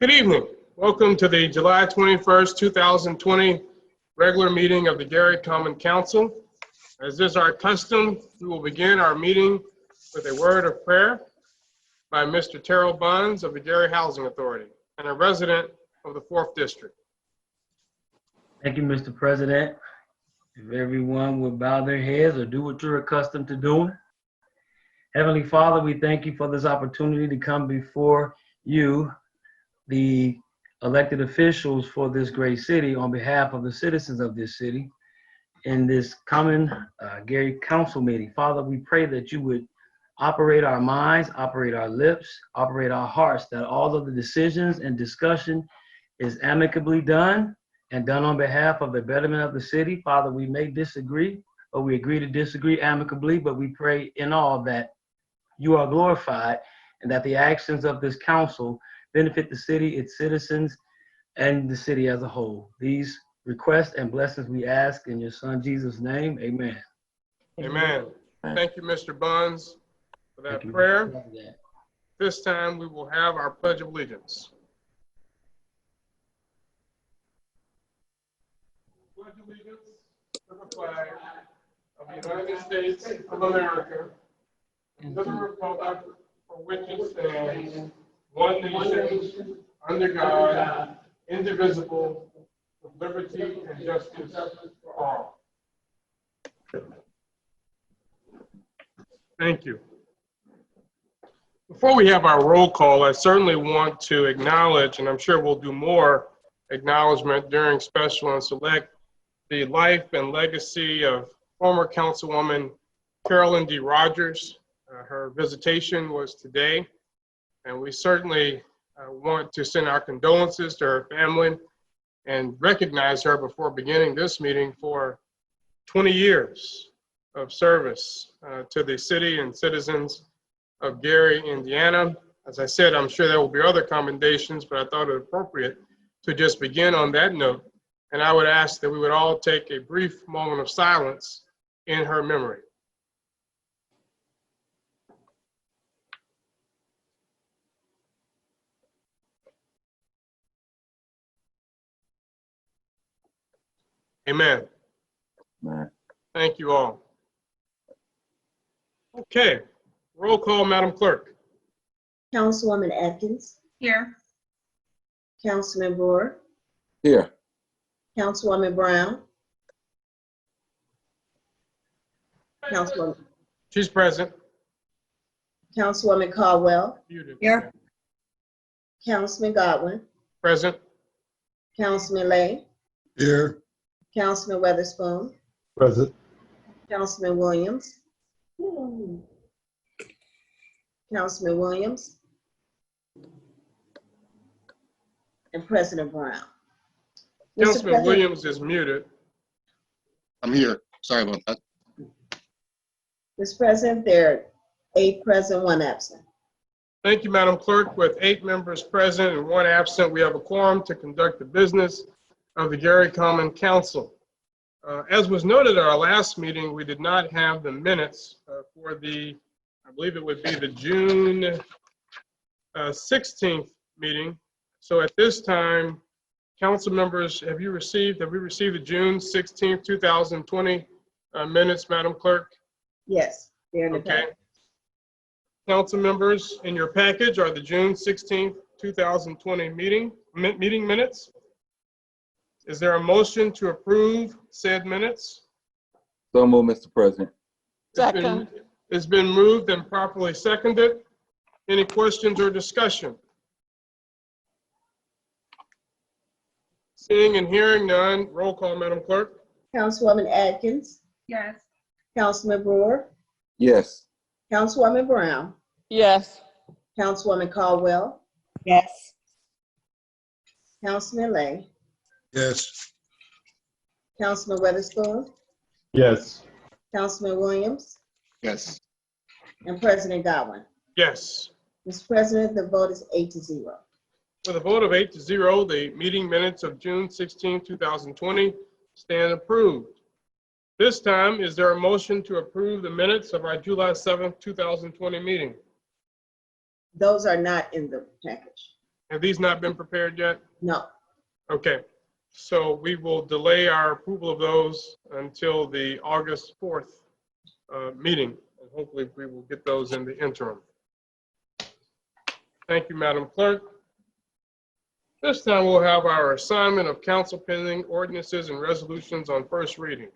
Good evening. Welcome to the July 21st, 2020 regular meeting of the Gary Common Council. As is our custom, we will begin our meeting with a word of prayer by Mr. Terrell Buns of the Gary Housing Authority and a resident of the 4th District. Thank you, Mr. President. If everyone would bow their heads or do what you're accustomed to doing. Heavenly Father, we thank you for this opportunity to come before you, the elected officials for this great city, on behalf of the citizens of this city in this common Gary Council meeting. Father, we pray that you would operate our minds, operate our lips, operate our hearts, that all of the decisions and discussion is amicably done and done on behalf of the betterment of the city. Father, we may disagree, but we agree to disagree amicably, but we pray in all that you are glorified and that the actions of this council benefit the city, its citizens, and the city as a whole. These requests and blessings we ask in your son Jesus' name, amen. Amen. Thank you, Mr. Buns, for that prayer. This time we will have our Pledge of Allegiance. Pledge allegiance to the flag of the United States of America and to the republic for which it stands, one nation, under God, indivisible, with liberty and justice for all. Thank you. Before we have our roll call, I certainly want to acknowledge, and I'm sure we'll do more acknowledgement during special and select, the life and legacy of former Councilwoman Carolyn D. Rogers. Her visitation was today, and we certainly want to send our condolences to her family and recognize her before beginning this meeting for 20 years of service to the city and citizens of Gary, Indiana. As I said, I'm sure there will be other commendations, but I thought it appropriate to just begin on that note. And I would ask that we would all take a brief moment of silence in her memory. Amen. Amen. Thank you all. Okay, roll call, Madam Clerk. Councilwoman Atkins. Here. Councilman Brewer. Here. Councilwoman Brown. Councilwoman, She's present. Councilwoman Caldwell. Muted. Here. Councilman Godwin. Present. Councilman Lay. Here. Councilman Weatherspoon. Present. Councilman Williams. Councilman Williams. And President Brown. Mr. Councilman President, Williams is muted. I'm here. Sorry about that. Mr. President, there are 8 present, 1 absent. Thank you, Madam Clerk. With 8 members present and 1 absent, we have a quorum to conduct the business of the Gary Common Council. As was noted at our last meeting, we did not have the minutes for the, I believe it would be the June 16th meeting. So at this time, council members, have we received the June 16th, 2020 minutes, Madam Clerk? Yes, they're in the Okay. packet. Council members, in your package are the June 16th, 2020 meeting minutes. Is there a motion to approve said minutes? So moved, Mr. President. Second. It's been moved and properly seconded. Any questions or discussion? Seeing and hearing none, roll call, Madam Clerk. Councilwoman Atkins. Yes. Councilman Brewer. Yes. Councilwoman Brown. Yes. Councilwoman Caldwell. Yes. Councilman Lay. Yes. Councilman Weatherspoon. Yes. Councilman Williams. Yes. And President Godwin. Yes. Mr. President, the vote is 8-0. With a vote of 8-0, the meeting minutes of June 16, 2020 stand approved. This time, is there a motion to approve the minutes of our July 7th, 2020 meeting? Those are not in the package. Have these not been prepared yet? No. Okay, so we will delay our approval of those until the August 4th meeting, and hopefully we will get those in the interim. Thank you, Madam Clerk. This time we'll have our assignment of council pending ordinances and resolutions on first reading.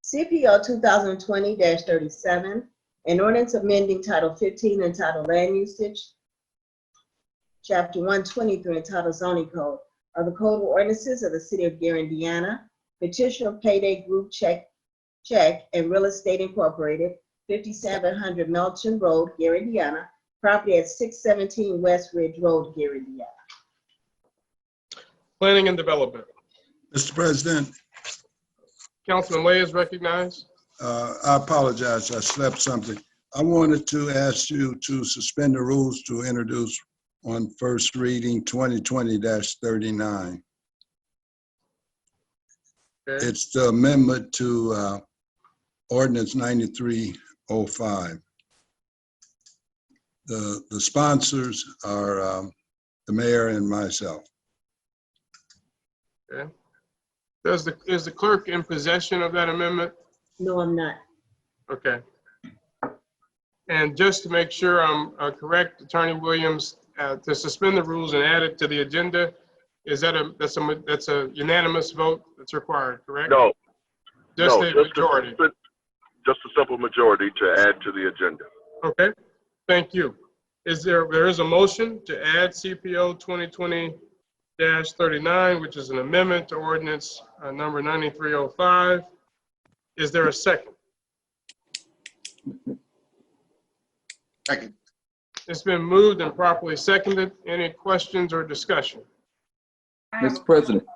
CPO 2020-37, an ordinance amending Title 15 entitled Land Usage, Chapter 123 entitled Zoning Code of the Code of Ordinances of the City of Gary, Indiana, petition of Payday Group Check and Real Estate Incorporated, 5700 Melton Road, Gary, Indiana, property at 617 West Ridge Road, Gary, Indiana. Planning and Development. Mr. President, Councilman Lay is recognized. I apologize, I slept something. I wanted to ask you to suspend the rules to introduce on first reading 2020-39. Okay. It's the amendment to ordinance 9305. The sponsors are the mayor and myself. Okay. Is the clerk in possession of that amendment? No, I'm not. Okay. And just to make sure I'm correct, Attorney Williams, to suspend the rules and add it to the agenda, is that that's a unanimous vote that's required, correct? No. Just No, a majority. Just a simple majority to add to the agenda. Okay, thank you. There is a motion to add CPO 2020-39, which is an amendment to ordinance number 9305. Is there a second? Second. It's been moved and properly seconded. Any questions or discussion? Mr. President,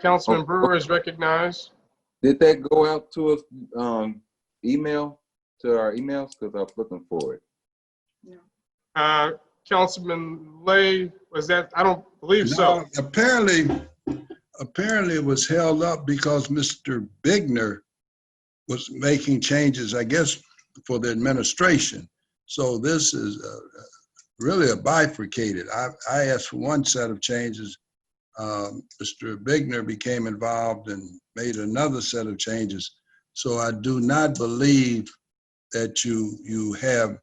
Councilman Brewer is recognized. did that go out to us, email, to our emails? Because I was looking for it. Councilman Lay, was that? I don't believe so. No, apparently it was held up because Mr. Bigner was making changes, I guess, for the administration. So this is really a bifurcated. I asked for one set of changes. Mr. Bigner became involved and made another set of changes. So I do not believe that you have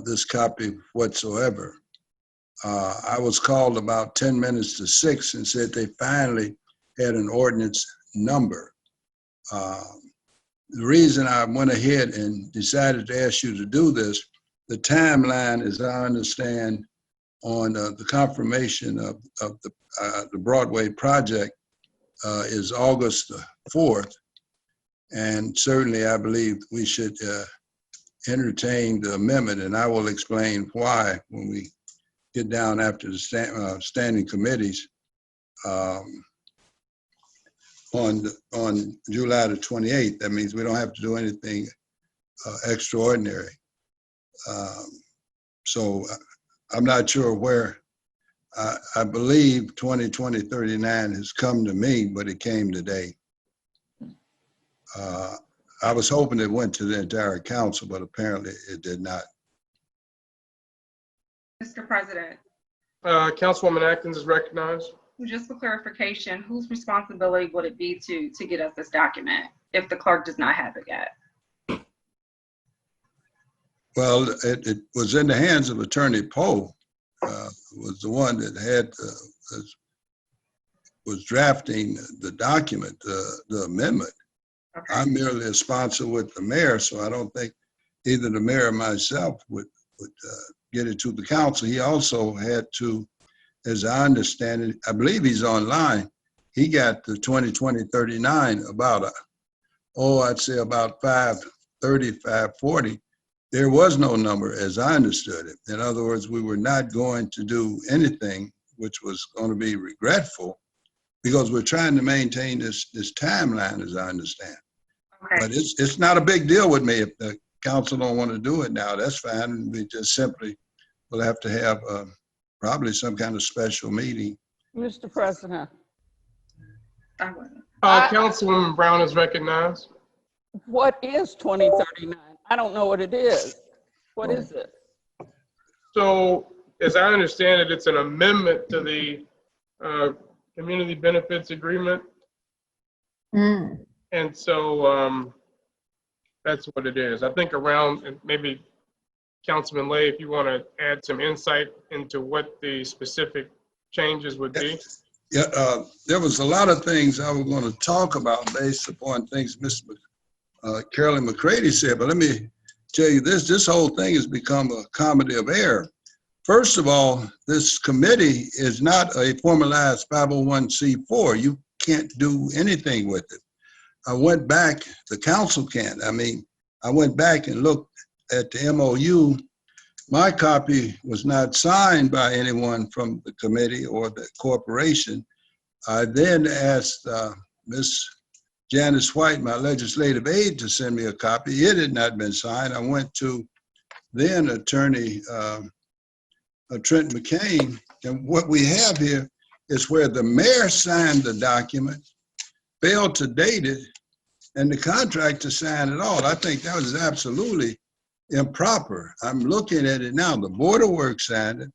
this copy whatsoever. I was called about 10 minutes to 6 and said they finally had an ordinance number. The reason I went ahead and decided to ask you to do this, the timeline, as I understand, on the confirmation of the Broadway project is August the 4th. And certainly I believe we should entertain the amendment, and I will explain why when we get down after the standing committees on July the 28th. That means we don't have to do anything extraordinary. So I'm not sure where. I believe 2020-39 has come to me, but it came today. I was hoping it went to the entire council, but apparently it did not. Mr. President, Councilwoman Atkins is recognized. just for clarification, whose responsibility would it be to get us this document if the clerk does not have it yet? Well, it was in the hands of Attorney Poe, was the one that had was drafting the document, the amendment. Okay. I'm merely a sponsor with the mayor, so I don't think either the mayor or myself would get it to the council. He also had to, as I understand it, I believe he's online. He got the 2020-39 about I'd say about 5:30, 5:40. There was no number as I understood it. In other words, we were not going to do anything, which was going to be regretful, because we're trying to maintain this timeline, as I understand. Okay. But it's not a big deal with me. If the council don't want to do it now, that's fine. We just simply will have to have probably some kind of special meeting. Mr. President, I wouldn't. Councilwoman Brown is recognized. what is 2039? I don't know what it is. What is it? So as I understand it, it's an amendment to the community benefits agreement. And so that's what it is. I think around, and maybe Councilman Lay, if you want to add some insight into what the specific changes would be. Yeah, there was a lot of things I was going to talk about based upon things Ms. Carolyn McCready said, but let me tell you this whole thing has become a comedy of error. First of all, this committee is not a formalized 501c4. You can't do anything with it. I went back, the council can't. I mean, I went back and looked at the MOU. My copy was not signed by anyone from the committee or the corporation. I then asked Ms. Janice White, my legislative aide, to send me a copy. It had not been signed. I went to then attorney Trent McCain, and what we have here is where the mayor signed the document, failed to date it, and the contractor signed it all. I think that was absolutely improper. I'm looking at it now. The Board of Works signed it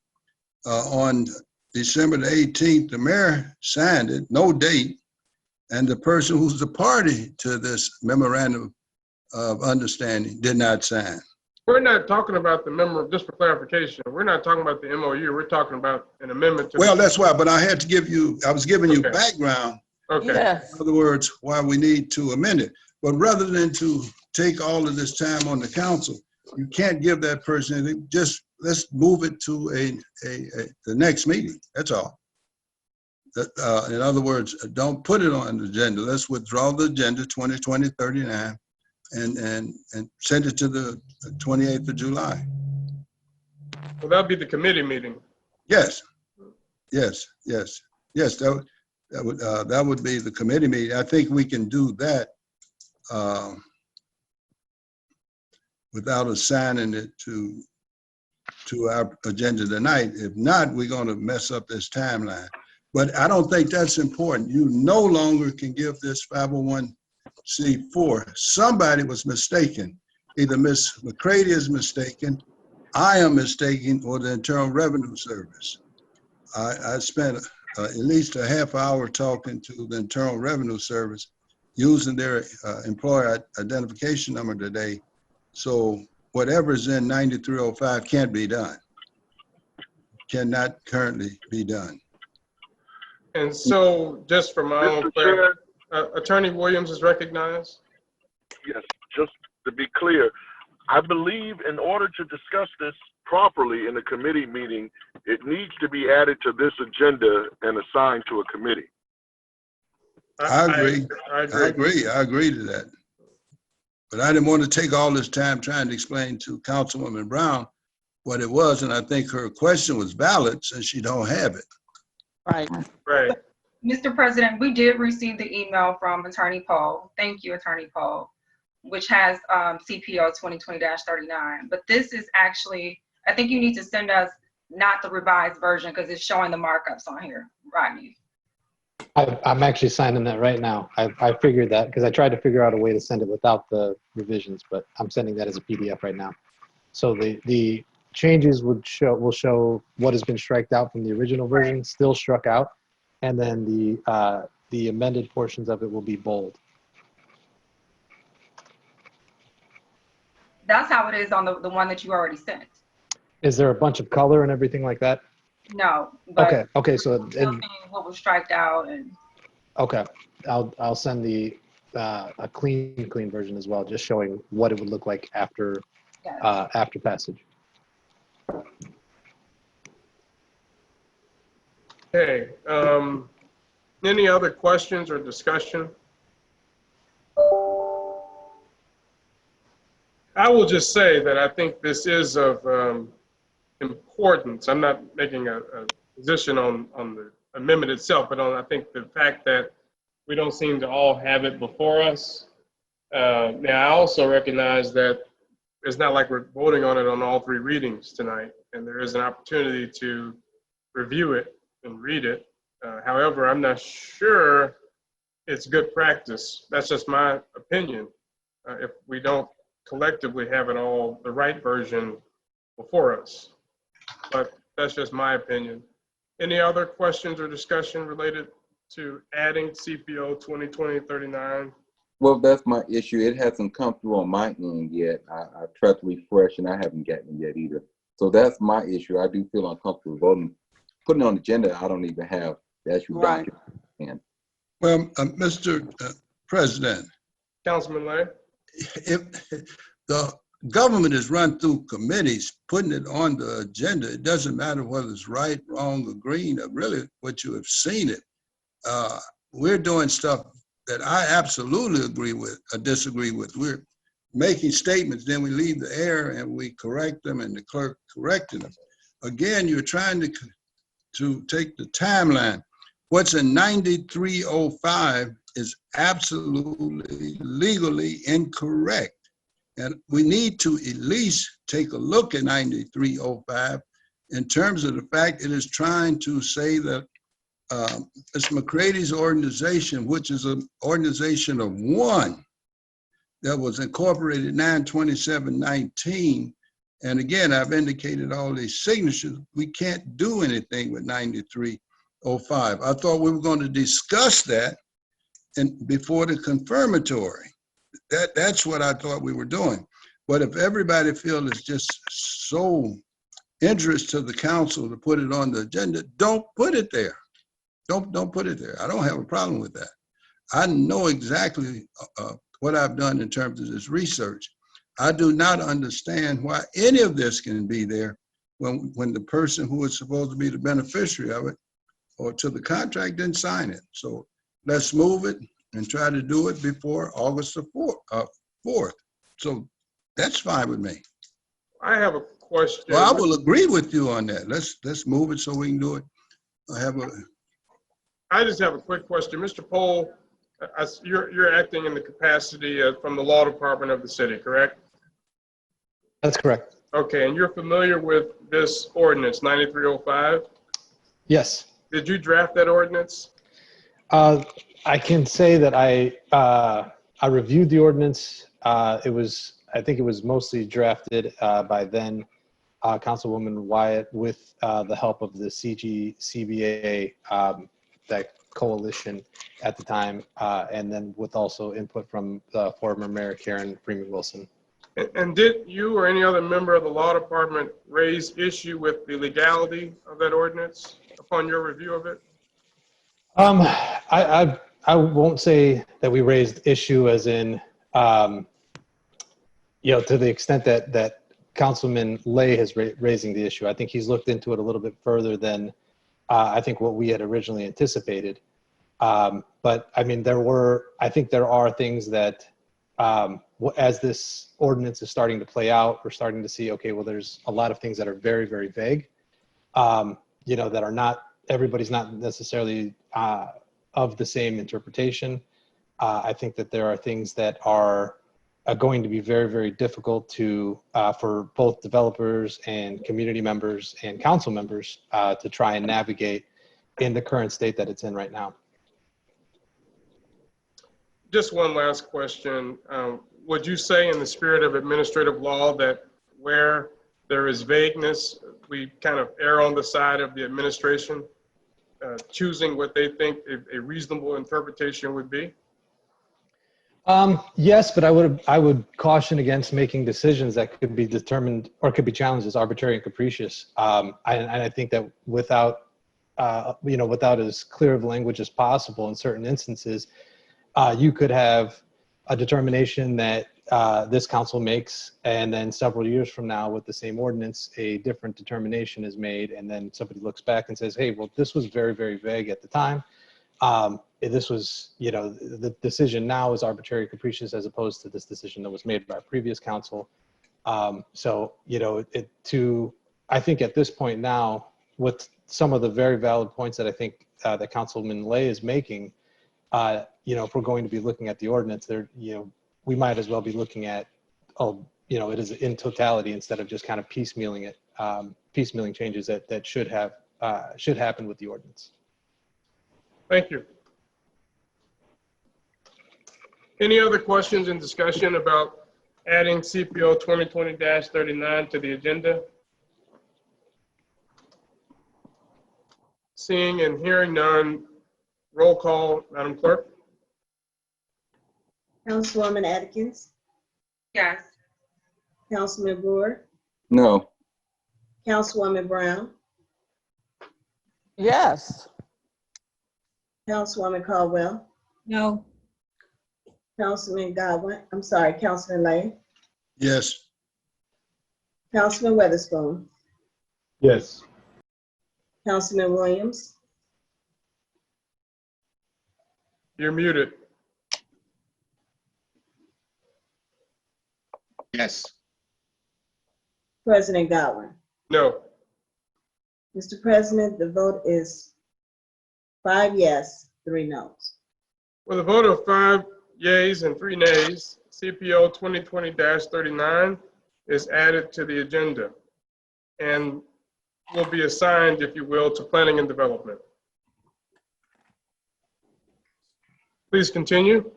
on December the 18th. The mayor signed it, no date, and the person who's the party to this memorandum of understanding did not sign. We're not talking about the memo, just for clarification, we're not talking about the MOU. We're talking about an amendment to. Well, that's why, but I had to give you, I was giving you Okay. background. Okay. Yes. In other words, why we need to amend it. But rather than to take all of this time on the council, you can't give that person anything. Just let's move it to the next meeting. That's all. In other words, don't put it on the agenda. Let's withdraw the agenda 2020-39 and send it to the 28th of July. Well, that'll be the committee meeting. Yes, yes, yes, yes. That would be the committee meeting. I think we can do that without assigning it to our agenda tonight. If not, we're going to mess up this timeline. But I don't think that's important. You no longer can give this 501c4. Somebody was mistaken. Either Ms. McCready is mistaken, I am mistaken, or the Internal Revenue Service. I spent at least a half hour talking to the Internal Revenue Service using their employee identification number today. So whatever's in 9305 can't be done. Cannot currently be done. And so just for my own Mr. clarity, Chair, Attorney Williams is recognized. yes, just to be clear, I believe in order to discuss this properly in a committee meeting, it needs to be added to this agenda and assigned to a committee. I agree. I agree. I agree to that. But I didn't want to take all this time trying to explain to Councilwoman Brown what it was, and I think her question was valid since she don't have it. Right. Right. Mr. President, we did receive the email from Attorney Paul. Thank you, Attorney Paul, which has CPO 2020-39. But this is actually, I think you need to send us not the revised version because it's showing the markups on here, Rodney. I'm actually signing that right now. I figured that because I tried to figure out a way to send it without the revisions, but I'm sending that as a PDF right now. So the changes will show what has been striked out from the original version, still struck out, and then the amended portions of it will be bold. That's how it is on the one that you already sent. Is there a bunch of color and everything like that? No, but Okay. So still seeing what was striked out and okay, I'll send the a clean version as well, just showing what it would look like after yes. after passage. Okay. Any other questions or discussion? I will just say that I think this is of importance. I'm not making a position on the amendment itself, but on I think the fact that we don't seem to all have it before us. Now, I also recognize that it's not like we're voting on it on all three readings tonight, and there is an opportunity to review it and read it. However, I'm not sure it's good practice. That's just my opinion. If we don't collectively have it all, the right version before us. But that's just my opinion. Any other questions or discussion related to adding CPO 2020-39? Well, that's my issue. It hasn't come through on my end yet. I tried to refresh and I haven't gotten it yet either. So that's my issue. I do feel uncomfortable voting, putting it on the agenda. I don't even have the actual Right. document. Well, Mr. President, Councilman Lay? if the government is run through committees, putting it on the agenda, it doesn't matter whether it's right, wrong, or green, or really what you have seen it. We're doing stuff that I absolutely agree with or disagree with. We're making statements, then we leave the air and we correct them and the clerk correcting them. Again, you're trying to take the timeline. What's in 9305 is absolutely legally incorrect. And we need to at least take a look at 9305 in terms of the fact it is trying to say that it's McCrady's organization, which is an organization of one that was incorporated 9/27/19. And again, I've indicated all these signatures. We can't do anything with 9305. I thought we were going to discuss that before the confirmatory. That's what I thought we were doing. But if everybody feels it's just so interest to the council to put it on the agenda, don't put it there. Don't put it there. I don't have a problem with that. I know exactly what I've done in terms of this research. I do not understand why any of this can be there when the person who is supposed to be the beneficiary of it or to the contract didn't sign it. So let's move it and try to do it before August the 4th. So that's fine with me. I have a question. Well, I will agree with you on that. Let's move it so we can do it. I just have a quick question. Mr. Pohl, you're acting in the capacity from the law department of the city, correct? That's correct. Okay, and you're familiar with this ordinance, 9305? Yes. Did you draft that ordinance? I can say that I reviewed the ordinance. I think it was mostly drafted by then Councilwoman Wyatt with the help of the CBA, that coalition at the time, and then with also input from former Mayor Karen Freeman Wilson. And did you or any other member of the law department raise issue with the legality of that ordinance upon your review of it? I won't say that we raised issue as in, to the extent that Councilman Lay has raising the issue. I think he's looked into it a little bit further than I think what we had originally anticipated. But I mean, I think there are things that as this ordinance is starting to play out, we're starting to see, okay, well, there's a lot of things that are very, very vague, that are not, everybody's not necessarily of the same interpretation. I think that there are things that are going to be very, very difficult for both developers and community members and council members to try and navigate in the current state that it's in right now. Just one last question. Would you say in the spirit of administrative law that where there is vagueness, we kind of err on the side of the administration, choosing what they think a reasonable interpretation would be? Yes, but I would caution against making decisions that could be determined or could be challenged as arbitrary and capricious. I think that without as clear of language as possible in certain instances, you could have a determination that this council makes, and then several years from now with the same ordinance, a different determination is made, and then somebody looks back and says, hey, well, this was very, very vague at the time. This was, the decision now is arbitrary, capricious, as opposed to this decision that was made by a previous council. I think at this point now, with some of the very valid points that I think that Councilman Lay is making, if we're going to be looking at the ordinance there, we might as well be looking at, it is in totality instead of just kind of piecemealing it, piecemealing changes that should happen with the ordinance. Thank you. Any other questions and discussion about adding CPO 2020-39 to the agenda? Seeing and hearing none, roll call, Madam Clerk. Councilwoman Atkins, Yes. Councilman Brewer, No. Councilwoman Brown, Yes. Councilwoman Caldwell, No. Councilman Lay, Yes. Councilman Weatherspoon, Yes. Councilman Williams, You're muted. Yes. President Godwin. No. Mr. President, the vote is 5 yes, 3 noes. With a vote of 5 yeas and 3 nays, CPO 2020-39 is added to the agenda and will be assigned, if you will, to Planning and Development. Please continue.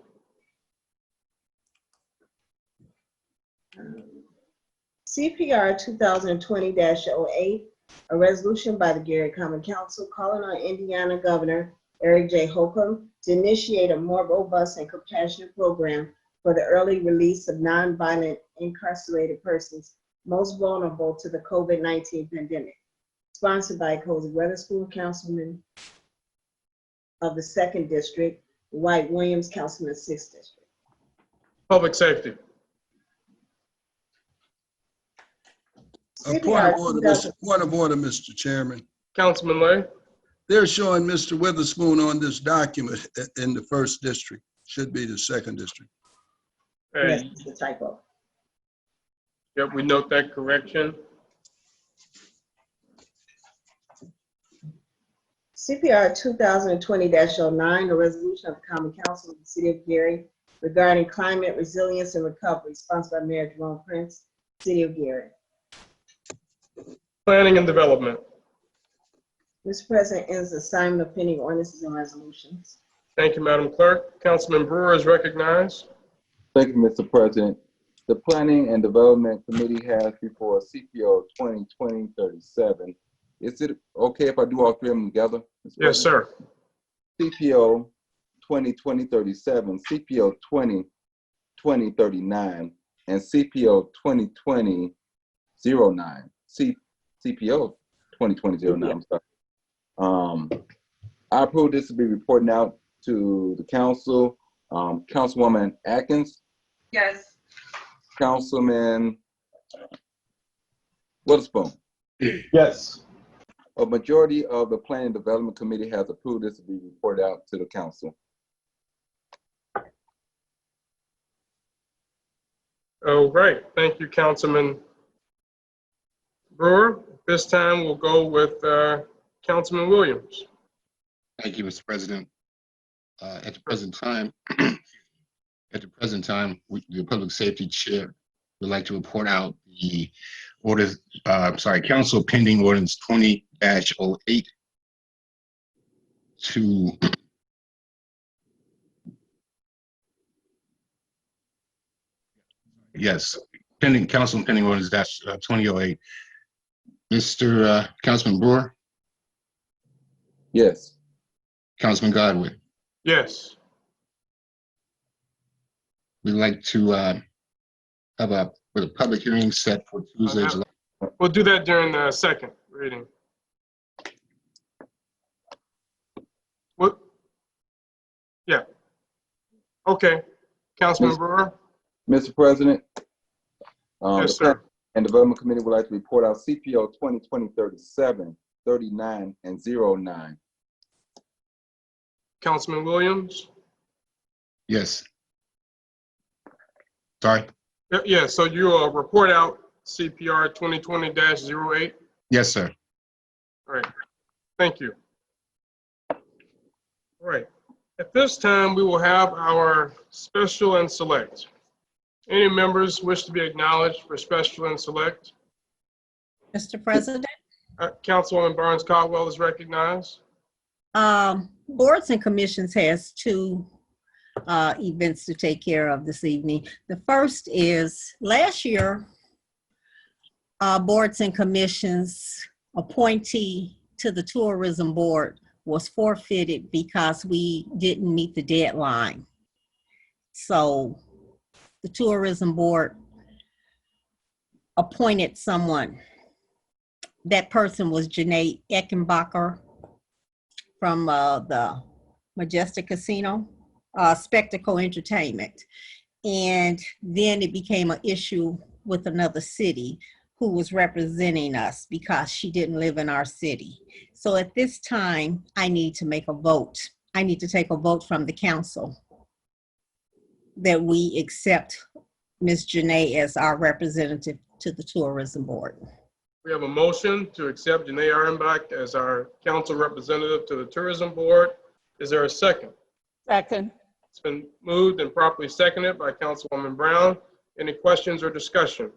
CPR 2020-08, a resolution by the Gary Common Council calling on Indiana Governor Eric J. Holcomb to initiate a more robust and compassionate program for the early release of nonviolent incarcerated persons most vulnerable to the COVID-19 pandemic. Sponsored by Cozy Weatherspoon, Councilman of the 2nd District, White Williams, Councilman 6th District. Public Safety. Point of order, Mr. Chairman. Councilman Lay. They're showing Mr. Witherspoon on this document in the 1st district. Should be the 2nd district. Yes, Hey, it's a typo. yep, we note that correction. CPR 2020-09, a resolution of the Common Council of the City of Gary regarding climate resilience and recovery, sponsored by Mayor Jerome Prince, City of Gary. Planning and Development. Mr. President, ends the assignment of pending ordinances and resolutions. Thank you, Madam Clerk. Councilman Brewer is recognized. Thank you, Mr. President. The Planning and Development Committee has before CPO 2020-37. Is it okay if I do all 3 of them together? Mr. Yes, President? sir. CPO 2020-37, CPO 2020-39, and CPO 2020-09. CPO 2020-09, I'm sorry. I approve this to be reporting out to the council. Councilwoman Atkins, Yes. Councilman Witherspoon. Yes. A majority of the Planning and Development Committee has approved this to be reported out to the council. All right. Thank you, Councilman Brewer. This time we'll go with Councilman Williams. Thank you, Mr. President. At the present time, the Public Safety Chair would like to report out the orders, council pending ordinance 20-08 to yes, council pending ordinance 2008. Mr. Councilman Brewer, Yes. Councilman Godwin, Yes. we'd like to have a public hearing set for Tuesday, July. We'll do that during the second reading. What? Yeah. Okay. Councilman Brewer? Mr. President. Yes, the sir. And Development Committee would like to report out CPO 2020-37, 39, and 09. Councilman Williams? Yes. Sorry. Yeah, so you report out CPR 2020-08? Yes, sir. All right. Thank you. All right. At this time, we will have our special and select. Any members wish to be acknowledged for special and select? Mr. President, Councilwoman Barnes Caldwell is recognized. boards and commissions has 2 events to take care of this evening. The first is last year, boards and commissions appointee to the tourism board was forfeited because we didn't meet the deadline. So the tourism board appointed someone. That person was Janae Eckenbacher from the Majestic Casino, Spectacle Entertainment. And then it became an issue with another city who was representing us because she didn't live in our city. So at this time, I need to make a vote. I need to take a vote from the council that we accept Ms. Janae as our representative to the tourism board. We have a motion to accept Janae Armbach as our council representative to the tourism board. Is there a second? Second. It's been moved and properly seconded by Councilwoman Brown. Any questions or discussion?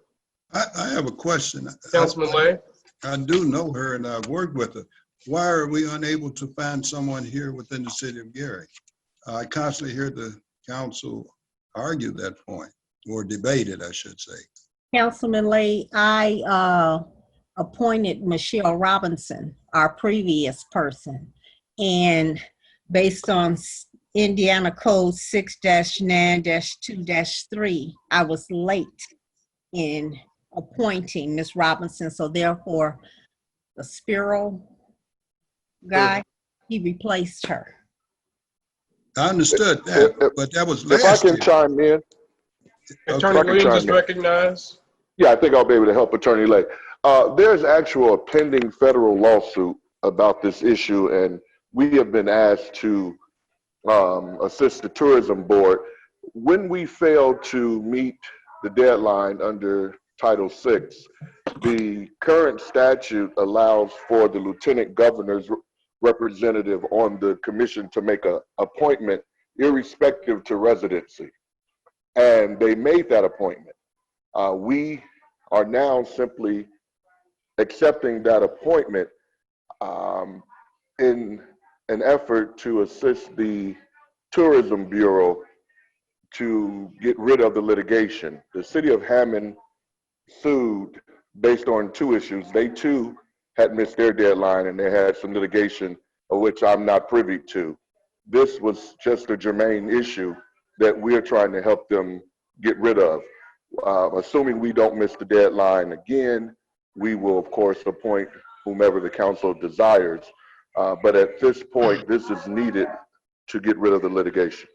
I have a question. Councilman Lay? I do know her and I've worked with her. Why are we unable to find someone here within the city of Gary? I constantly hear the council argue that point, or debate it, I should say. Councilman Lay, I appointed Michelle Robinson, our previous person, and based on Indiana Code 6-9-2-3, I was late in appointing Ms. Robinson, so therefore the Spiro guy, he replaced her. I understood that, but that was If I last year. can chime in. Attorney Williams is recognized. Yeah, I think I'll be able to help Attorney Lay. There's actual pending federal lawsuit about this issue, and we have been asked to assist the tourism board. When we failed to meet the deadline under Title VI, the current statute allows for the lieutenant governor's representative on the commission to make an appointment irrespective to residency. And they made that appointment. We are now simply accepting that appointment in an effort to assist the Tourism Bureau to get rid of the litigation. The city of Hammond sued based on two issues. They too had missed their deadline and they had some litigation of which I'm not privy to. This was just a germane issue that we're trying to help them get rid of. Assuming we don't miss the deadline again, we will of course appoint whomever the council desires. But at this point, this is needed to get rid of the litigation.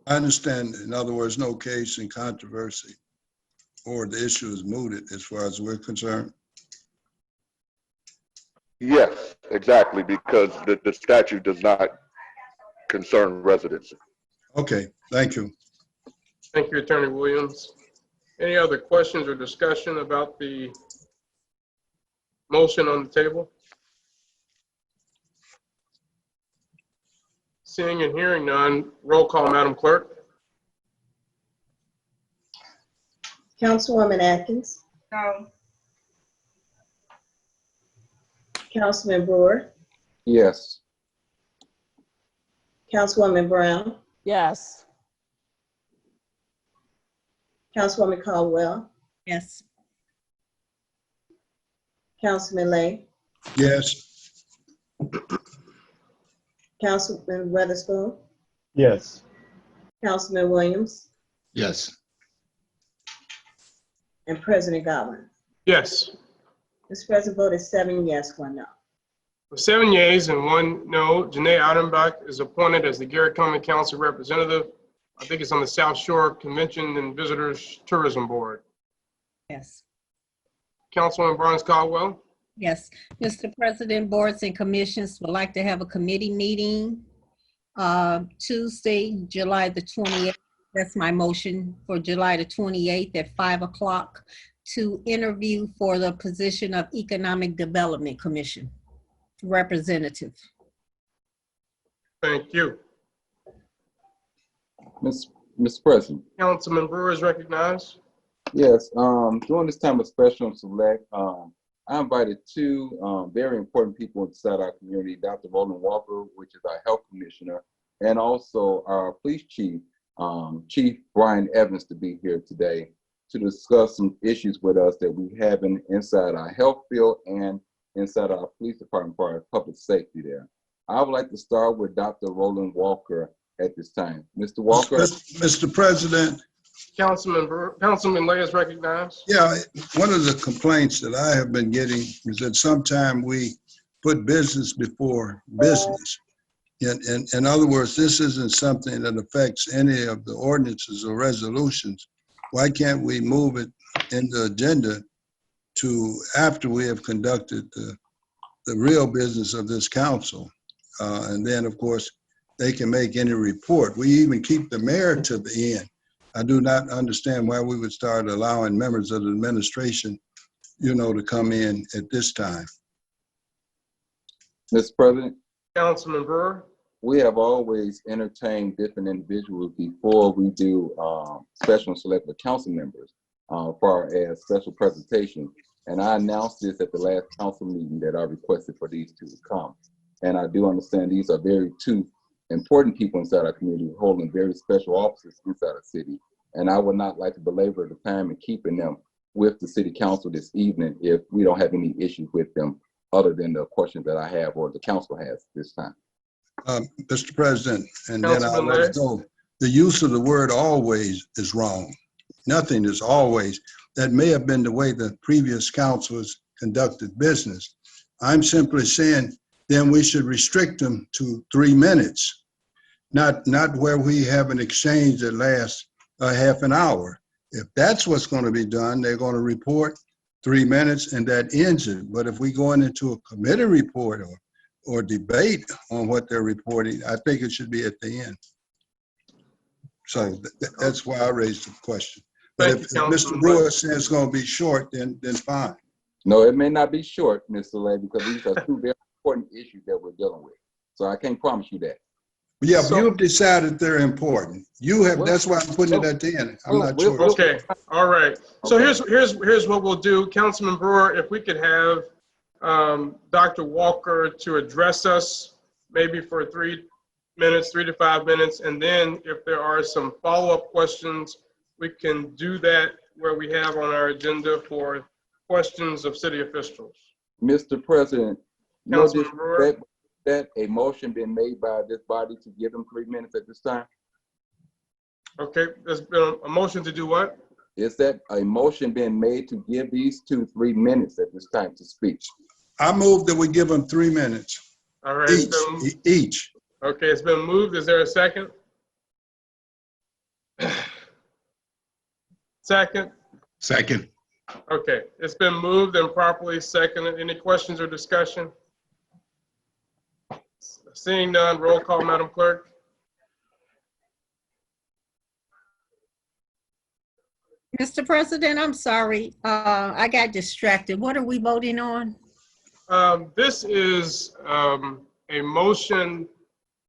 I understand. In other words, no case in controversy, or the issue is mooted as far as we're concerned. Yes, exactly, because the statute does not concern residency. Okay, thank you. Thank you, Attorney Williams. Any other questions or discussion about the motion on the table? Seeing and hearing none, roll call, Madam Clerk. Councilwoman Atkins, No. Councilman Brewer, Yes. Councilwoman Brown, Yes. Councilwoman Caldwell, Yes. Councilman Lay, Yes. Councilman Weatherspoon, Yes. Councilman Williams, Yes. and President Godwin. Yes. Mr. President, vote is 7 yes, 1 no. With 7 yeas and 1 no, Janae Armbach is appointed as the Garrett County Council representative. I think it's on the South Shore Convention and Visitors Tourism Board. Yes. Councilwoman Barnes Caldwell. Yes, Mr. President, boards and commissions would like to have a committee meeting Tuesday, July the 28th. That's my motion for July the 28th at 5 o'clock to interview for the position of Economic Development Commission representative. Thank you. Mr. President. Councilman Brewer is recognized. Yes, during this time of special and select, I invited two very important people inside our community, Dr. Roland Walker, which is our health commissioner, and also our police chief, Chief Brian Evans, to be here today to discuss some issues with us that we have inside our health field and inside our police department for our public safety there. I would like to start with Dr. Roland Walker at this time. Mr. Walker? Mr. President, Councilman Lay is recognized. yeah, one of the complaints that I have been getting is that sometimes we put business before business. In other words, this isn't something that affects any of the ordinances or resolutions. Why can't we move it in the agenda to after we have conducted the real business of this council? And then, of course, they can make any report. We even keep the mayor to the end. I do not understand why we would start allowing members of the administration, to come in at this time. Mr. President? Councilman Brewer. We have always entertained different individuals before we do special and selected council members for as special presentations. And I announced this at the last council meeting that I requested for these two to come. And I do understand these are very two important people inside our community holding very special offices inside the city. And I would not like to belabor the time in keeping them with the city council this evening if we don't have any issues with them other than the questions that I have or the council has this time. Mr. President, and then I'll Councilman let go. The use of the word always is wrong. Nothing is always. That may have been the way the previous councils conducted business. I'm simply saying then we should restrict them to 3 minutes, not where we have an exchange that lasts a half an hour. If that's what's going to be done, they're going to report 3 minutes and that ends it. But if we go into a committee report or debate on what they're reporting, I think it should be at the end. So that's why I raised the question. But if Mr. Brewer says it's going to be short, then fine. No, it may not be short, Mr. Lay, because these are two very important issues that we're dealing with. So I can't promise you that. Yeah, but you've decided they're important. You have. That's why I'm putting it at the end. I'm not sure. Okay, all right. So here's what we'll do. Councilman Brewer, if we could have Dr. Walker to address us maybe for 3 minutes, 3 to 5 minutes. And then if there are some follow-up questions, we can do that where we have on our agenda for questions of city officials. Mr. President, Councilman Brewer? that a motion been made by this body to give them 3 minutes at this time? Okay, there's been a motion to do what? Is that a motion being made to give these two 3 minutes at this time to speak? I move that we give them 3 minutes. All right. Each. Okay, it's been moved. Is there a second? Second? Second. Okay, it's been moved and properly seconded. Any questions or discussion? Seeing none, roll call, Madam Clerk. Mr. President, I'm sorry. I got distracted. What are we voting on? This is a motion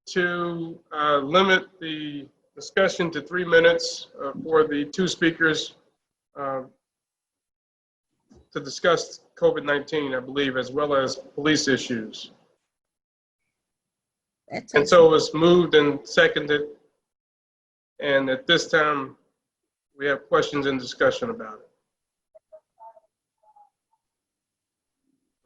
to limit the discussion to 3 minutes for the two speakers to discuss COVID-19, I believe, as well as police issues. And so it was moved and seconded. And at this time, we have questions and discussion about it.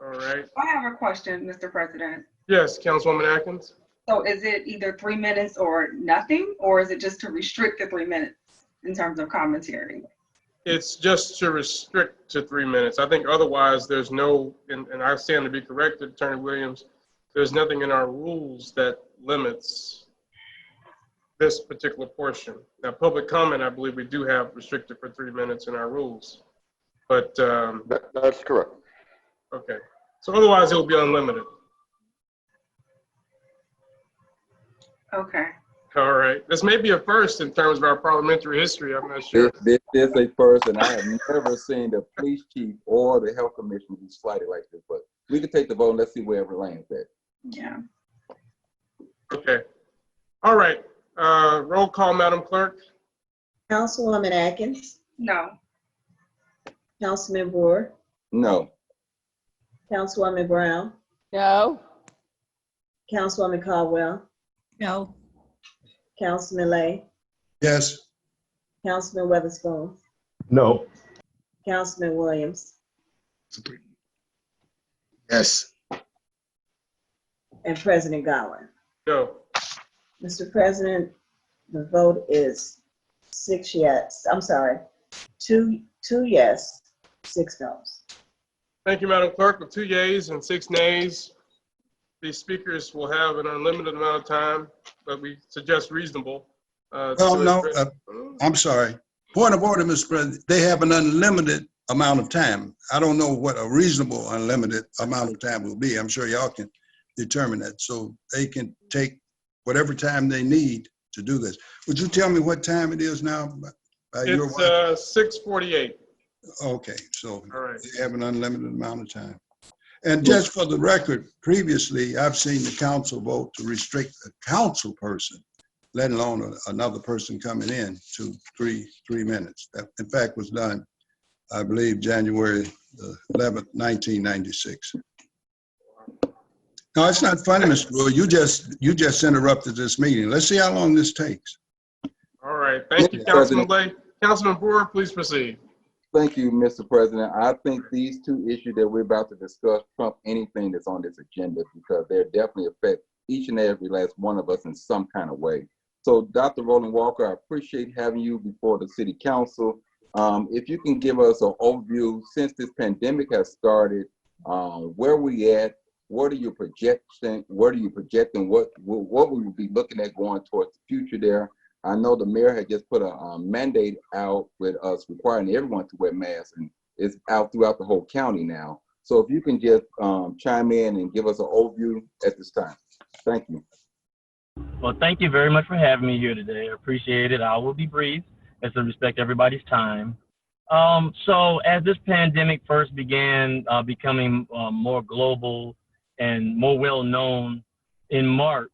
All right. I have a question, Mr. President. Yes, Councilwoman Atkins. So is it either 3 minutes or nothing, or is it just to restrict the 3 minutes in terms of commentary? It's just to restrict to 3 minutes. I think otherwise there's no, and I stand to be corrected, Attorney Williams, there's nothing in our rules that limits this particular portion. Now, public comment, I believe we do have restricted for 3 minutes in our rules, but. That's correct. Okay, so otherwise it will be unlimited. Okay. All right, this may be a first in terms of our parliamentary history, I'm not sure. This is a first, and I have never seen the police chief or the health commissioner be slighted like this, but we can take the vote and let's see where it lands at. Yeah. Okay, all right, roll call, Madam Clerk. Councilwoman Atkins, No. Councilman Brewer, No. Councilwoman Brown, No. Councilwoman Caldwell, No. Councilman Lay, Yes. Councilman Weatherspoon, No. Councilman Williams, Yes. and President Godwin. No. Mr. President, the vote is 6 yes, I'm sorry, two yes, 6 no's. Thank you, Madam Clerk. With 2 yeas and 6 nays, these speakers will have an unlimited amount of time, but we suggest reasonable. Well, no, I'm sorry. Point of order, Mr. President. They have an unlimited amount of time. I don't know what a reasonable unlimited amount of time will be. I'm sure y'all can determine that. So they can take whatever time they need to do this. Would you tell me what time it is now? By your watch? It's 6:48. Okay, so All right. they have an unlimited amount of time. And just for the record, previously, I've seen the council vote to restrict a council person, let alone another person coming in, to three minutes. That, in fact, was done, I believe, January the 11th, 1996. No, it's not funny, Mr. Brewer. You just interrupted this meeting. Let's see how long this takes. All right. Thank you, Councilman Lay. Councilman Brewer, please proceed. Thank you, Mr. President. I think these two issues that we're about to discuss trump anything that's on this agenda because they definitely affect each and every last one of us in some kind of way. So, Dr. Roland Walker, I appreciate having you before the City Council. If you can give us an overview since this pandemic has started, where we at, what are you projecting? What we will be looking at going towards the future there? I know the mayor had just put a mandate out with us requiring everyone to wear masks, and it's out throughout the whole county now. So if you can just chime in and give us an overview at this time. Thank you. Well, thank you very much for having me here today. I appreciate it. I will be brief as to respect everybody's time. So as this pandemic first began becoming more global and more well-known in March,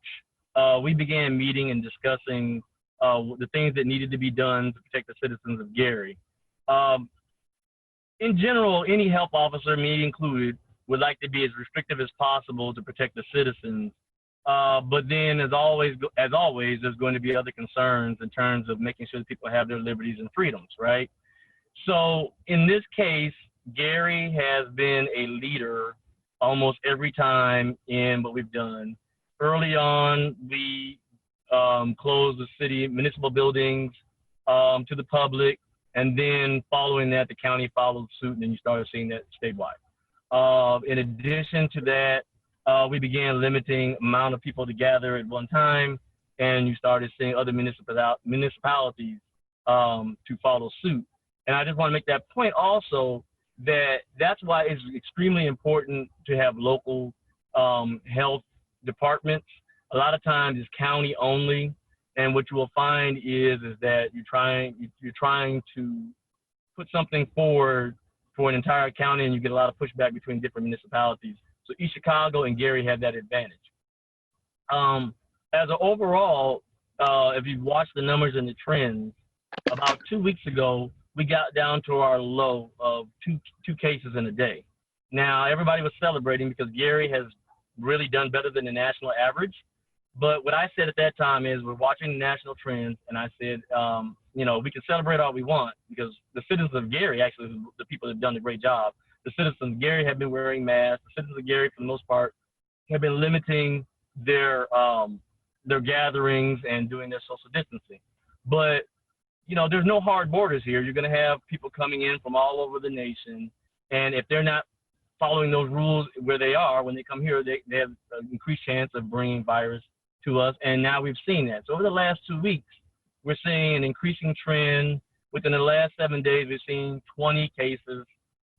we began meeting and discussing the things that needed to be done to protect the citizens of Gary. In general, any health officer, me included, would like to be as restrictive as possible to protect the citizens. But then, as always, there's going to be other concerns in terms of making sure that people have their liberties and freedoms, right? So in this case, Gary has been a leader almost every time in what we've done. Early on, we closed the city municipal buildings to the public, and then following that, the county followed suit, and then you started seeing that statewide. In addition to that, we began limiting amount of people to gather at one time, and you started seeing other municipalities to follow suit. And I just want to make that point also, that's why it's extremely important to have local health departments. A lot of times it's county only, and what you will find is that you're trying to put something forward for an entire county, and you get a lot of pushback between different municipalities. So East Chicago and Gary have that advantage. As an overall, if you watch the numbers and the trends, about 2 weeks ago, we got down to our low of two cases in a day. Now, everybody was celebrating because Gary has really done better than the national average. But what I said at that time is we're watching the national trends, and I said, we can celebrate all we want because the citizens of Gary, actually, the people that have done a great job, the citizens of Gary have been wearing masks. The citizens of Gary, for the most part, have been limiting their gatherings and doing their social distancing. But there's no hard borders here. You're going to have people coming in from all over the nation, and if they're not following those rules where they are, when they come here, they have an increased chance of bringing virus to us, and now we've seen that. So over the last 2 weeks, we're seeing an increasing trend. Within the last 7 days, we've seen 20 cases.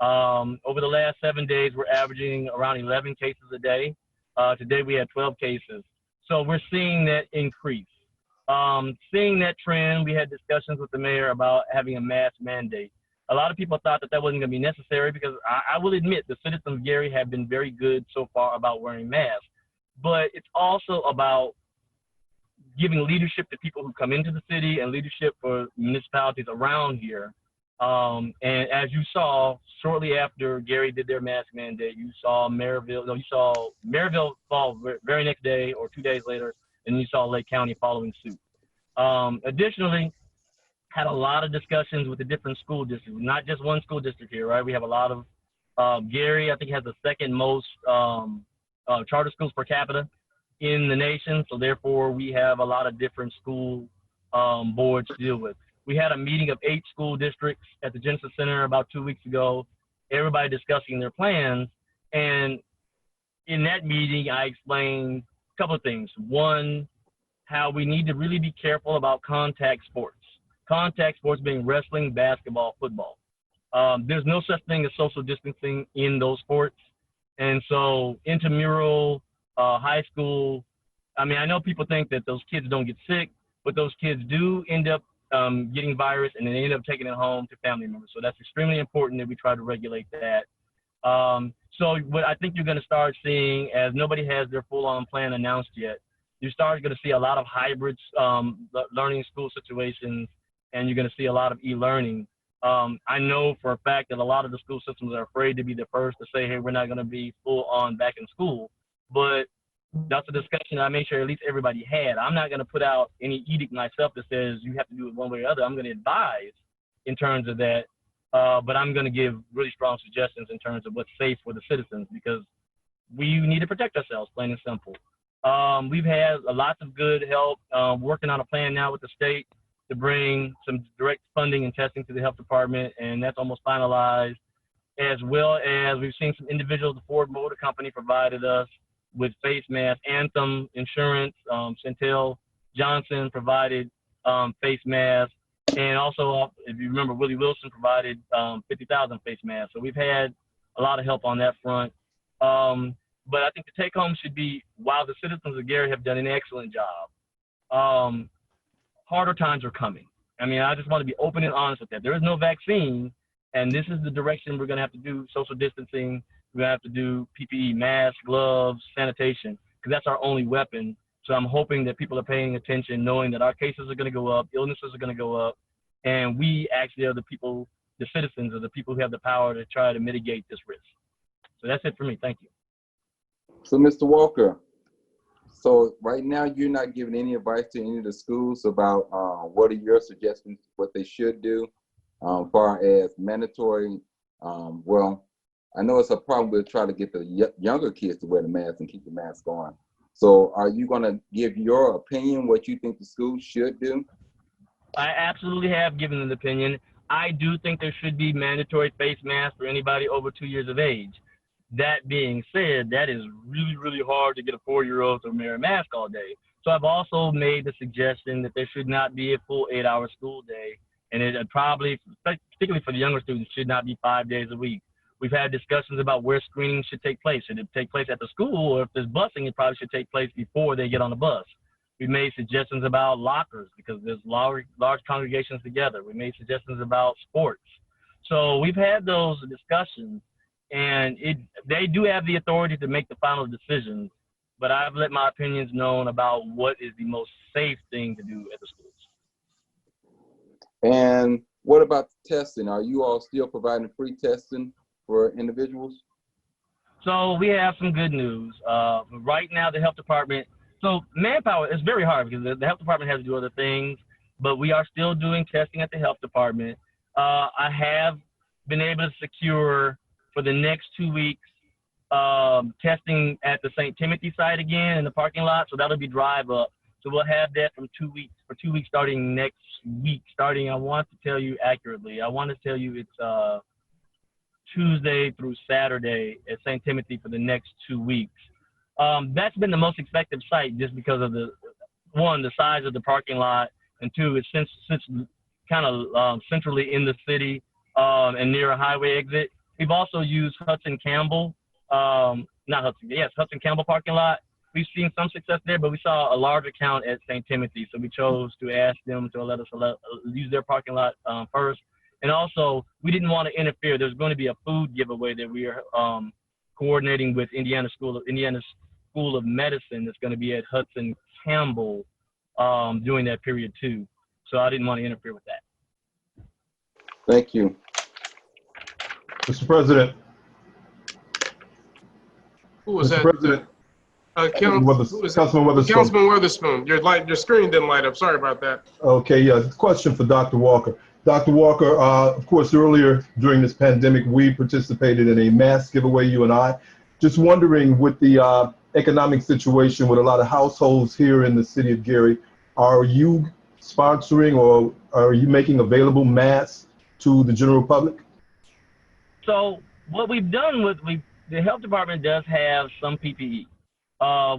Over the last 7 days, we're averaging around 11 cases a day. Today, we had 12 cases. So we're seeing that increase. Seeing that trend, we had discussions with the mayor about having a mask mandate. A lot of people thought that wasn't going to be necessary because I will admit the citizens of Gary have been very good so far about wearing masks. But it's also about giving leadership to people who come into the city and leadership for municipalities around here. And as you saw, shortly after Gary did their mask mandate, you saw Maryville fall very next day or 2 days later, and you saw Lake County following suit. Additionally, had a lot of discussions with the different school districts, not just one school district here, right? We have a lot of Gary, I think, has the second most charter schools per capita in the nation. So therefore, we have a lot of different school boards to deal with. We had a meeting of 8 school districts at the Genesis Center about 2 weeks ago, everybody discussing their plans. And in that meeting, I explained a couple of things. One, how we need to really be careful about contact sports. Contact sports being wrestling, basketball, football. There's no such thing as social distancing in those sports. And so intramural, high school, I mean, I know people think that those kids don't get sick, but those kids do end up getting virus, and then they end up taking it home to family members. So that's extremely important that we try to regulate that. So what I think you're going to start seeing, as nobody has their full-on plan announced yet, you're starting to see a lot of hybrid learning school situations, and you're going to see a lot of e-learning. I know for a fact that a lot of the school systems are afraid to be the first to say, hey, we're not going to be full-on back in school. But that's a discussion I make sure at least everybody had. I'm not going to put out any edict myself that says you have to do it one way or the other. I'm going to advise in terms of that, but I'm going to give really strong suggestions in terms of what's safe for the citizens, because we need to protect ourselves, plain and simple. We've had lots of good help working on a plan now with the state to bring some direct funding and testing to the health department, and that's almost finalized, as well as we've seen some individuals. The Ford Motor Company provided us with face masks. Anthem Insurance, Chantel Johnson provided face masks. And also, if you remember, Willie Wilson provided 50,000 face masks. So we've had a lot of help on that front. But I think the take home should be, while the citizens of Gary have done an excellent job, harder times are coming. I mean, I just want to be open and honest with that. There is no vaccine, and this is the direction we're going to have to do social distancing. We're going to have to do PPE, masks, gloves, sanitation, because that's our only weapon. So I'm hoping that people are paying attention, knowing that our cases are going to go up, illnesses are going to go up, and we actually are the people, the citizens are the people who have the power to try to mitigate this risk. So that's it for me. Thank you. So, Mr. Walker, so right now you're not giving any advice to any of the schools about what are your suggestions, what they should do, as far as mandatory. Well, I know it's a problem with trying to get the younger kids to wear the mask and keep the mask on. So are you going to give your opinion, what you think the schools should do? I absolutely have given an opinion. I do think there should be mandatory face masks for anybody over 2 years of age. That being said, that is really, really hard to get a 4-year-old to wear a mask all day. So I've also made the suggestion that there should not be a full 8-hour school day. And it probably, particularly for the younger students, should not be 5 days a week. We've had discussions about where screening should take place. Should it take place at the school, or if there's busing, it probably should take place before they get on the bus. We made suggestions about lockers because there's large congregations together. We made suggestions about sports. So we've had those discussions, and they do have the authority to make the final decisions, but I've let my opinions known about what is the most safe thing to do at the schools. And what about testing? Are you all still providing free testing for individuals? So we have some good news. Right now, the health department, so manpower is very hard because the health department has to do other things, but we are still doing testing at the health department. I have been able to secure for the next 2 weeks testing at the St. Timothy site again in the parking lot. So that'll be drive up. So we'll have that for 2 weeks starting next week. I want to tell you accurately. I want to tell you it's Tuesday through Saturday at St. Timothy for the next 2 weeks. That's been the most effective site just because of the size of the parking lot, and two, it's since kind of centrally in the city and near a highway exit. We've also used Hudson Campbell, Hudson Campbell parking lot. We've seen some success there, but we saw a larger count at St. Timothy, so we chose to ask them to let us use their parking lot first. And also, we didn't want to interfere. There's going to be a food giveaway that we are coordinating with Indiana School of Medicine that's going to be at Hudson Campbell during that period too. So I didn't want to interfere with that. Thank you. Mr. President. Who was Mr. that? President. Councilman Witherspoon. Councilman Witherspoon. Your screen didn't light up. Sorry about that. Okay, yeah. Question for Dr. Walker. Dr. Walker, of course, earlier during this pandemic, we participated in a mask giveaway, you and I. Just wondering, with the economic situation with a lot of households here in the city of Gary, are you sponsoring or are you making available masks to the general public? So what we've done the health department does have some PPE.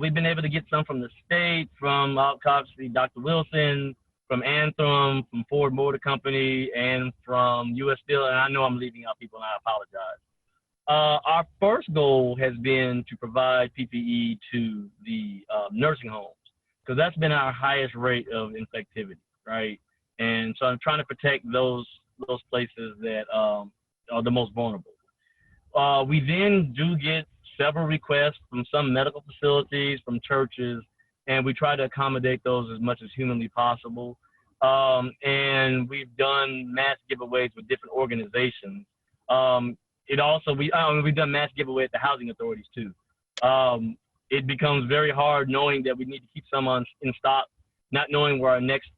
We've been able to get some from the state, from obviously Dr. Wilson, from Anthem, from Ford Motor Company, and from U.S. Steel. And I know I'm leaving out people, and I apologize. Our first goal has been to provide PPE to the nursing homes, because that's been our highest rate of infectivity, right? And so I'm trying to protect those places that are the most vulnerable. We then do get several requests from some medical facilities, from churches, and we try to accommodate those as much as humanly possible. And we've done mass giveaways with different organizations. We've done mass giveaway at the housing authorities too. It becomes very hard knowing that we need to keep some in stock, not knowing where our next,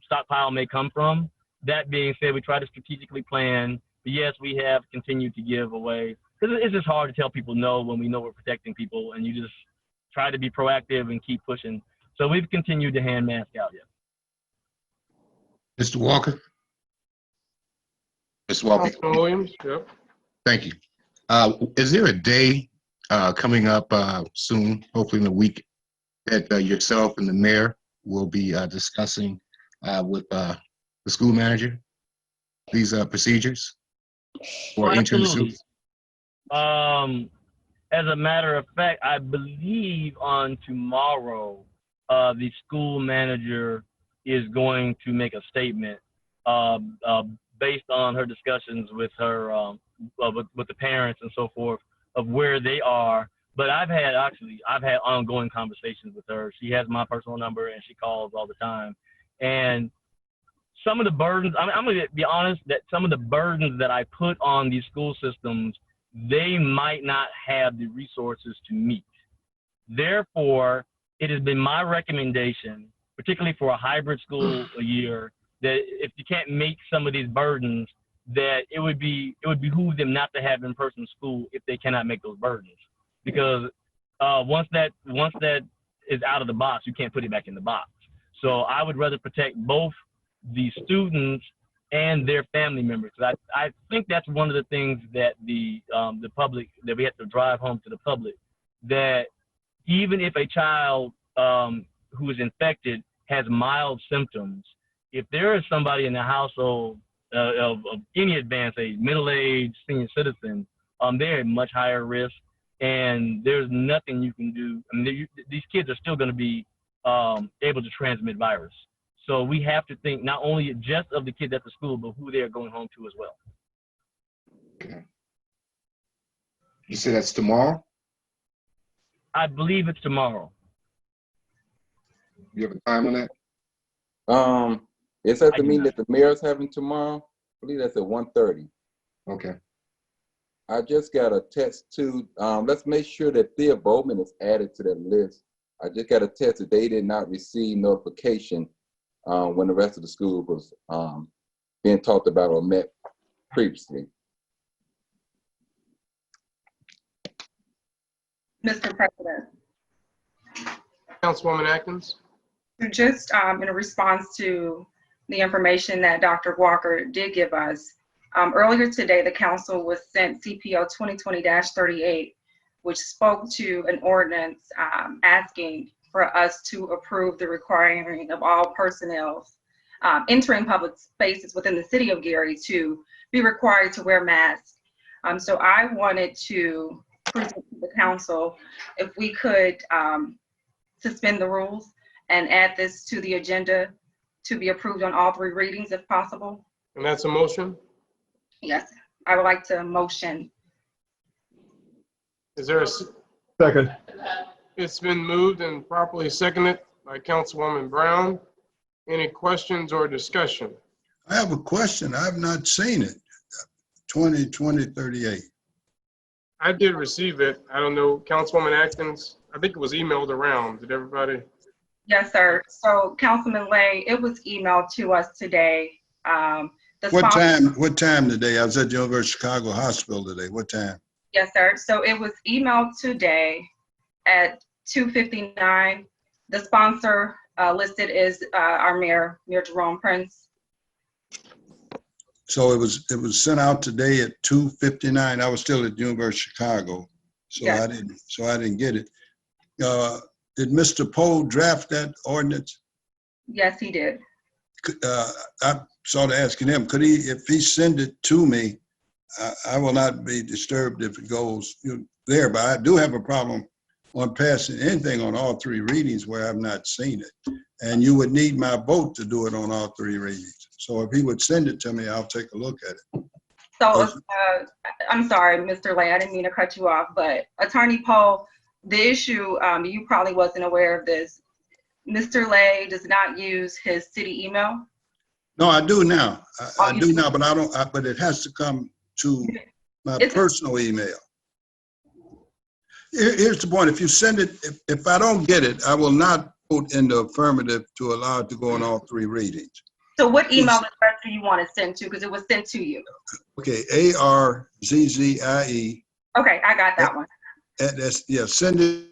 stockpile may come from. That being said, we try to strategically plan. But yes, we have continued to give away, because it's just hard to tell people no when we know we're protecting people, and you just try to be proactive and keep pushing. So we've continued to hand masks out, yes. Mr. Walker? Mr. Walker? Councilman Williams, yep. Thank you. Is there a day coming up soon, hopefully in a week, that yourself and the mayor will be discussing with the school manager these procedures for entering the Absolutely. schools? As a matter of fact, I believe on tomorrow, the school manager is going to make a statement based on her discussions with her with the parents and so forth of where they are. But I've had ongoing conversations with her. She has my personal number and she calls all the time. And some of the burdens, I'm going to be honest, that some of the burdens that I put on these school systems, they might not have the resources to meet. Therefore, it has been my recommendation, particularly for a hybrid school a year, that if you can't make some of these burdens, that it would behoove them not to have in-person school if they cannot make those burdens. Because once that is out of the box, you can't put it back in the box. So I would rather protect both the students and their family members. I think that's one of the things that the public, that we have to drive home to the public, that even if a child who is infected has mild symptoms, if there is somebody in the household of any advanced age, middle-aged, senior citizen, they're at much higher risk, and there's nothing you can do. I mean, these kids are still going to be able to transmit virus. So we have to think not only just of the kids at the school, but who they're going home to as well. Okay. You said that's tomorrow? I believe it's tomorrow. You have a time on that? It's at the meeting that the mayor's having tomorrow. I believe that's at 1:30. Okay. I just got a text too. Let's make sure that Thea Bowman is added to that list. I just got a text that they did not receive notification when the rest of the school was being talked about or met previously. Mr. President, Councilwoman Atkins. just in response to the information that Dr. Walker did give us, earlier today, the council was sent CPO 2020-38, which spoke to an ordinance asking for us to approve the requiring of all personnel entering public spaces within the city of Gary to be required to wear masks. So I wanted to present to the council if we could suspend the rules and add this to the agenda to be approved on all three readings if possible. And that's a motion? Yes, I would like to motion. Is there a Second. It's been moved and properly seconded by Councilwoman Brown. Any questions or discussion? I have a question. I've not seen it. 2020-38. I did receive it. I don't know, Councilwoman Atkins, I think it was emailed around. Did everybody? Yes, sir. So Councilman Lay, it was emailed to us today. What time today? I was at the University of Chicago Hospital today. What time? Yes, sir. So it was emailed today at 2:59. The sponsor listed is our Mayor Jerome Prince. So it was sent out today at 2:59. I was still at the University of Chicago, so Yes. I didn't get it. Did Mr. Poe draft that ordinance? Yes, he did. I started asking him, if he send it to me, I will not be disturbed if it goes there, but I do have a problem on passing anything on all three readings where I've not seen it. And you would need my vote to do it on all three readings. So if he would send it to me, I'll take a look at it. So I'm sorry, Mr. Lay, I didn't mean to cut you off, but Attorney Poe, the issue, you probably wasn't aware of this. Mr. Lay does not use his city email. No, I do now. I do now, but but it has to come to my personal email. Here's the point. If you send it, if I don't get it, I will not vote in the affirmative to allow it to go on all three readings. So what email address do you want to send to? Because it was sent to you. Okay, ARZZIE. Okay, I got that one. Yeah, send it.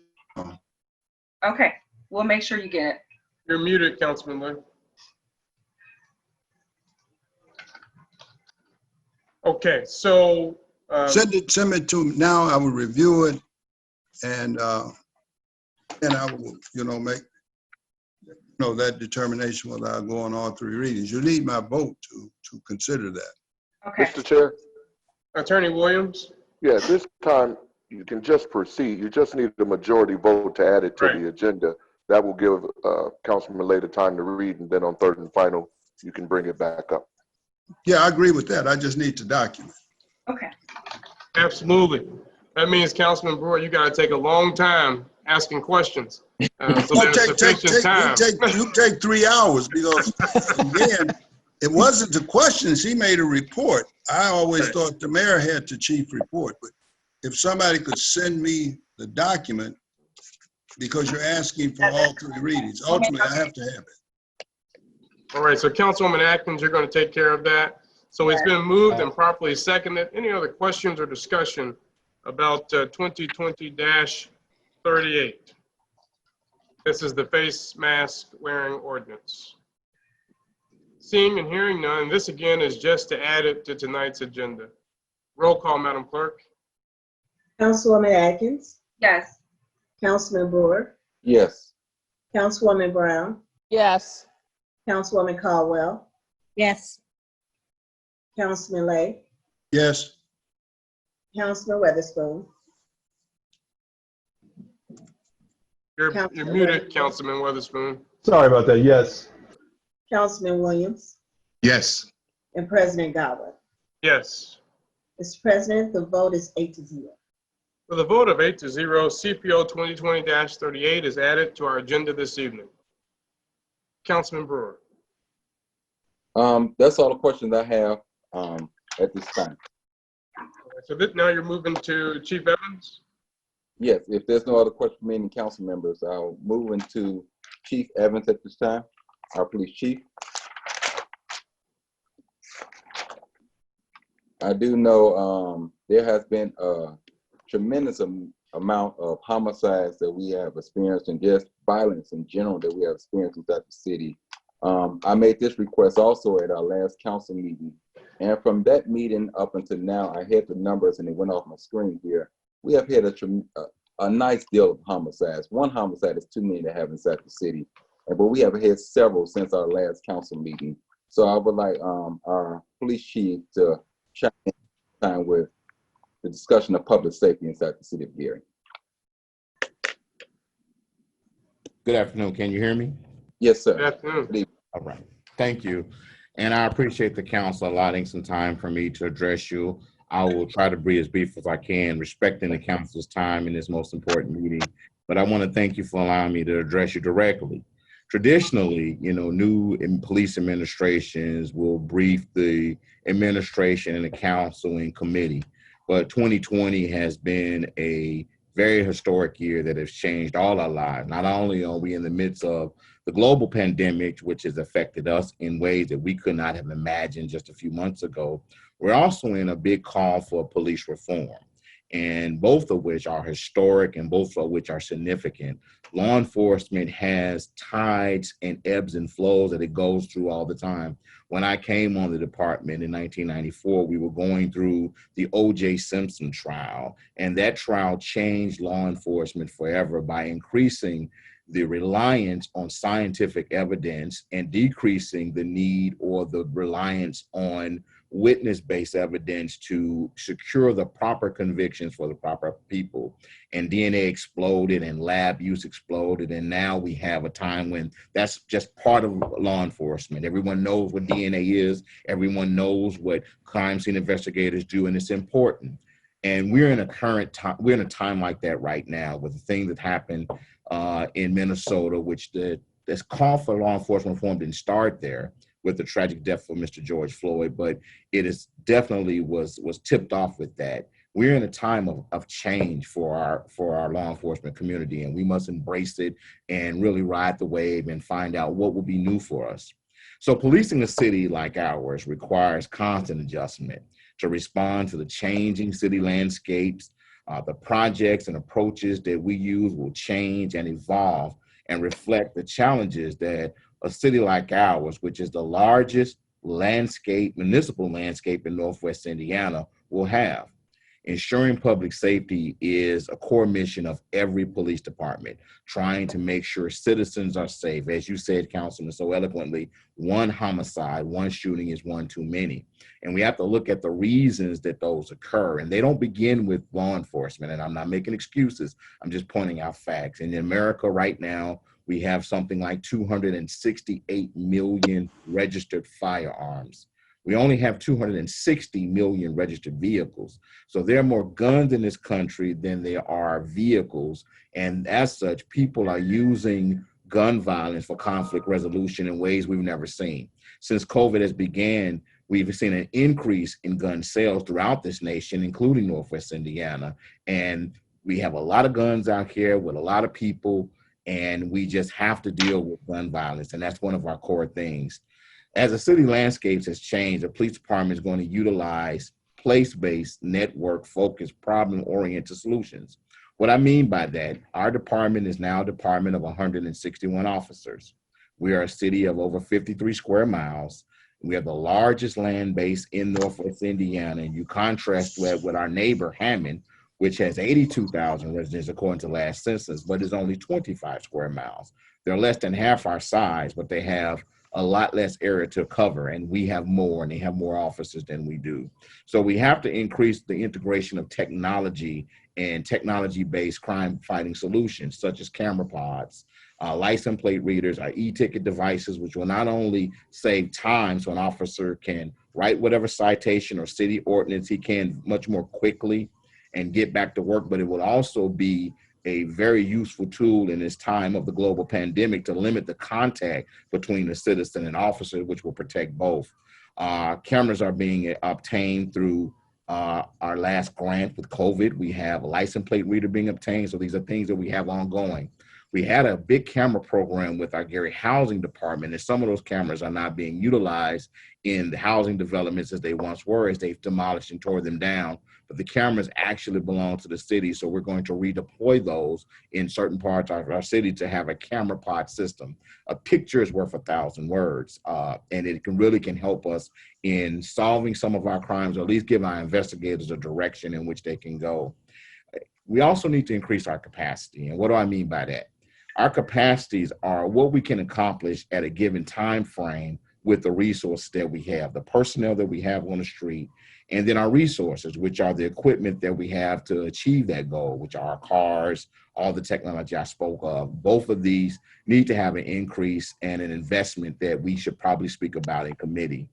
Okay, we'll make sure you get it. You're muted, Councilman Lay. Okay, so send it to me now. I will review it, and I will, make that determination whether I go on all three readings. You need my vote to consider that. Okay. Mr. Chair? Attorney Williams? Yeah, this time you can just proceed. You just need the majority vote to add it to the agenda. That will give Councilman Lay the time to read, and then on third and final, you can bring it back up. Yeah, I agree with that. I just need to document. Okay. Absolutely. That means, Councilman Brewer, you got to take a long time asking questions. So there's sufficient time. You take 3 hours because, again, it wasn't the questions. He made a report. I always thought the mayor had the chief report, but if somebody could send me the document, because you're asking for all three readings, ultimately I have to have it. All right, so Councilwoman Atkins, you're going to take care of that. So it's been moved and properly seconded. Any other questions or discussion about 2020-38? This is the face mask wearing ordinance. Seeing and hearing none, this again is just to add it to tonight's agenda. Roll call, Madam Clerk. Councilwoman Atkins, Yes. Councilman Brewer, Yes. Councilwoman Brown, Yes. Councilwoman Caldwell, Yes. Councilman Lay, Yes. You're Councilman Weatherspoon, muted, Councilman Weatherspoon. Sorry about that. Yes. Councilman Williams, Yes. and President Godwin. Yes. Mr. President, the vote is 8-0. With a vote of 8-0, CPO 2020-38 is added to our agenda this evening. Councilman Brewer. That's all the questions I have at this time. So now you're moving to Chief Evans? Yes, if there's no other question from any council members, I'll move into Chief Evans at this time, our police chief. I do know there has been a tremendous amount of homicides that we have experienced and just violence in general that we have experienced inside the city. I made this request also at our last council meeting. And from that meeting up until now, I had the numbers and it went off my screen here. We have had a nice deal of homicides. One homicide is too many to have inside the city. But we have had several since our last council meeting. So I would like our police chief to chime in with the discussion of public safety inside the city of Gary. Good afternoon. Can you hear me? Yes, sir. Good afternoon. All right. Thank you. And I appreciate the council allotting some time for me to address you. I will try to be as brief as I can, respecting the council's time in this most important meeting. But I want to thank you for allowing me to address you directly. Traditionally, new police administrations will brief the administration and the council and committee. But 2020 has been a very historic year that has changed all our lives. Not only are we in the midst of the global pandemic, which has affected us in ways that we could not have imagined just a few months ago, we're also in a big call for police reform, and both of which are historic and both of which are significant. Law enforcement has tides and ebbs and flows that it goes through all the time. When I came on the department in 1994, we were going through the O.J. Simpson trial, and that trial changed law enforcement forever by increasing the reliance on scientific evidence and decreasing the need or the reliance on witness-based evidence to secure the proper convictions for the proper people. And DNA exploded and lab use exploded. And now we have a time when that's just part of law enforcement. Everyone knows what DNA is. Everyone knows what crime scene investigators do, and it's important. And we're in a current time, we're in a time like that right now with the thing that happened in Minnesota, which this call for law enforcement reform didn't start there with the tragic death of Mr. George Floyd, but it is definitely was tipped off with that. We're in a time of change for our law enforcement community, and we must embrace it and really ride the wave and find out what will be new for us. So policing a city like ours requires constant adjustment to respond to the changing city landscapes. The projects and approaches that we use will change and evolve and reflect the challenges that a city like ours, which is the largest municipal landscape in Northwest Indiana, will have. Ensuring public safety is a core mission of every police department, trying to make sure citizens are safe. As you said, Councilman, so eloquently, one homicide, one shooting is one too many. And we have to look at the reasons that those occur. And they don't begin with law enforcement. And I'm not making excuses. I'm just pointing out facts. In America right now, we have something like 268 million registered firearms. We only have 260 million registered vehicles. So there are more guns in this country than there are vehicles. And as such, people are using gun violence for conflict resolution in ways we've never seen. Since COVID has began, we've seen an increase in gun sales throughout this nation, including Northwest Indiana. And we have a lot of guns out here with a lot of people, and we just have to deal with gun violence. And that's one of our core things. As the city landscapes has changed, the police department is going to utilize place-based, network-focused, problem-oriented solutions. What I mean by that, our department is now a department of 161 officers. We are a city of over 53 square miles. We have the largest land base in Northwest Indiana, and you contrast that with our neighbor, Hammond, which has 82,000 residents according to last census, but is only 25 square miles. They're less than half our size, but they have a lot less area to cover, and we have more, and they have more officers than we do. So we have to increase the integration of technology and technology-based crime-fighting solutions, such as camera pods, license plate readers, our e-ticket devices, which will not only save time so an officer can write whatever citation or city ordinance he can much more quickly and get back to work, but it will also be a very useful tool in this time of the global pandemic to limit the contact between the citizen and officer, which will protect both. Cameras are being obtained through our last grant with COVID. We have a license plate reader being obtained. So these are things that we have ongoing. We had a big camera program with our Gary Housing Department, and some of those cameras are not being utilized in the housing developments as they once were, as they've demolished and tore them down. But the cameras actually belong to the city, so we're going to redeploy those in certain parts of our city to have a camera pod system. A picture is worth 1,000 words, and it really can help us in solving some of our crimes, or at least give our investigators a direction in which they can go. We also need to increase our capacity, and what do I mean by that? Our capacities are what we can accomplish at a given time frame with the resources that we have, the personnel that we have on the street, and then our resources, which are the equipment that we have to achieve that goal, which are our cars, all the technology I spoke of. Both of these need to have an increase and an investment that we should probably speak about in committee.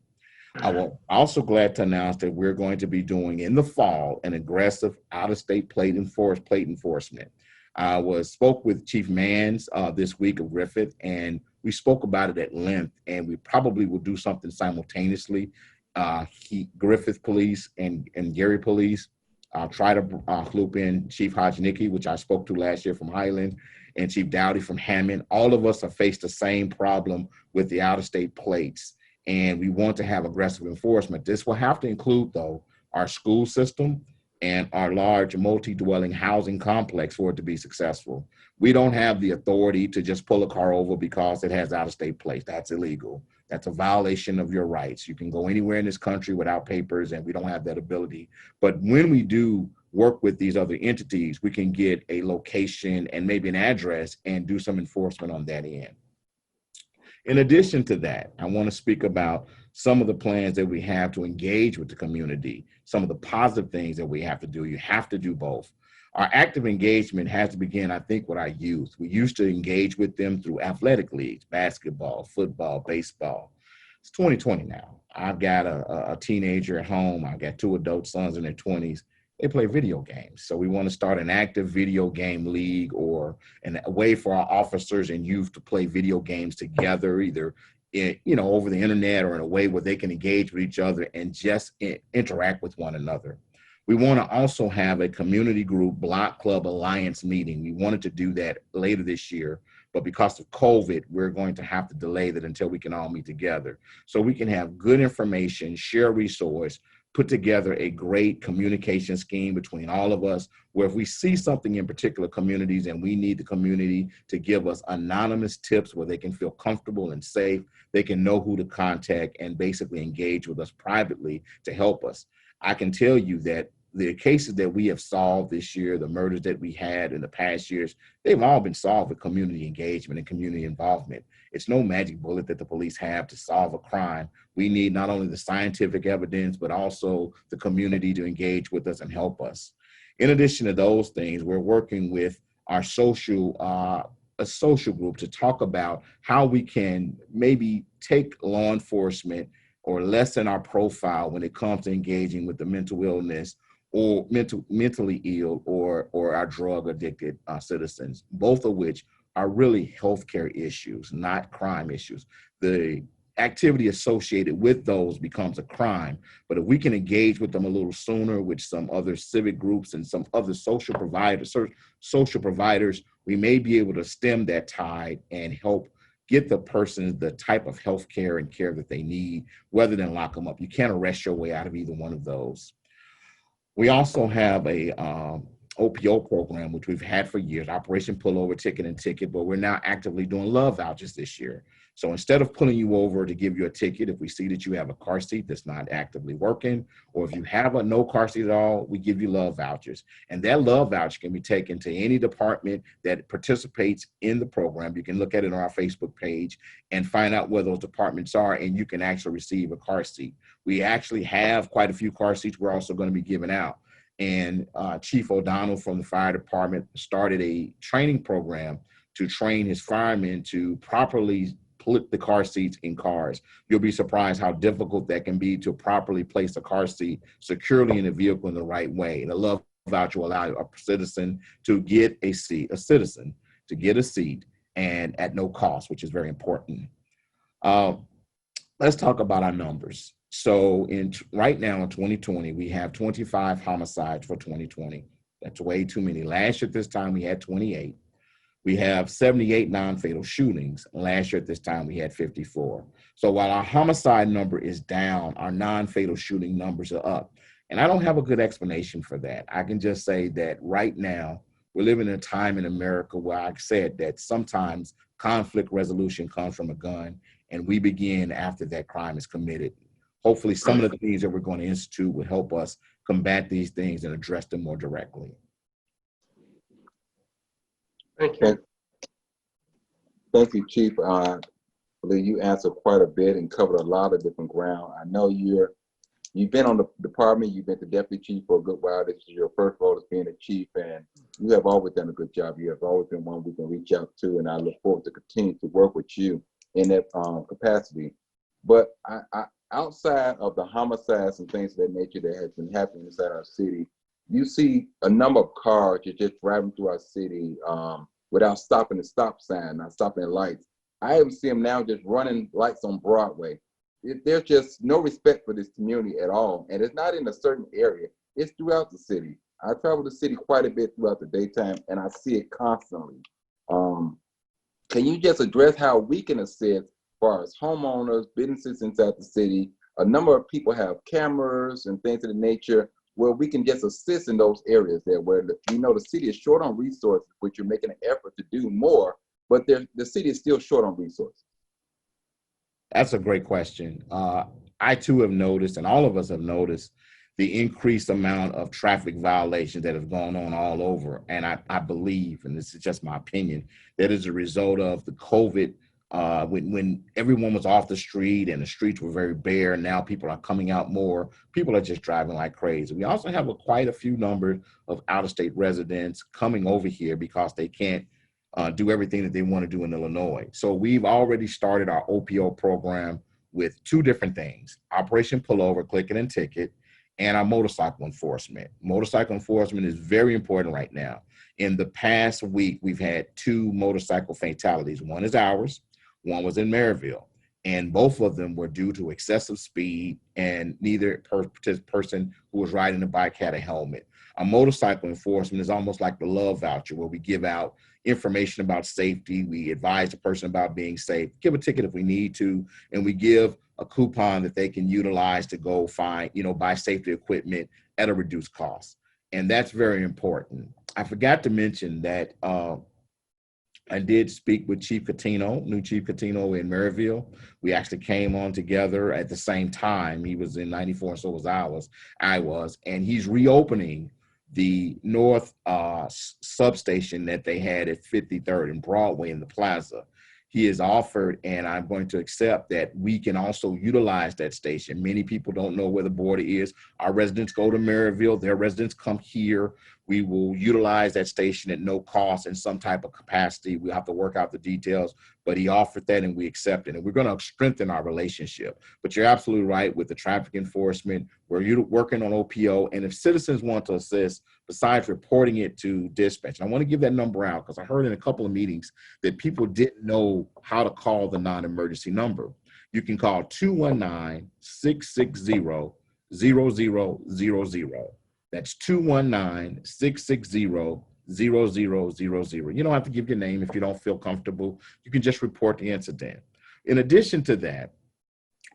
I'm also glad to announce that we're going to be doing in the fall an aggressive out-of-state plate enforcement. I spoke with Chief Mans this week of Griffith, and we spoke about it at length, and we probably will do something simultaneously. Griffith Police and Gary Police I'll try to loop in Chief Hajnicki, which I spoke to last year from Highland, and Chief Dowdy from Hammond. All of us have faced the same problem with the out-of-state plates, and we want to have aggressive enforcement. This will have to include, though, our school system and our large multi-dwelling housing complex for it to be successful. We don't have the authority to just pull a car over because it has out-of-state plates. That's illegal. That's a violation of your rights. You can go anywhere in this country without papers, and we don't have that ability. But when we do work with these other entities, we can get a location and maybe an address and do some enforcement on that end. In addition to that, I want to speak about some of the plans that we have to engage with the community, some of the positive things that we have to do. You have to do both. Our active engagement has to begin, I think, with our youth. We used to engage with them through athletic leagues, basketball, football, baseball. It's 2020 now. I've got a teenager at home. I've got 2 adult sons in their 20s. They play video games. So we want to start an active video game league or a way for our officers and youth to play video games together, either over the internet or in a way where they can engage with each other and just interact with one another. We want to also have a community group block club alliance meeting. We wanted to do that later this year, but because of COVID, we're going to have to delay that until we can all meet together. So we can have good information, share resource, put together a great communication scheme between all of us, where if we see something in particular communities and we need the community to give us anonymous tips where they can feel comfortable and safe, they can know who to contact and basically engage with us privately to help us. I can tell you that the cases that we have solved this year, the murders that we had in the past years, they've all been solved with community engagement and community involvement. It's no magic bullet that the police have to solve a crime. We need not only the scientific evidence, but also the community to engage with us and help us. In addition to those things, we're working with our a social group to talk about how we can maybe take law enforcement or lessen our profile when it comes to engaging with the mental illness or mentally ill or our drug addicted citizens, both of which are really healthcare issues, not crime issues. The activity associated with those becomes a crime, but if we can engage with them a little sooner with some other civic groups and some other social providers, we may be able to stem that tide and help get the person the type of health care and care that they need, rather than lock them up. You can't arrest your way out of either one of those. We also have a OPO program, which we've had for years, Operation Pullover Ticket and Ticket, but we're now actively doing love vouchers this year. So instead of pulling you over to give you a ticket, if we see that you have a car seat that's not actively working, or if you have a no car seat at all, we give you love vouchers. And that love voucher can be taken to any department that participates in the program. You can look at it on our Facebook page and find out where those departments are, and you can actually receive a car seat. We actually have quite a few car seats we're also going to be giving out. And Chief O'Donnell from the fire department started a training program to train his firemen to properly put the car seats in cars. You'll be surprised how difficult that can be to properly place a car seat securely in a vehicle in the right way. And a love voucher will allow a citizen to get a seat, and at no cost, which is very important. Let's talk about our numbers. So right now in 2020, we have 25 homicides for 2020. That's way too many. Last year at this time, we had 28. We have 78 non-fatal shootings. Last year at this time, we had 54. So while our homicide number is down, our non-fatal shooting numbers are up. And I don't have a good explanation for that. I can just say that right now, we're living in a time in America where I said that sometimes conflict resolution comes from a gun, and we begin after that crime is committed. Hopefully, some of the things that we're going to institute will help us combat these things and address them more directly. Thank you. Thank you, Chief. I believe you answered quite a bit and covered a lot of different ground. I know you've been on the department, you've been the deputy chief for a good while. This is your first role as being a chief, and you have always done a good job. You have always been one we can reach out to, and I look forward to continue to work with you in that capacity. But outside of the homicides and things of that nature that has been happening inside our city, you see a number of cars just driving through our city without stopping the stop sign, not stopping at lights. I even see them now just running lights on Broadway. There's just no respect for this community at all. And it's not in a certain area, it's throughout the city. I travel the city quite a bit throughout the daytime, and I see it constantly. Can you just address how we can assist as far as homeowners, businesses inside the city? A number of people have cameras and things of the nature where we can just assist in those areas there where we know the city is short on resources, which you're making an effort to do more, but the city is still short on resources. That's a great question. I too have noticed, and all of us have noticed, the increased amount of traffic violations that have gone on all over. And I believe, and this is just my opinion, that is a result of the COVID, when everyone was off the street and the streets were very bare. Now people are coming out more. People are just driving like crazy. We also have quite a few number of out-of-state residents coming over here because they can't do everything that they want to do in Illinois. So we've already started our OPO program with two different things: Operation Pullover, Click It and Ticket, and our motorcycle enforcement. Motorcycle enforcement is very important right now. In the past week, we've had 2 motorcycle fatalities. One is ours, one was in Maryville, and both of them were due to excessive speed, and neither person who was riding the bike had a helmet. A motorcycle enforcement is almost like the love voucher, where we give out information about safety, we advise the person about being safe, give a ticket if we need to, and we give a coupon that they can utilize to go find, buy safety equipment at a reduced cost. And that's very important. I forgot to mention that I did speak with Chief Catino, new Chief Catino in Maryville. We actually came on together at the same time. He was in 94 and so was I was, and he's reopening the north substation that they had at 53rd and Broadway in the plaza. He has offered, and I'm going to accept, that we can also utilize that station. Many people don't know where the border is. Our residents go to Maryville, their residents come here. We will utilize that station at no cost in some type of capacity. We have to work out the details, but he offered that and we accepted it. And we're going to strengthen our relationship. But you're absolutely right with the traffic enforcement. We're working on OPO. And if citizens want to assist, besides reporting it to dispatch, and I want to give that number out because I heard in a couple of meetings that people didn't know how to call the non-emergency number. You can call 219-660-0000. That's 219-660-0000. You don't have to give your name if you don't feel comfortable. You can just report the incident. In addition to that,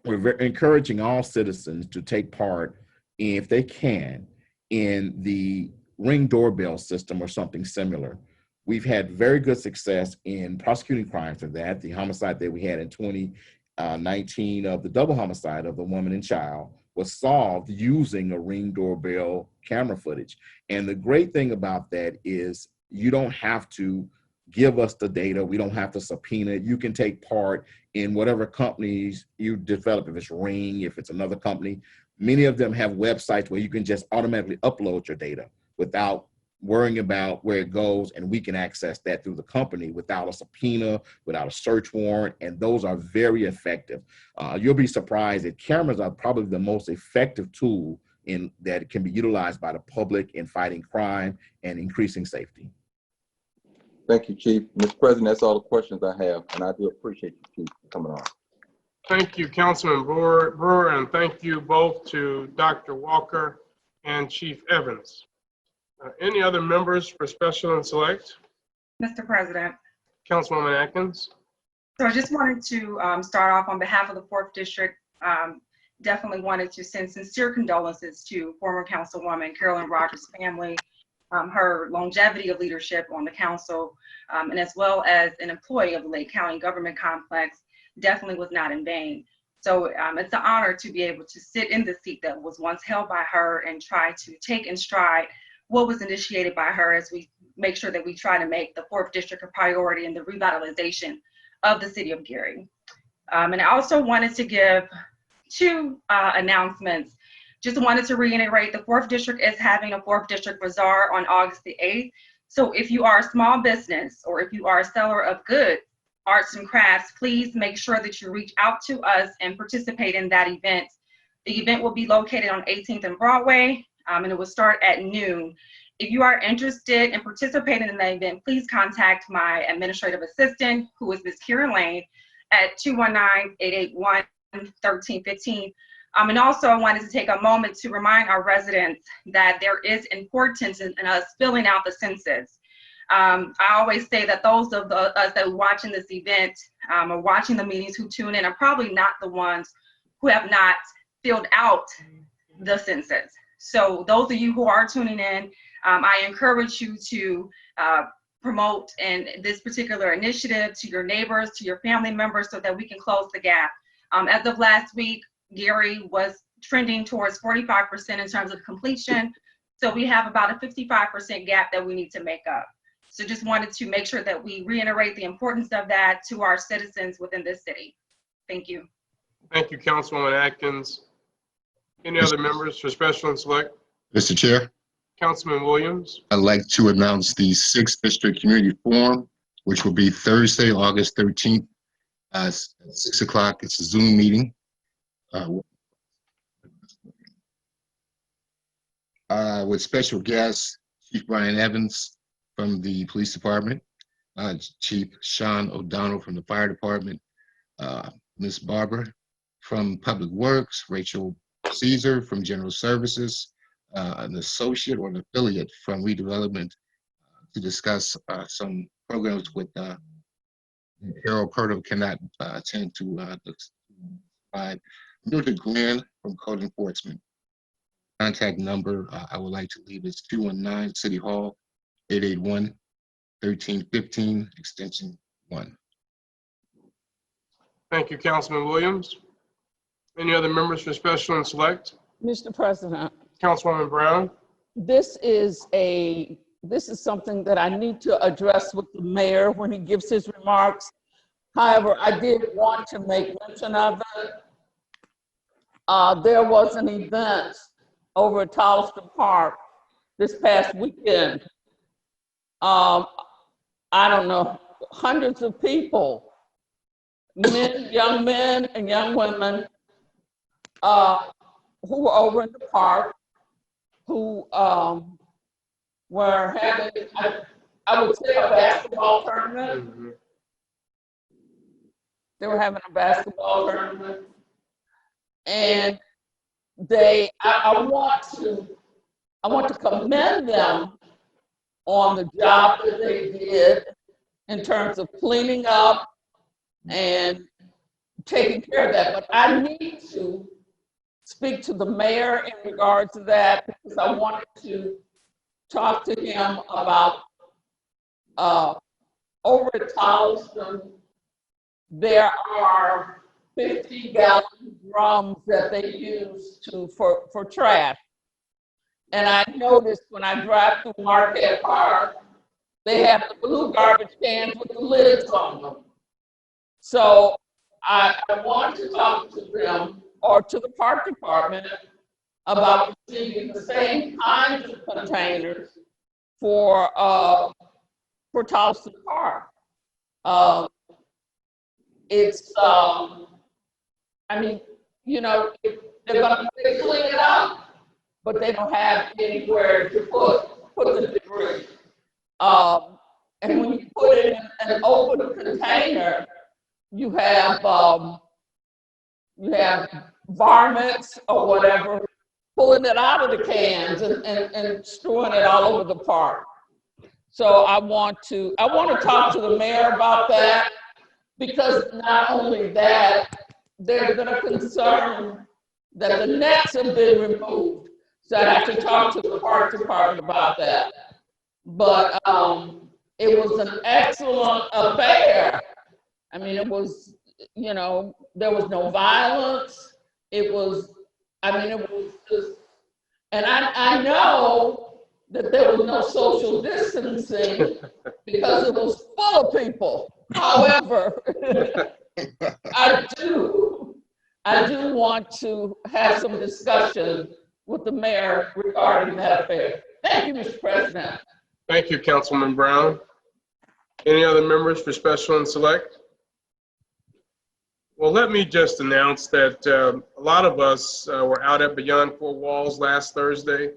we're encouraging all citizens to take part, if they can, in the Ring doorbell system or something similar. We've had very good success in prosecuting crimes for that. The homicide that we had in 2019 of the double homicide of the woman and child was solved using a Ring doorbell camera footage. And the great thing about that is you don't have to give us the data. We don't have to subpoena it. You can take part in whatever companies you develop. If it's Ring, if it's another company, many of them have websites where you can just automatically upload your data without worrying about where it goes, and we can access that through the company without a subpoena, without a search warrant, and those are very effective. You'll be surprised that cameras are probably the most effective tool that can be utilized by the public in fighting crime and increasing safety. Thank you, Chief. Mr. President, that's all the questions I have, and I do appreciate you, Chief, for coming on. Thank you, Councilman Brewer, and thank you both to Dr. Walker and Chief Evans. Any other members for Special and Select? Mr. President. Councilwoman Atkins. So I just wanted to start off on behalf of the 4th District. Definitely wanted to send sincere condolences to former Councilwoman Carolyn Rogers' family. Her longevity of leadership on the council, and as well as an employee of the Lake County government complex, definitely was not in vain. So it's an honor to be able to sit in the seat that was once held by her and try to take in stride what was initiated by her as we make sure that we try to make the 4th District a priority in the revitalization of the city of Gary. And I also wanted to give 2 announcements. Just wanted to reiterate, the 4th District is having a 4th District Bazaar on August the 8th. So if you are a small business or if you are a seller of goods, arts and crafts, please make sure that you reach out to us and participate in that event. The event will be located on 18th and Broadway, and it will start at noon. If you are interested in participating in the event, please contact my administrative assistant, who is Ms. Karen Lane, at 219-881-1315. And also I wanted to take a moment to remind our residents that there is importance in us filling out the census. I always say that those of us that are watching this event or watching the meetings who tune in are probably not the ones who have not filled out the census. So those of you who are tuning in, I encourage you to promote this particular initiative to your neighbors, to your family members, so that we can close the gap. As of last week, Gary was trending towards 45% in terms of completion. So we have about a 55% gap that we need to make up. So just wanted to make sure that we reiterate the importance of that to our citizens within this city. Thank you. Thank you, Councilwoman Atkins. Any other members for special and select? Mr. Chair, Councilman Williams. I'd like to announce the 6th District Community Forum, which will be Thursday, August 13th at 6 o'clock. It's a Zoom meeting. With special guests, Chief Brian Evans from the Police Department, Chief Sean O'Donnell from the Fire Department, Ms. Barbara from Public Works, Rachel Caesar from General Services, an associate or an affiliate from Redevelopment to discuss some programs with Harold Purtle cannot attend to Mildred Glenn from Code Enforcement. Contact number I would like to leave is 219 City Hall, 881-1315, extension 1. Thank you, Councilman Williams. Any other members for special and select? Mr. President, Councilwoman Brown. this is something that I need to address with the mayor when he gives his remarks. However, I did want to make mention of it. There was an event over at Tolston Park this past weekend. I don't know, hundreds of people, young men and young women, who were over in the park, who were having, I would say, a basketball tournament. They were having a basketball tournament. And I want to commend them on the job that they did in terms of cleaning up and taking care of that. But I need to speak to the mayor in regard to that, because I wanted to talk to him about over at Tolston, there are 50-gallon drums that they use for trash. And I noticed when I drive through Marquette Park, they have the blue garbage cans with the lids on them. So I want to talk to them or to the park department about receiving the same kinds of containers for Tolston Park. I mean, you know, they're gonna clean it up, but they don't have anywhere to put the debris. And when you put it in an open container, you have varmints or whatever pulling it out of the cans and strewing it all over the park. So I want to talk to the mayor about that, because not only that, there's been a concern that the nets have been removed. So I have to talk to the park department about that. But it was an excellent affair. I mean, it was, you know, there was no violence. It was, I mean, it was just, and I know that there was no social distancing because it was full of people. However, I do want to have some discussion with the mayor regarding that affair. Thank you, Mr. President. Thank you, Councilwoman Brown. Any other members for special and select? Well, let me just announce that a lot of us were out at Beyond Four Walls last Thursday.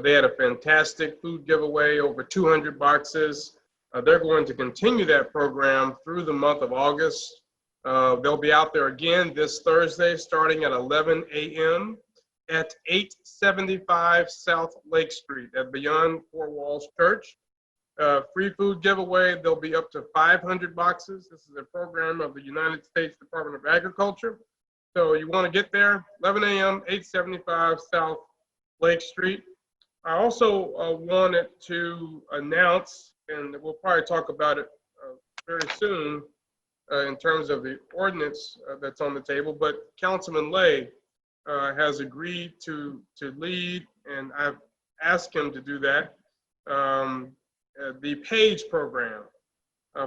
They had a fantastic food giveaway, over 200 boxes. They're going to continue that program through the month of August. They'll be out there again this Thursday, starting at 11 a.m. at 875 South Lake Street at Beyond Four Walls Church. Free food giveaway, there'll be up to 500 boxes. This is a program of the United States Department of Agriculture. So you want to get there, 11 a.m., 875 South Lake Street. I also wanted to announce, and we'll probably talk about it very soon in terms of the ordinance that's on the table, but Councilman Lay has agreed to lead, and I've asked him to do that, the PAGE program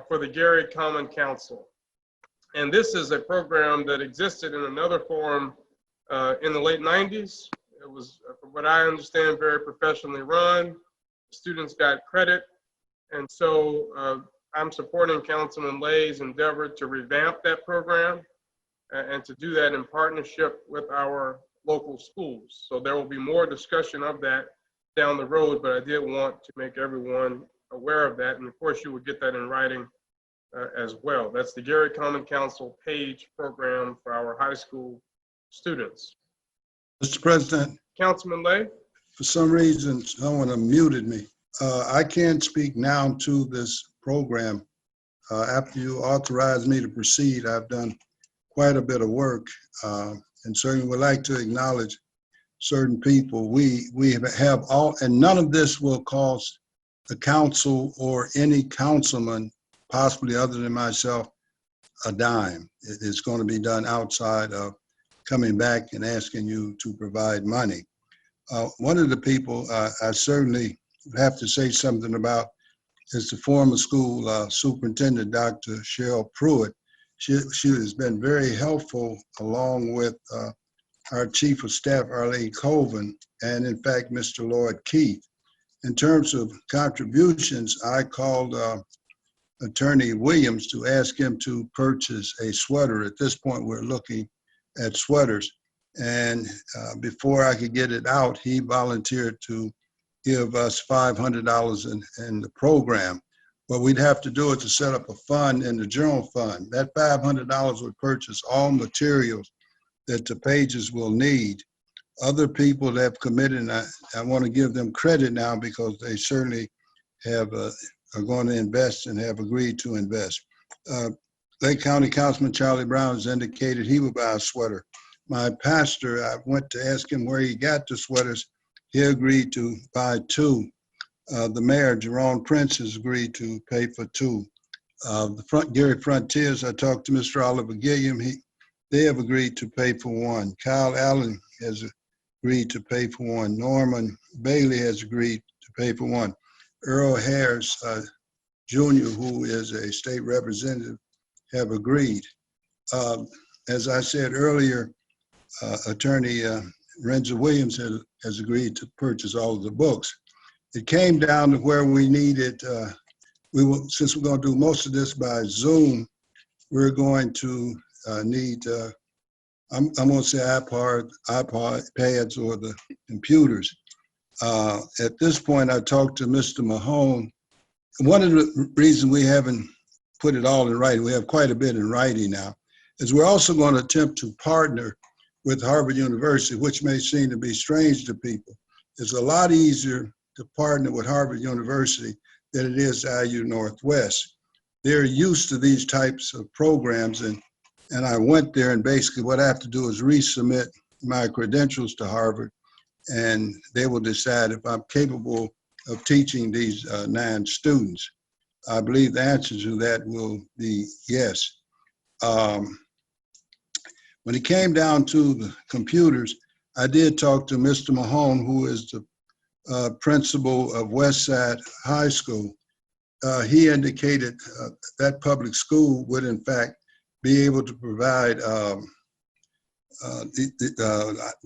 for the Gary Common Council. And this is a program that existed in another form in the late 90s. It was, from what I understand, very professionally run. Students got credit. And so I'm supporting Councilman Lay's endeavor to revamp that program and to do that in partnership with our local schools. So there will be more discussion of that down the road, but I did want to make everyone aware of that. And of course, you would get that in writing as well. That's the Gary Common Council PAGE program for our high school students. Mr. President, Councilman Lay? for some reason, someone unmuted me. I can't speak now to this program. After you authorized me to proceed, I've done quite a bit of work and certainly would like to acknowledge certain people. We have all, and none of this will cost the council or any councilman, possibly other than myself, a dime. It's going to be done outside of coming back and asking you to provide money. One of the people I certainly have to say something about is the former school superintendent, Dr. Cheryl Pruitt. She has been very helpful, along with our chief of staff, Arlene Colvin, and in fact, Mr. Lloyd Keith. In terms of contributions, I called Attorney Williams to ask him to purchase a sweater. At this point, we're looking at sweaters. And before I could get it out, he volunteered to give us $500 in the program. What we'd have to do is to set up a fund in the general fund. That $500 would purchase all materials that the pages will need. Other people that have committed, and I want to give them credit now because they certainly have are going to invest and have agreed to invest. Lake County Councilman Charlie Brown has indicated he would buy a sweater. My pastor, I went to ask him where he got the sweaters. He agreed to buy 2. The mayor, Jerome Prince, has agreed to pay for 2. Gary Frontiers, I talked to Mr. Oliver Gilliam. They have agreed to pay for 1. Kyle Allen has agreed to pay for 1. Norman Bailey has agreed to pay for 1. Earl Harris Jr., who is a state representative, have agreed. As I said earlier, Attorney Renzo Williams has agreed to purchase all of the books. It came down to where we needed, since we're going to do most of this by Zoom, we're going to need, I'm going to say iPads or the computers. At this point, I talked to Mr. Mahone. One of the reasons we haven't put it all in writing, we have quite a bit in writing now, is we're also going to attempt to partner with Harvard University, which may seem to be strange to people. It's a lot easier to partner with Harvard University than it is IU Northwest. They're used to these types of programs, and I went there, and basically what I have to do is resubmit my credentials to Harvard, and they will decide if I'm capable of teaching these 9 students. I believe the answer to that will be yes. When it came down to the computers, I did talk to Mr. Mahone, who is the principal of Westside High School. He indicated that public school would in fact be able to provide,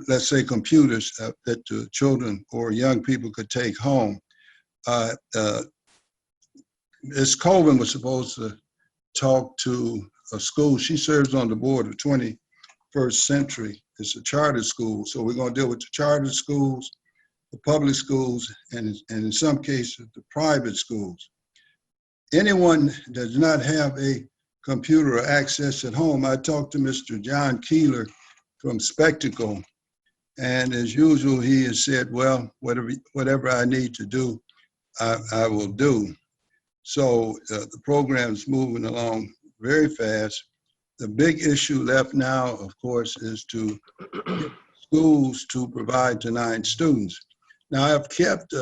let's say, computers that the children or young people could take home. Ms. Colvin was supposed to talk to a school. She serves on the board of 21st Century. It's a charter school. So we're going to deal with the charter schools, the public schools, and in some cases, the private schools. Anyone that does not have a computer or access at home. I talked to Mr. John Keeler from Spectacle, and as usual, he has said, well, whatever I need to do, I will do. So the program is moving along very fast. The big issue left now, of course, is to get schools to provide to 9 students. Now, I've kept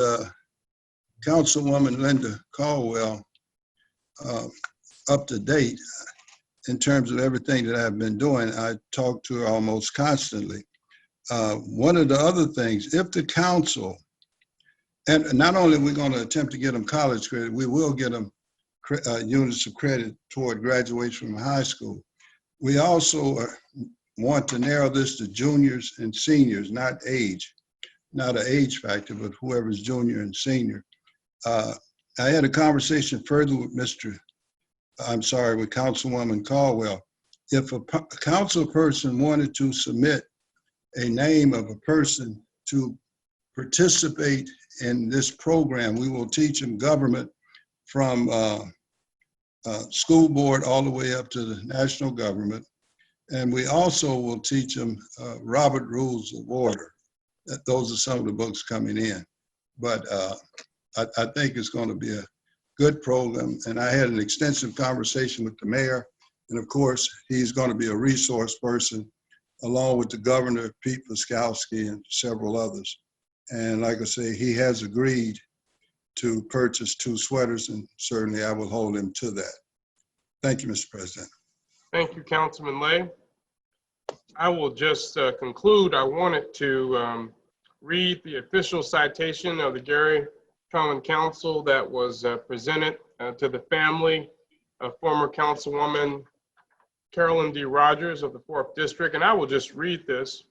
Councilwoman Linda Caldwell up to date in terms of everything that I've been doing. I talk to her almost constantly. One of the other things, if the council, and not only are we going to attempt to get them college credit, we will get them units of credit toward graduation from high school. We also want to narrow this to juniors and seniors, not age, not an age factor, but whoever's junior and senior. I had a conversation further with with Councilwoman Caldwell. If a council person wanted to submit a name of a person to participate in this program, we will teach them government from school board all the way up to the national government. And we also will teach them Robert Rules of Order. Those are some of the books coming in. But I think it's going to be a good program. And I had an extensive conversation with the mayor. And of course, he's going to be a resource person along with the governor, Pete Puskowski, and several others. And like I say, he has agreed to purchase 2 sweaters, and certainly I will hold him to that. Thank you, Mr. President. Thank you, Councilman Lay. I will just conclude. I wanted to read the official citation of the Gary Common Council that was presented to the family of former Councilwoman Carolyn D. Rogers of the 4th District, and I will just read this.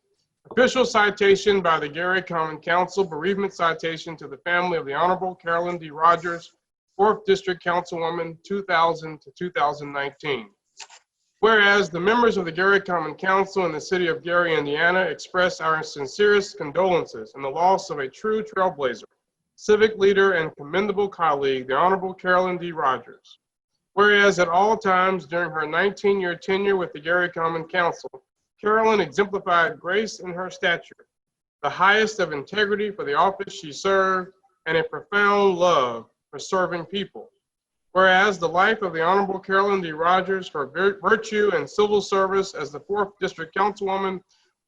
Official citation by the Gary Common Council, bereavement citation to the family of the Honorable Carolyn D. Rogers, 4th District Councilwoman, 2000 to 2019. Whereas the members of the Gary Common Council in the city of Gary, Indiana, express our sincerest condolences in the loss of a true trailblazer, civic leader, and commendable colleague, the Honorable Carolyn D. Rogers. Whereas at all times during her 19-year tenure with the Gary Common Council, Carolyn exemplified grace in her stature, the highest of integrity for the office she served, and a profound love for serving people. Whereas the life of the Honorable Carolyn D. Rogers, her virtue and civil service as the 4th District Councilwoman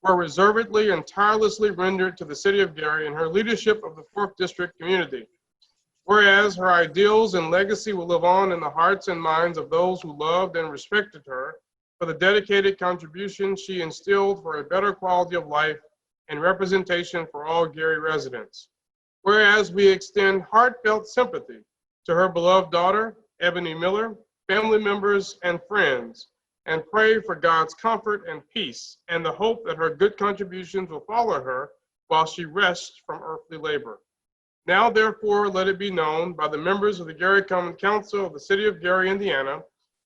were reservedly and tirelessly rendered to the city of Gary in her leadership of the 4th District community. Whereas her ideals and legacy will live on in the hearts and minds of those who loved and respected her for the dedicated contribution she instilled for a better quality of life and representation for all Gary residents. Whereas we extend heartfelt sympathy to her beloved daughter, Ebony Miller, family members and friends, and pray for God's comfort and peace and the hope that her good contributions will follow her while she rests from earthly labor. Now, therefore, let it be known by the members of the Gary Common Council of the city of Gary, Indiana,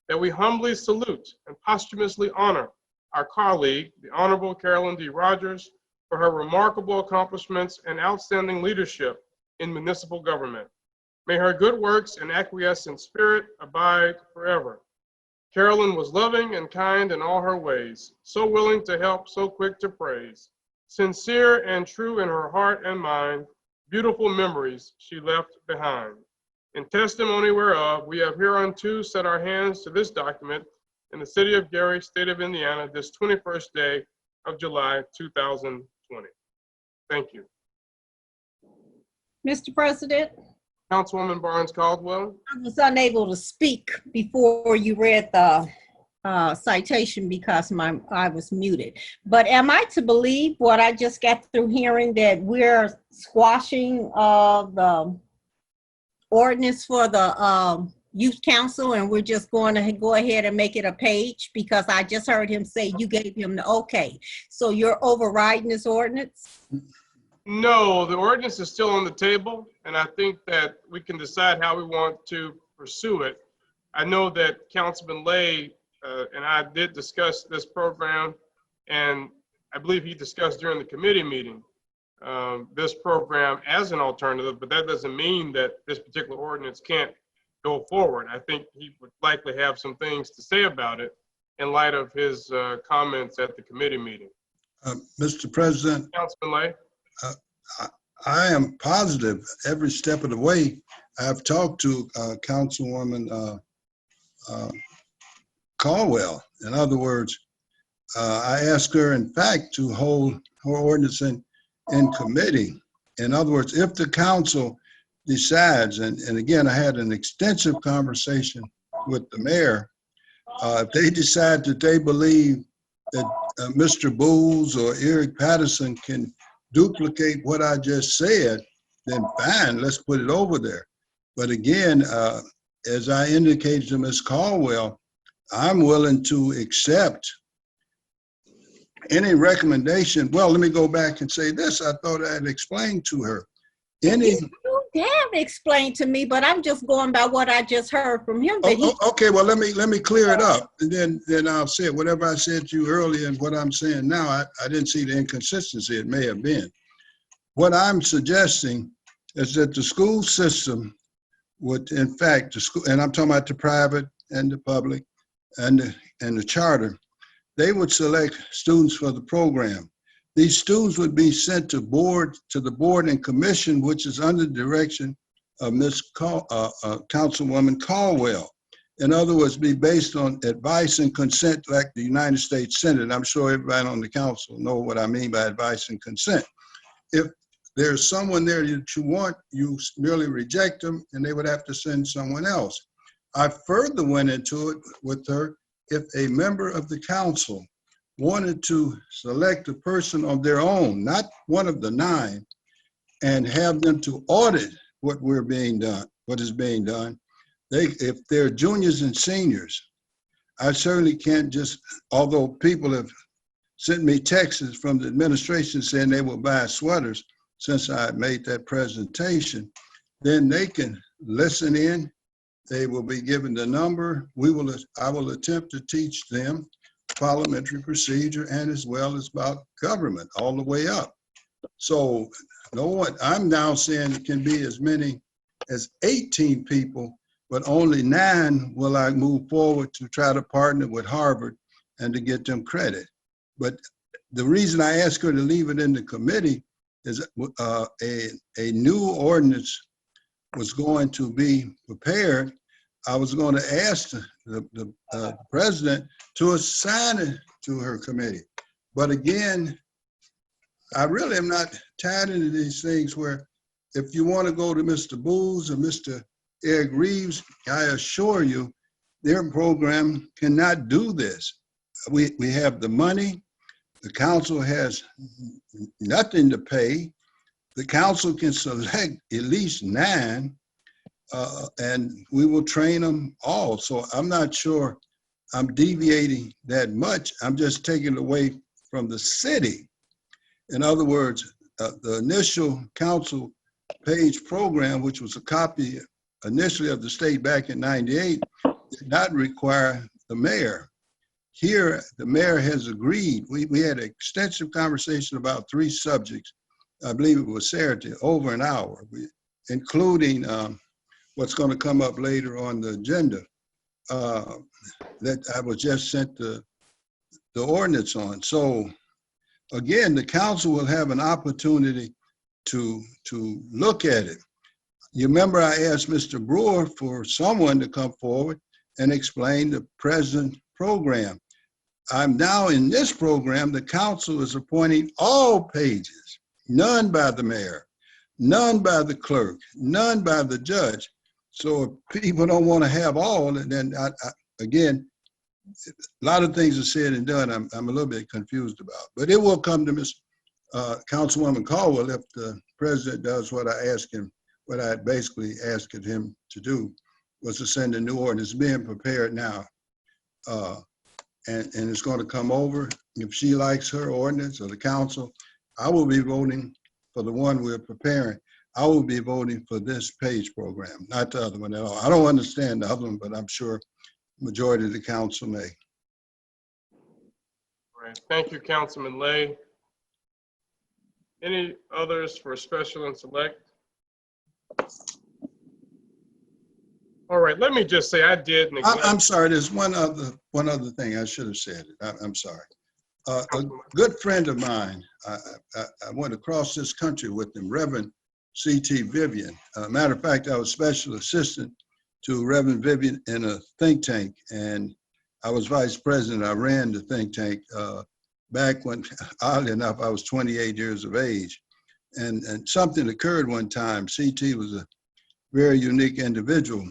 that we humbly salute and posthumously honor our colleague, the Honorable Carolyn D. Rogers, for her remarkable accomplishments and outstanding leadership in municipal government. May her good works and acquiescent spirit abide forever. Carolyn was loving and kind in all her ways, so willing to help, so quick to praise, sincere and true in her heart and mind, beautiful memories she left behind. In testimony whereof, we have hereunto set our hands to this document in the city of Gary, state of Indiana, this 21st day of July, 2020. Thank you. Mr. President, Councilwoman Barnes Caldwell. I was unable to speak before you read the citation because I was muted. But am I to believe what I just got through hearing, that we're squashing the ordinance for the youth council and we're just going to go ahead and make it a page? Because I just heard him say you gave him the okay. So you're overriding this ordinance? No, the ordinance is still on the table, and I think that we can decide how we want to pursue it. I know that Councilman Lay and I did discuss this program, and I believe he discussed during the committee meeting this program as an alternative, but that doesn't mean that this particular ordinance can't go forward. I think he would likely have some things to say about it in light of his comments at the committee meeting. Mr. President, Councilman Lay? I am positive every step of the way. I've talked to Councilwoman Caldwell. In other words, I asked her, in fact, to hold her ordinance in committee. In other words, if the council decides, and again, I had an extensive conversation with the mayor, if they decide that they believe that Mr. Bowles or Eric Patterson can duplicate what I just said, then fine, let's put it over there. But again, as I indicated to Ms. Caldwell, I'm willing to accept any recommendation. Well, let me go back and say this. I thought I had explained to her. You have explained to me, but I'm just going by what I just heard from him. Okay, well, let me clear it up, and then I'll say it. Whatever I said to you earlier and what I'm saying now, I didn't see the inconsistency. It may have been. What I'm suggesting is that the school system would, in fact, the school, and I'm talking about the private and the public and the charter, they would select students for the program. These students would be sent to the board and commission, which is under the direction of Councilwoman Caldwell. In other words, be based on advice and consent like the United States Senate. I'm sure everybody on the council know what I mean by advice and consent. If there's someone there that you want, you merely reject them and they would have to send someone else. I further went into it with her. If a member of the council wanted to select a person of their own, not one of the 9, and have them to audit what is being done, if they're juniors and seniors, I certainly can't just, although people have sent me texts from the administration saying they will buy sweaters since I made that presentation, then they can listen in. They will be given the number. I will attempt to teach them parliamentary procedure and as well as about government all the way up. So I'm now saying it can be as many as 18 people, but only 9 will I move forward to try to partner with Harvard and to get them credit. But the reason I asked her to leave it in the committee is a new ordinance was going to be prepared. I was going to ask the president to assign it to her committee. But again, I really am not tied into these things where if you want to go to Mr. Bowles or Mr. Eric Reeves, I assure you, their program cannot do this. We have the money. The council has nothing to pay. The council can select at least 9, and we will train them all. So I'm not sure I'm deviating that much. I'm just taking away from the city. In other words, the initial council page program, which was a copy initially of the state back in '98, did not require the mayor. Here, the mayor has agreed. We had an extensive conversation about 3 subjects. I believe it was Saturday, over an hour, including what's going to come up later on the agenda that I was just sent the ordinance on. So again, the council will have an opportunity to look at it. You remember I asked Mr. Brewer for someone to come forward and explain the present program. I'm now in this program, the council is appointing all pages, none by the mayor, none by the clerk, none by the judge. So if people don't want to have all, and then again, a lot of things are said and done I'm a little bit confused about. But it will come to Ms. Councilwoman Caldwell if the president does what I asked him, what I basically asked him to do, was to send a new ordinance being prepared now. And it's going to come over. If she likes her ordinance or the council, I will be voting for the one we're preparing. I will be voting for this page program, not the other one at all. I don't understand the other one, but I'm sure majority of the council may. All right. Thank you, Councilman Lay. Any others for special and select? All right, let me just say I did neglect. I'm sorry, there's one other thing I should have said it. I'm sorry. A good friend of mine, I went across this country with him, Reverend C.T. Vivian. Matter of fact, I was special assistant to Reverend Vivian in a think tank, and I was vice president. I ran the think tank back when, oddly enough, I was 28 years of age. And something occurred one time. CT was a very unique individual.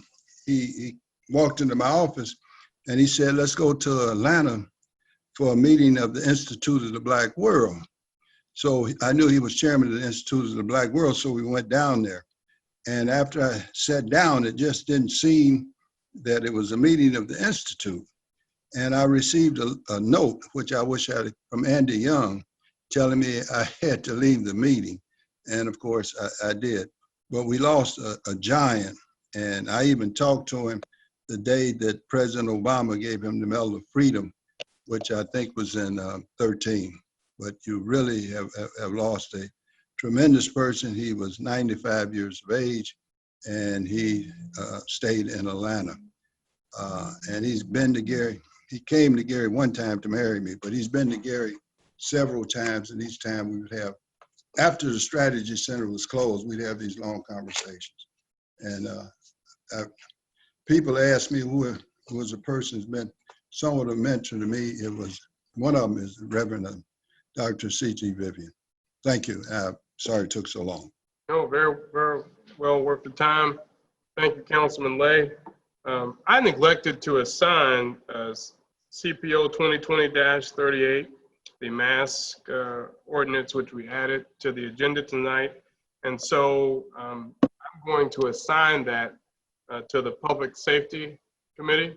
He walked into my office and he said, let's go to Atlanta for a meeting of the Institute of the Black World. So I knew he was chairman of the Institute of the Black World, so we went down there. And after I sat down, it just didn't seem that it was a meeting of the Institute. And I received a note, which I wish I had, from Andy Young, telling me I had to leave the meeting. And of course, I did. But we lost a giant. And I even talked to him the day that President Obama gave him the Medal of Freedom, which I think was in 13. But you really have lost a tremendous person. He was 95 years of age, and he stayed in Atlanta. And he's been to Gary. He came to Gary one time to marry me, but he's been to Gary several times, and each time we would have, after the Strategy Center was closed, we'd have these long conversations. And people ask me who was a person who's been somewhat a mentor to me. It was, one of them is Reverend Dr. C.T. Vivian. Thank you. Sorry it took so long. No, very, very well worth the time. Thank you, Councilman Lay. I neglected to assign CPO 2020-38, the mask ordinance, which we added to the agenda tonight. And so I'm going to assign that to the Public Safety Committee.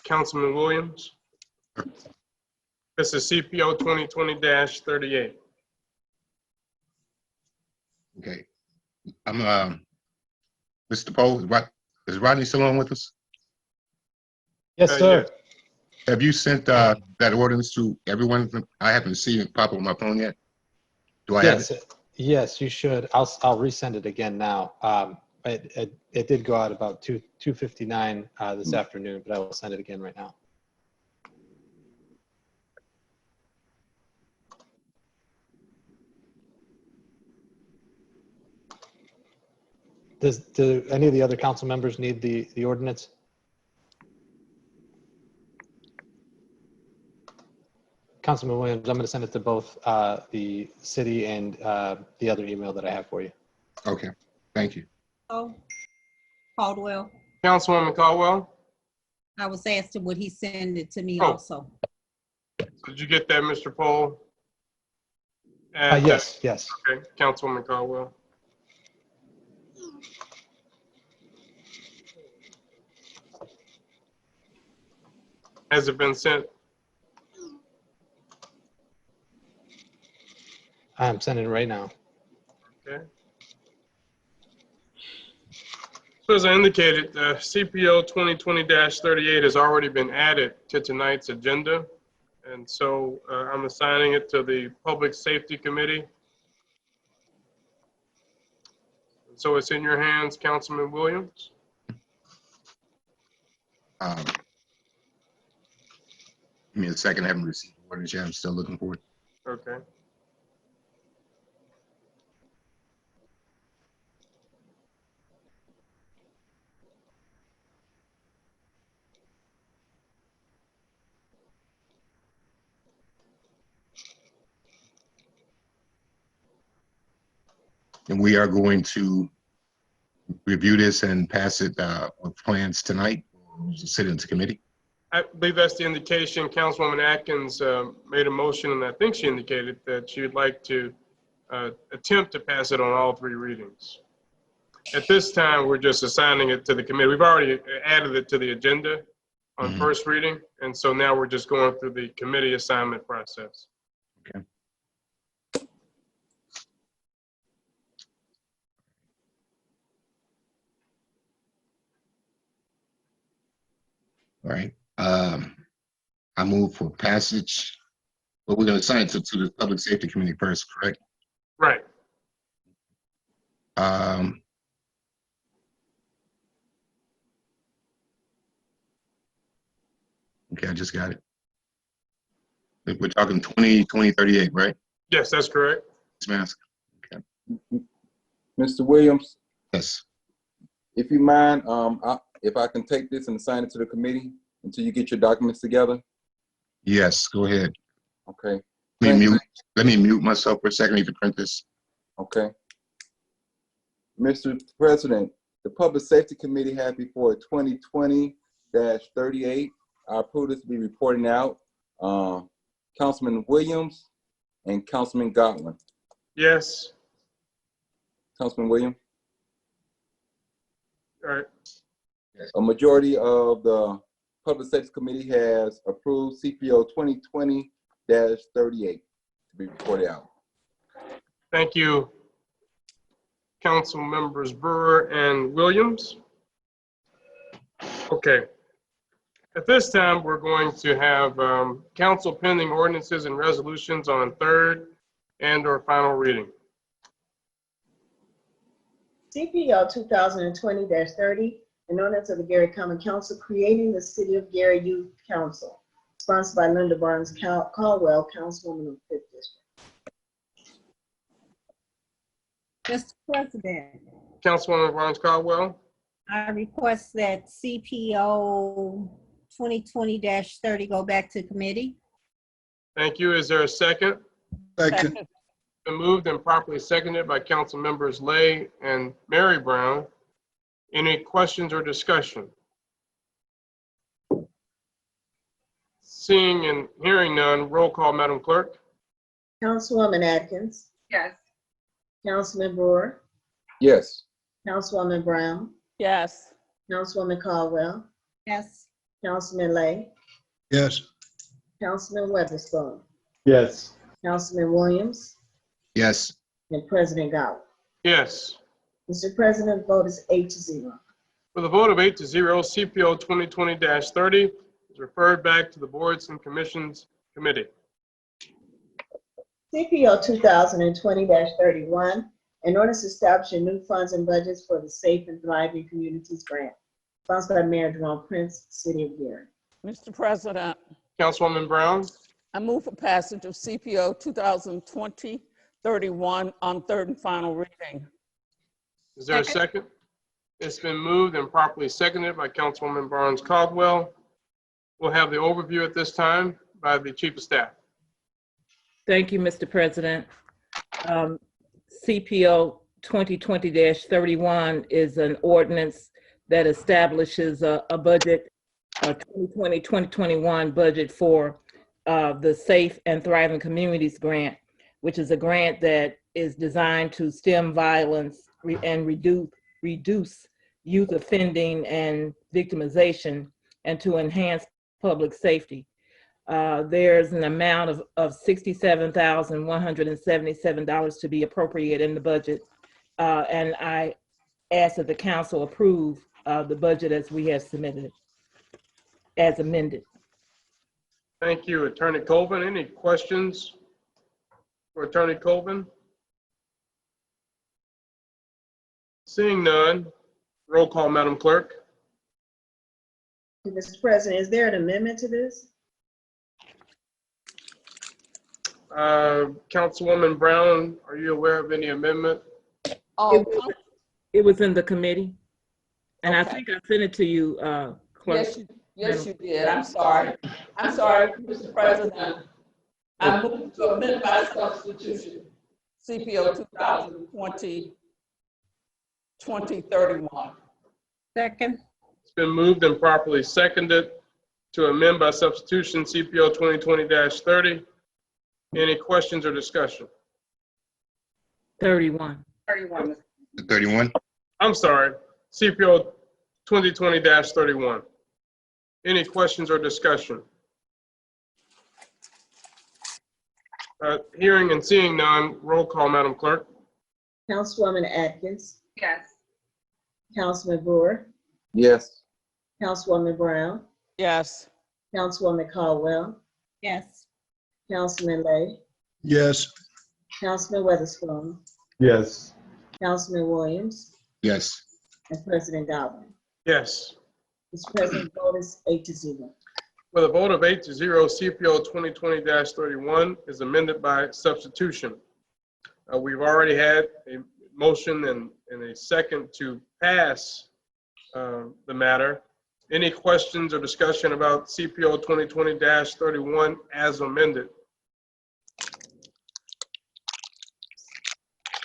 Councilman Williams. This is CPO 2020-38. Okay. I'm Mr. Poe, is Rodney still on with us? Yes, sir. Yes. Have you sent that ordinance to everyone? I haven't seen it pop up on my phone yet. Do I have it? Yes, you should. I'll resend it again now. It did go out about 2:59 this afternoon, but I will send it again right now. Do any of the other council members need the ordinance? Councilman Williams, I'm going to send it to both the city and the other email that I have for you. Okay, thank you. Oh, Caldwell, Councilwoman Caldwell, I was asked, would he send it to me Oh. also? did you get that, Mr. Poe? And, Yes. Okay, Councilwoman Caldwell. Has it been sent? I'm sending it right now. Okay. So as I indicated, CPO 2020-38 has already been added to tonight's agenda. And so I'm assigning it to the Public Safety Committee. So it's in your hands, Councilman Williams. Give me a second. I haven't received the ordinance yet. I'm still looking for it. Okay. And we are going to review this and pass it with plans tonight, sit into committee. I believe that's the indication. Councilwoman Atkins made a motion, and I think she indicated that she would like to attempt to pass it on all three readings. At this time, we're just assigning it to the committee. We've already added it to the agenda on first reading, and so now we're just going through the committee assignment process. Okay. All right. I move for passage, but we're going to assign it to the Public Safety Committee first, correct? Right. Okay, I just got it. We're talking 2038, right? Yes, that's correct. Ms. Mask? Mr. Williams, Yes. if you mind, if I can take this and assign it to the committee until you get your documents together? Yes, go ahead. Okay, Let me mute myself for a second. I need to print this. okay. Mr. President, the Public Safety Committee had before 2020-38. I approve this to be reporting out. Councilman Williams and Councilman Godwin. Yes. Councilman Williams? All right. A majority of the Public Safety Committee has approved CPO 2020-38 to be reported out. Thank you, Council Members Brewer and Williams. Okay. At this time, we're going to have council pending ordinances and resolutions on third and/or final reading. CPO 2020-30, an ordinance of the Gary Common Council creating the City of Gary Youth Council, sponsored by Linda Barnes Caldwell, Councilwoman of the 5th District. Mr. President, Councilwoman Barnes Caldwell. I request that CPO 2020-30 go back to committee. Thank you. Is there a second? Second. Been moved and properly seconded by Council Members Lay and Mary Brown. Any questions or discussion? Seeing and hearing none, roll call, Madam Clerk. Councilwoman Atkins, Yes. Councilman Brewer, Yes. Councilwoman Brown, Yes. Councilwoman Caldwell, Yes. Councilman Lay, Yes. Councilman Weatherspoon, Yes. Councilman Williams, Yes. and President Godwin. Yes. Mr. President, the vote is 8-0. With a vote of 8-0, CPO 2020-30 is referred back to the Boards and Commissions Committee. CPO 2020-31, an ordinance establishing new funds and budgets for the Safe and Thriving Communities Grant, sponsored by Mayor Jerome Prince, City of Gary. Mr. President, Councilwoman Brown. I move for passage of CPO 2020-31 on third and final reading. Is there a second? It's been moved and properly seconded by Councilwoman Barnes Caldwell. We'll have the overview at this time by the Chief of Staff. Thank you, Mr. President. CPO 2020-31 is an ordinance that establishes a budget, a 2020-2021 budget for the Safe and Thriving Communities Grant, which is a grant that is designed to stem violence and reduce youth offending and victimization, and to enhance public safety. There's an amount of $67,177 to be appropriated in the budget. And I ask that the council approve the budget as we have submitted, as amended. Thank you, Attorney Colvin. Any questions for Attorney Colvin? Seeing none, roll call, Madam Clerk. Mr. President, is there an amendment to this? Councilwoman Brown, are you aware of any amendment? It was in the committee, and I Okay. think I sent it to you, Clerk. Yes, you did. I'm sorry, Mr. President. I move to amend by substitution CPO 2020-2031. Second. It's been moved and properly seconded to amend by substitution CPO 2020-30. Any questions or discussion? 31. 31? I'm sorry, CPO 2020-31. Any questions or discussion? Hearing and seeing none, roll call, Madam Clerk. Councilwoman Atkins, Yes. Councilman Brewer, Yes. Councilwoman Brown, Yes. Councilwoman Caldwell, Yes. Councilman Lay, Yes. Councilman Weatherspoon, Yes. Councilman Williams, Yes. and President Godwin. Yes. Mr. President, the vote is 8-0. With a vote of 8-0, CPO 2020-31 is amended by substitution. We've already had a motion and a second to pass the matter. Any questions or discussion about CPO 2020-31 as amended?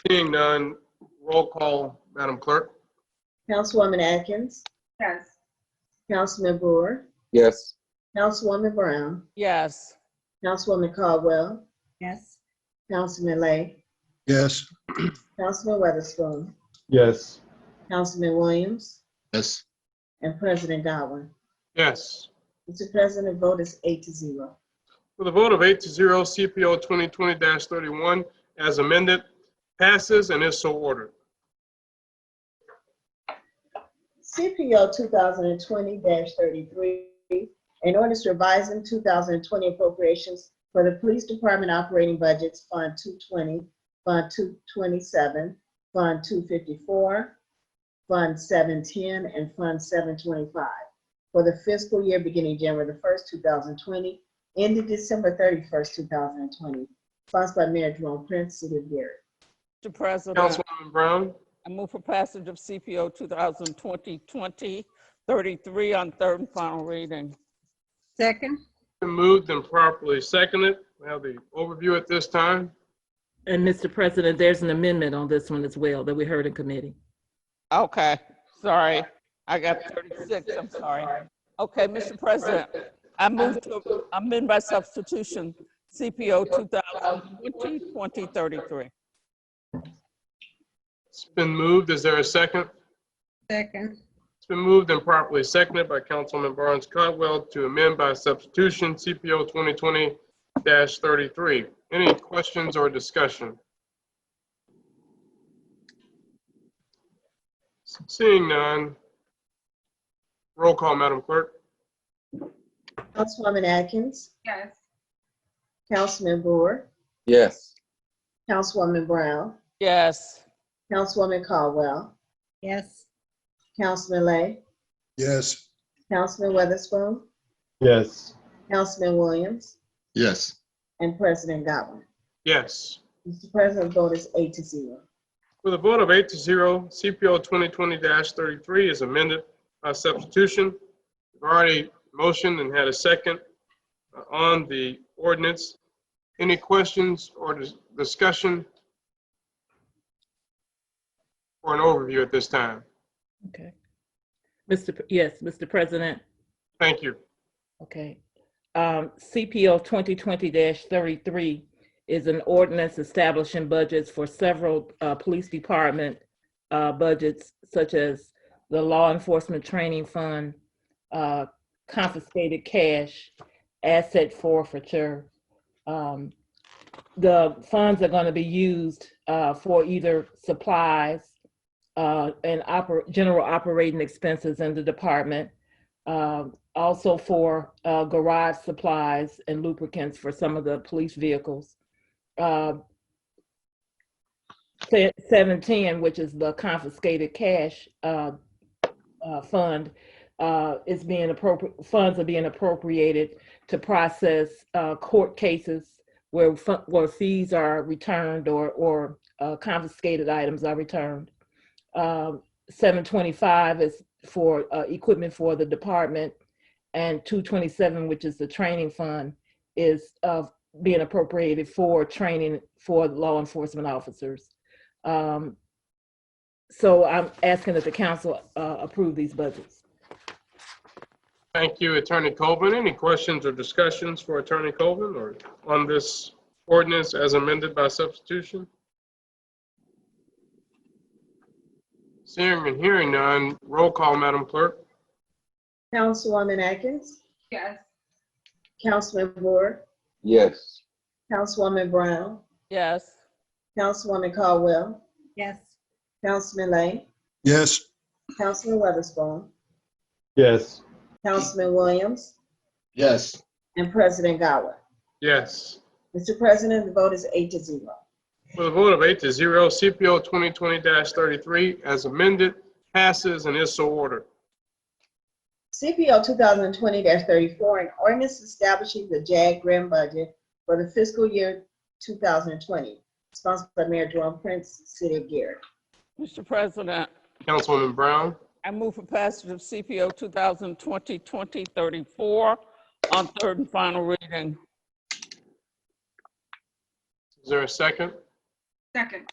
Seeing none, roll call, Madam Clerk. Councilwoman Atkins, Yes. Councilman Brewer, Yes. Councilwoman Brown, Yes. Councilwoman Caldwell, Yes. Councilman Lay, Yes. Councilman Weatherspoon, Yes. Councilman Williams, Yes. and President Godwin. Yes. Mr. President, the vote is 8-0. With a vote of 8-0, CPO 2020-31 as amended passes and is so ordered. CPO 2020-33, an ordinance revising 2020 appropriations for the Police Department operating budgets, Fund 220, Fund 227, Fund 254, Fund 710, and Fund 725 for the fiscal year beginning January 1st, 2020, ending December 31st, 2020, sponsored by Mayor Jerome Prince, City of Gary. Mr. President, Councilwoman Brown. I move for passage of CPO 2020-33 on third and final reading. Second. Been moved and properly seconded. We have the overview at this time. And Mr. President, there's an amendment on this one as well that we heard in committee. Okay, sorry. I got 36, I'm sorry. Okay, Mr. President, I move to amend by substitution CPO 2020-33. It's been moved. Is there a second? Second. It's been moved and properly seconded by Councilman Barnes Caldwell to amend by substitution CPO 2020-33. Any questions or discussion? Seeing none, roll call, Madam Clerk. Councilwoman Atkins, Yes. Councilman Brewer, Yes. Councilwoman Brown, Yes. Councilwoman Caldwell, Yes. Councilman Lay, Yes. Councilman Weatherspoon, Yes. Councilman Williams, Yes. and President Godwin. Yes. Mr. President, the vote is 8-0. With a vote of 8-0, CPO 2020-33 is amended by substitution. We've already motioned and had a second on the ordinance. Any questions or discussion or an overview at this time? Okay. Mr. President. Thank you. Okay. CPO 2020-33 is an ordinance establishing budgets for several police department budgets, such as the Law Enforcement Training Fund, confiscated cash, asset forfeiture. The funds are going to be used for either supplies and general operating expenses in the department, also for garage supplies and lubricants for some of the police vehicles. 710, which is the confiscated cash fund, funds are being appropriated to process court cases where fees are returned or confiscated items are returned. 725 is for equipment for the department, and 227, which is the training fund, is being appropriated for training for law enforcement officers. So I'm asking that the council approve these budgets. Thank you, Attorney Colvin. Any questions or discussions for Attorney Colvin or on this ordinance as amended by substitution? Seeing and hearing none, roll call, Madam Clerk. Councilwoman Atkins, Yes. Councilman Brewer, Yes. Councilwoman Brown, Yes. Councilwoman Caldwell, Yes. Councilman Lay, Yes. Councilman Weatherspoon, Yes. Councilman Williams, Yes. and President Godwin. Yes. Mr. President, the vote is 8-0. With a vote of 8-0, CPO 2020-33 as amended passes and is so ordered. CPO 2020-34, an ordinance establishing the JAG grant budget for the fiscal year 2020, sponsored by Mayor Jerome Prince, City of Gary. Mr. President, Councilwoman Brown, I move for passage of CPO 2020-2034 on third and final reading. is there a second? Second.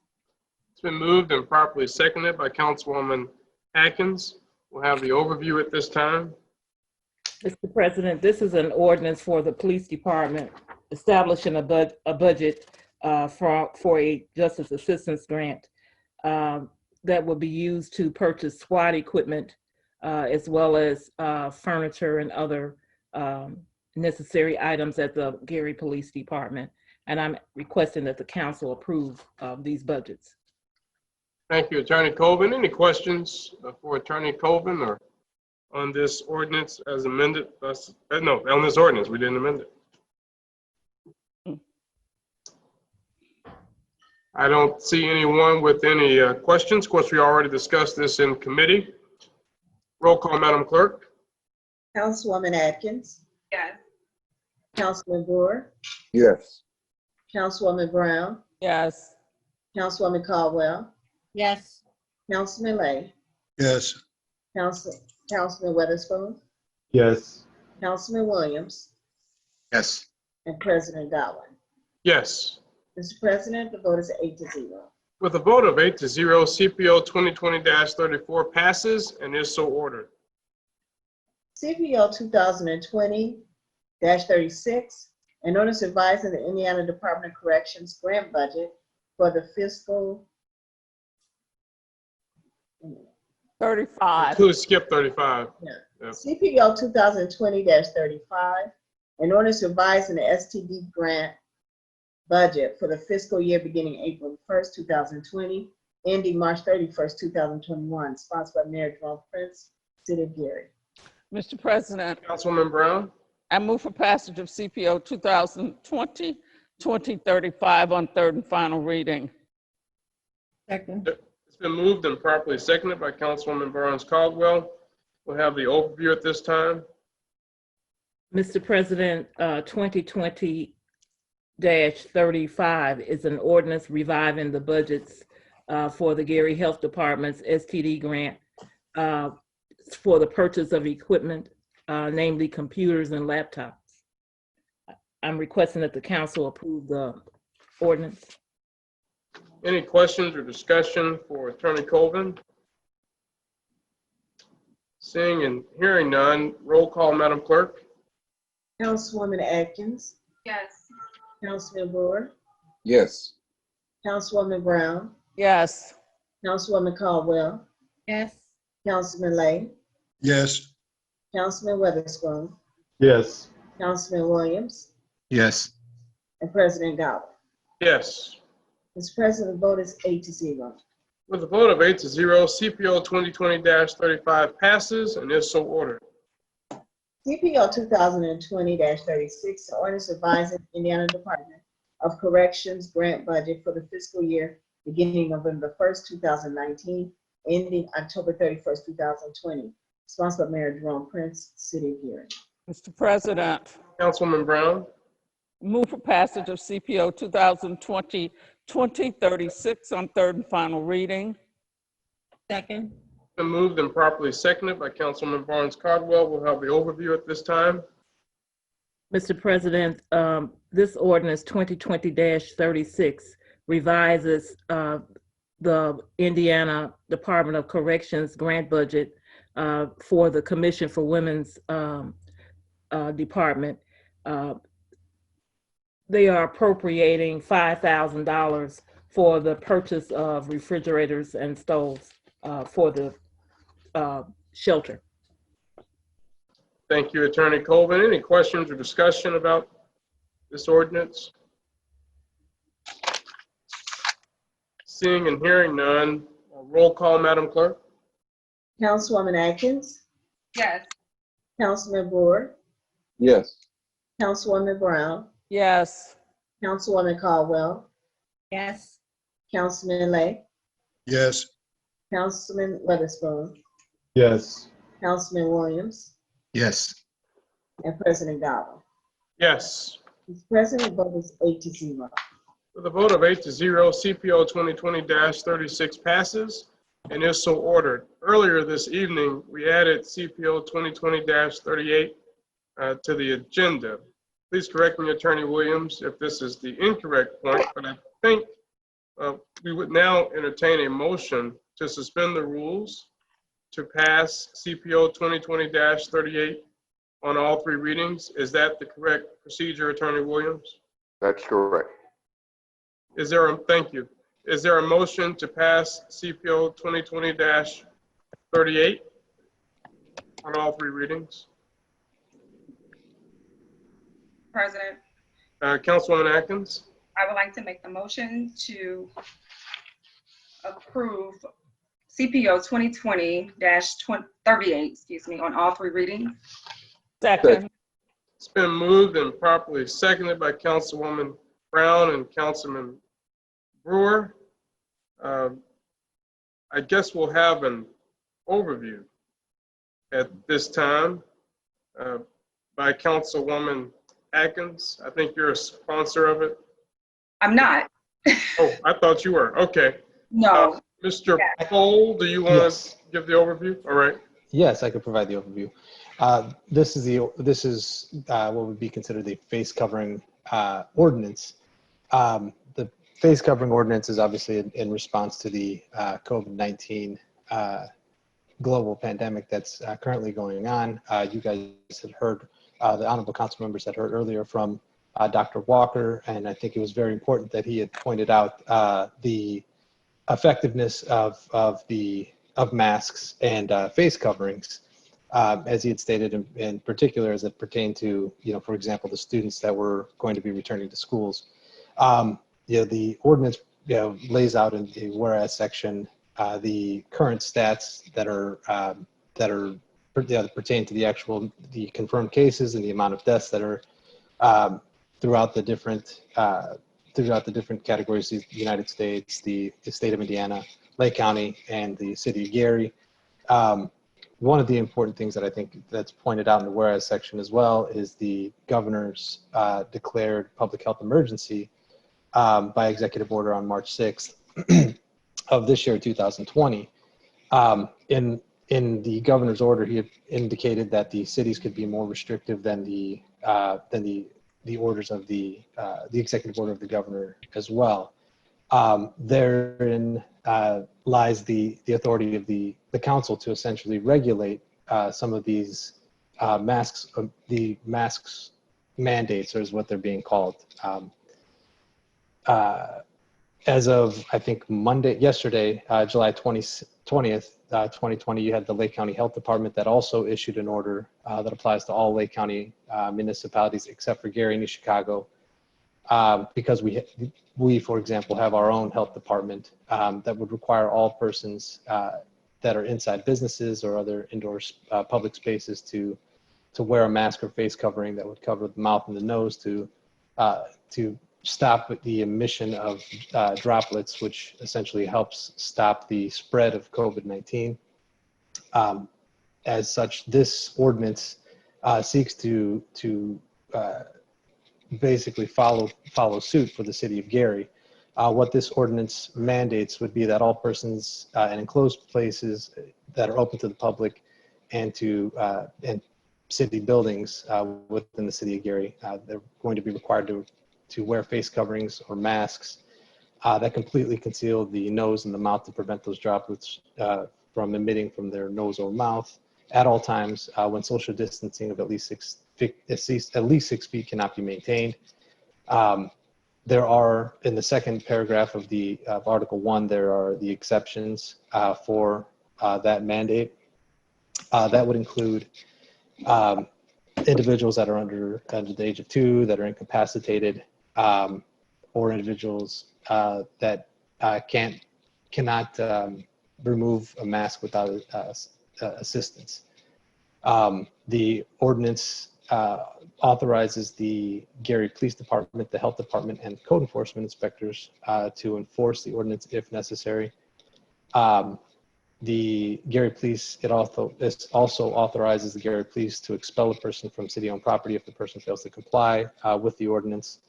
It's been moved and properly seconded by Councilwoman Atkins. We'll have the overview at this time. Mr. President, this is an ordinance for the police department establishing a budget for a justice assistance grant that will be used to purchase SWAT equipment as well as furniture and other necessary items at the Gary Police Department. And I'm requesting that the council approve these budgets. Thank you, Attorney Colvin. Any questions for Attorney Colvin or on this ordinance as amended? No, on this ordinance, we didn't amend it. I don't see anyone with any questions. Of course, we already discussed this in committee. Roll call, Madam Clerk. Councilwoman Atkins, Yes. Councilman Brewer, Yes. Councilwoman Brown, Yes. Councilwoman Caldwell, Yes. Councilman Lay, Yes. Councilman Weatherspoon, Yes. Councilman Williams, Yes. and President Godwin. Yes. Mr. President, the vote is 8-0. With a vote of 8-0, CPO 2020-34 passes and is so ordered. CPO 2020-36, an ordinance advising the Indiana Department of Corrections grant budget for the fiscal 35. Could skip 35. Yeah. Yep. CPO 2020-35, an ordinance revising the STD grant budget for the fiscal year beginning April 1st, 2020, ending March 31st, 2021, sponsored by Mayor Jerome Prince, City of Gary. Mr. President, Councilwoman Brown, I move for passage of CPO 2020-2035 on third and final reading. Second. it's been moved and properly seconded by Councilwoman Barnes Caldwell. We'll have the overview at this time. Mr. President, 2020-35 is an ordinance reviving the budgets for the Gary Health Department's STD grant for the purchase of equipment, namely computers and laptops. I'm requesting that the council approve the ordinance. Any questions or discussion for Attorney Colvin? Seeing and hearing none, roll call, Madam Clerk. Councilwoman Atkins, Yes. Councilman Brewer, Yes. Councilwoman Brown, Yes. Councilwoman Caldwell, Yes. Councilman Lay, Yes. Councilman Weatherspoon, Yes. Councilman Williams, Yes. and President Godwin. Yes. Mr. President, the vote is 8-0. With a vote of 8-0, CPO 2020-35 passes and is so ordered. CPO 2020-36, ordinance advising Indiana Department of Corrections grant budget for the fiscal year beginning November 1st, 2019, ending October 31st, 2020, sponsored by Mayor Jerome Prince, City of Gary. Mr. President, Councilwoman Brown, move for passage of CPO 2020-2036 on third and final reading. Second. been moved and properly seconded by Councilwoman Barnes Caldwell. We'll have the overview at this time. Mr. President, this ordinance 2020-36 revises the Indiana Department of Corrections grant budget for the Commission for Women's Department. They are appropriating $5,000 for the purchase of refrigerators and stoves for the shelter. Thank you, Attorney Colvin. Any questions or discussion about this ordinance? Seeing and hearing none, roll call, Madam Clerk. Councilwoman Atkins, Yes. Councilman Brewer, Yes. Councilwoman Brown, Yes. Councilwoman Caldwell, Yes. Councilman Lay, Yes. Councilman Weatherspoon, Yes. Councilman Williams, Yes. and President Dowell. Yes. Mr. President, the vote is 8-0. With a vote of 8-0, CPO 2020-36 passes and is so ordered. Earlier this evening, we added CPO 2020-38 to the agenda. Please correct me, Attorney Williams, if this is the incorrect point, but I think we would now entertain a motion to suspend the rules to pass CPO 2020-38 on all three readings. Is that the correct procedure, Attorney Williams? That's correct. Is there a, thank you. Is there a motion to pass CPO 2020-38 on all three readings? President, Councilwoman Atkins? I would like to make the motion to approve CPO 2020-38, on all three readings. Second. It's been moved and properly seconded by Councilwoman Brown and Councilman Brewer. I guess we'll have an overview at this time by Councilwoman Atkins. I think you're a sponsor of it. I'm not. Oh, I thought you were. Okay. No. Mr. Pohl, do you want to give the overview? All right. Yes, I could provide the overview. This is what would be considered the face covering ordinance. The face covering ordinance is obviously in response to the COVID-19 global pandemic that's currently going on. You guys had heard, the honorable council members had heard earlier from Dr. Walker, and I think it was very important that he had pointed out the effectiveness of masks and face coverings, as he had stated in particular as it pertained to, for example, the students that were going to be returning to schools. The ordinance lays out in the whereas section the current stats that pertain to the confirmed cases and the amount of deaths that are throughout the different categories: the United States, the state of Indiana, Lake County, and the city of Gary. One of the important things that I think that's pointed out in the whereas section as well is the governor's declared public health emergency by executive order on March 6th of this year, 2020. In the governor's order, he had indicated that the cities could be more restrictive than the orders of the executive order of the governor as well. Therein lies the authority of the council to essentially regulate some of these masks. The masks mandates, or is what they're being called. As of, I think, yesterday, July 20th, 2020, you had the Lake County Health Department that also issued an order that applies to all Lake County municipalities except for Gary and East Chicago, because we, for example, have our own health department that would require all persons that are inside businesses or other indoor public spaces to wear a mask or face covering that would cover the mouth and the nose to stop the emission of droplets, which essentially helps stop the spread of COVID-19. As such, this ordinance seeks to basically follow suit for the city of Gary. What this ordinance mandates would be that all persons in enclosed places that are open to the public and city buildings within the city of Gary, they're going to be required to wear face coverings or masks that completely conceal the nose and the mouth to prevent those droplets from emitting from their nose or mouth at all times when social distancing of at least 6 feet cannot be maintained. There are, in the second paragraph of Article 1, there are the exceptions for that mandate. That would include individuals that are under the age of 2, that are incapacitated, or individuals that cannot remove a mask without assistance. The ordinance authorizes the Gary Police Department, the Health Department, and code enforcement inspectors to enforce the ordinance if necessary. The Gary Police, it also authorizes the Gary Police to expel a person from city-owned property if the person fails to comply with the ordinance.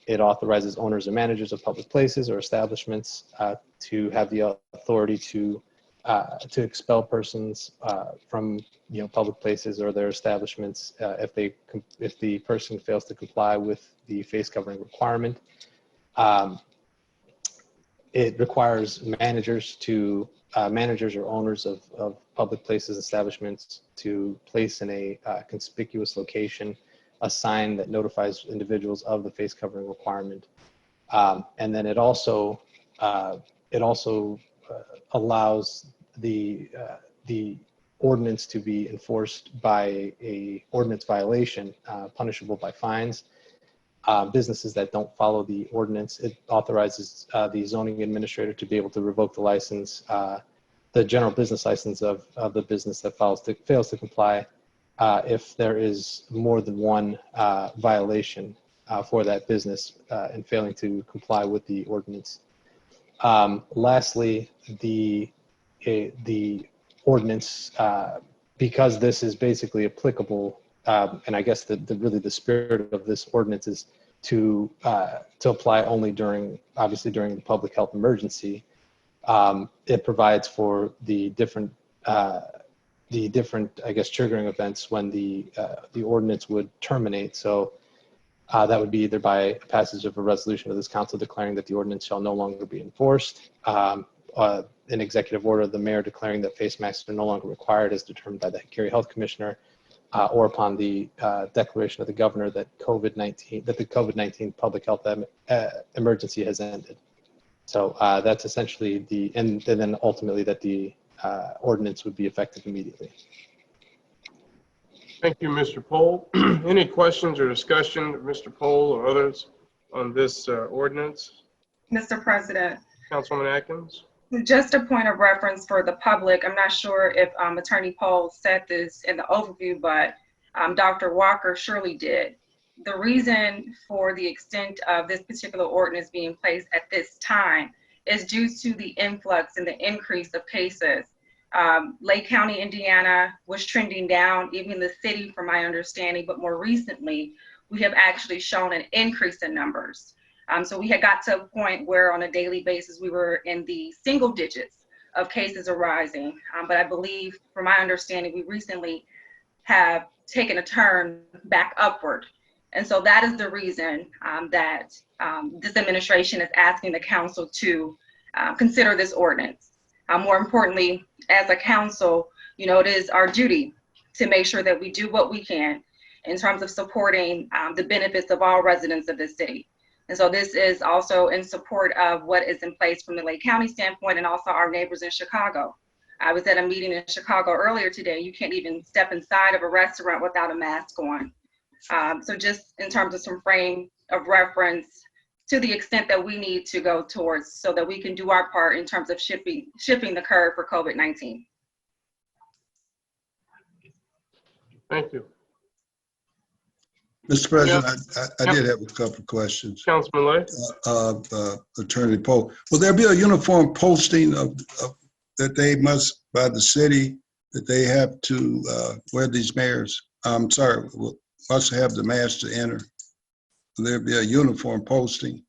It authorizes owners and managers of public places or establishments to have the authority to expel persons from public places or their establishments if the person fails to comply with the face covering requirement. It requires managers or owners of public places, establishments to place in a conspicuous location a sign that notifies individuals of the face covering requirement. And then it also allows the ordinance to be enforced by a ordinance violation, punishable by fines. Businesses that don't follow the ordinance, it authorizes the zoning administrator to be able to revoke the license, the general business license of the business that fails to comply if there is more than one violation for that business and failing to comply with the ordinance. Lastly, the ordinance, because this is basically applicable, and I guess really the spirit of this ordinance is to apply only during the public health emergency. It provides for the different I guess triggering events when the ordinance would terminate. So that would be either by passage of a resolution of this council declaring that the ordinance shall no longer be enforced, an executive order of the mayor declaring that face masks are no longer required as determined by the Gary Health Commissioner, or upon the declaration of the governor that the COVID-19 public health emergency has ended. So that's essentially and then ultimately that the ordinance would be effective immediately. Thank you, Mr. Pohl. Any questions or discussion, Mr. Pohl or others, on this ordinance? Mr. President, Councilwoman Atkins? just a point of reference for the public. I'm not sure if Attorney Pohl said this in the overview, but Dr. Walker surely did. The reason for the extent of this particular ordinance being placed at this time is due to the influx and the increase of cases. Lake County, Indiana was trending down, even the city from my understanding, but more recently, we have actually shown an increase in numbers. So we had got to a point where on a daily basis, we were in the single digits of cases arising. But I believe from my understanding, we recently have taken a turn back upward. And so that is the reason that this administration is asking the council to consider this ordinance. More importantly, as a council, it is our duty to make sure that we do what we can in terms of supporting the benefits of all residents of this city. And so this is also in support of what is in place from the Lake County standpoint and also our neighbors in Chicago. I was at a meeting in Chicago earlier today. You can't even step inside of a restaurant without a mask on. So just in terms of some frame of reference, to the extent that we need to go towards so that we can do our part in terms of shifting the curve for COVID-19. Thank you. Mr. President, I did have a couple of questions. Councilman Lay? Attorney Pohl, will there be a uniform posting of that they must, by the city, that they have to wear these masks? Must have the mask to enter? Will there be a uniform posting?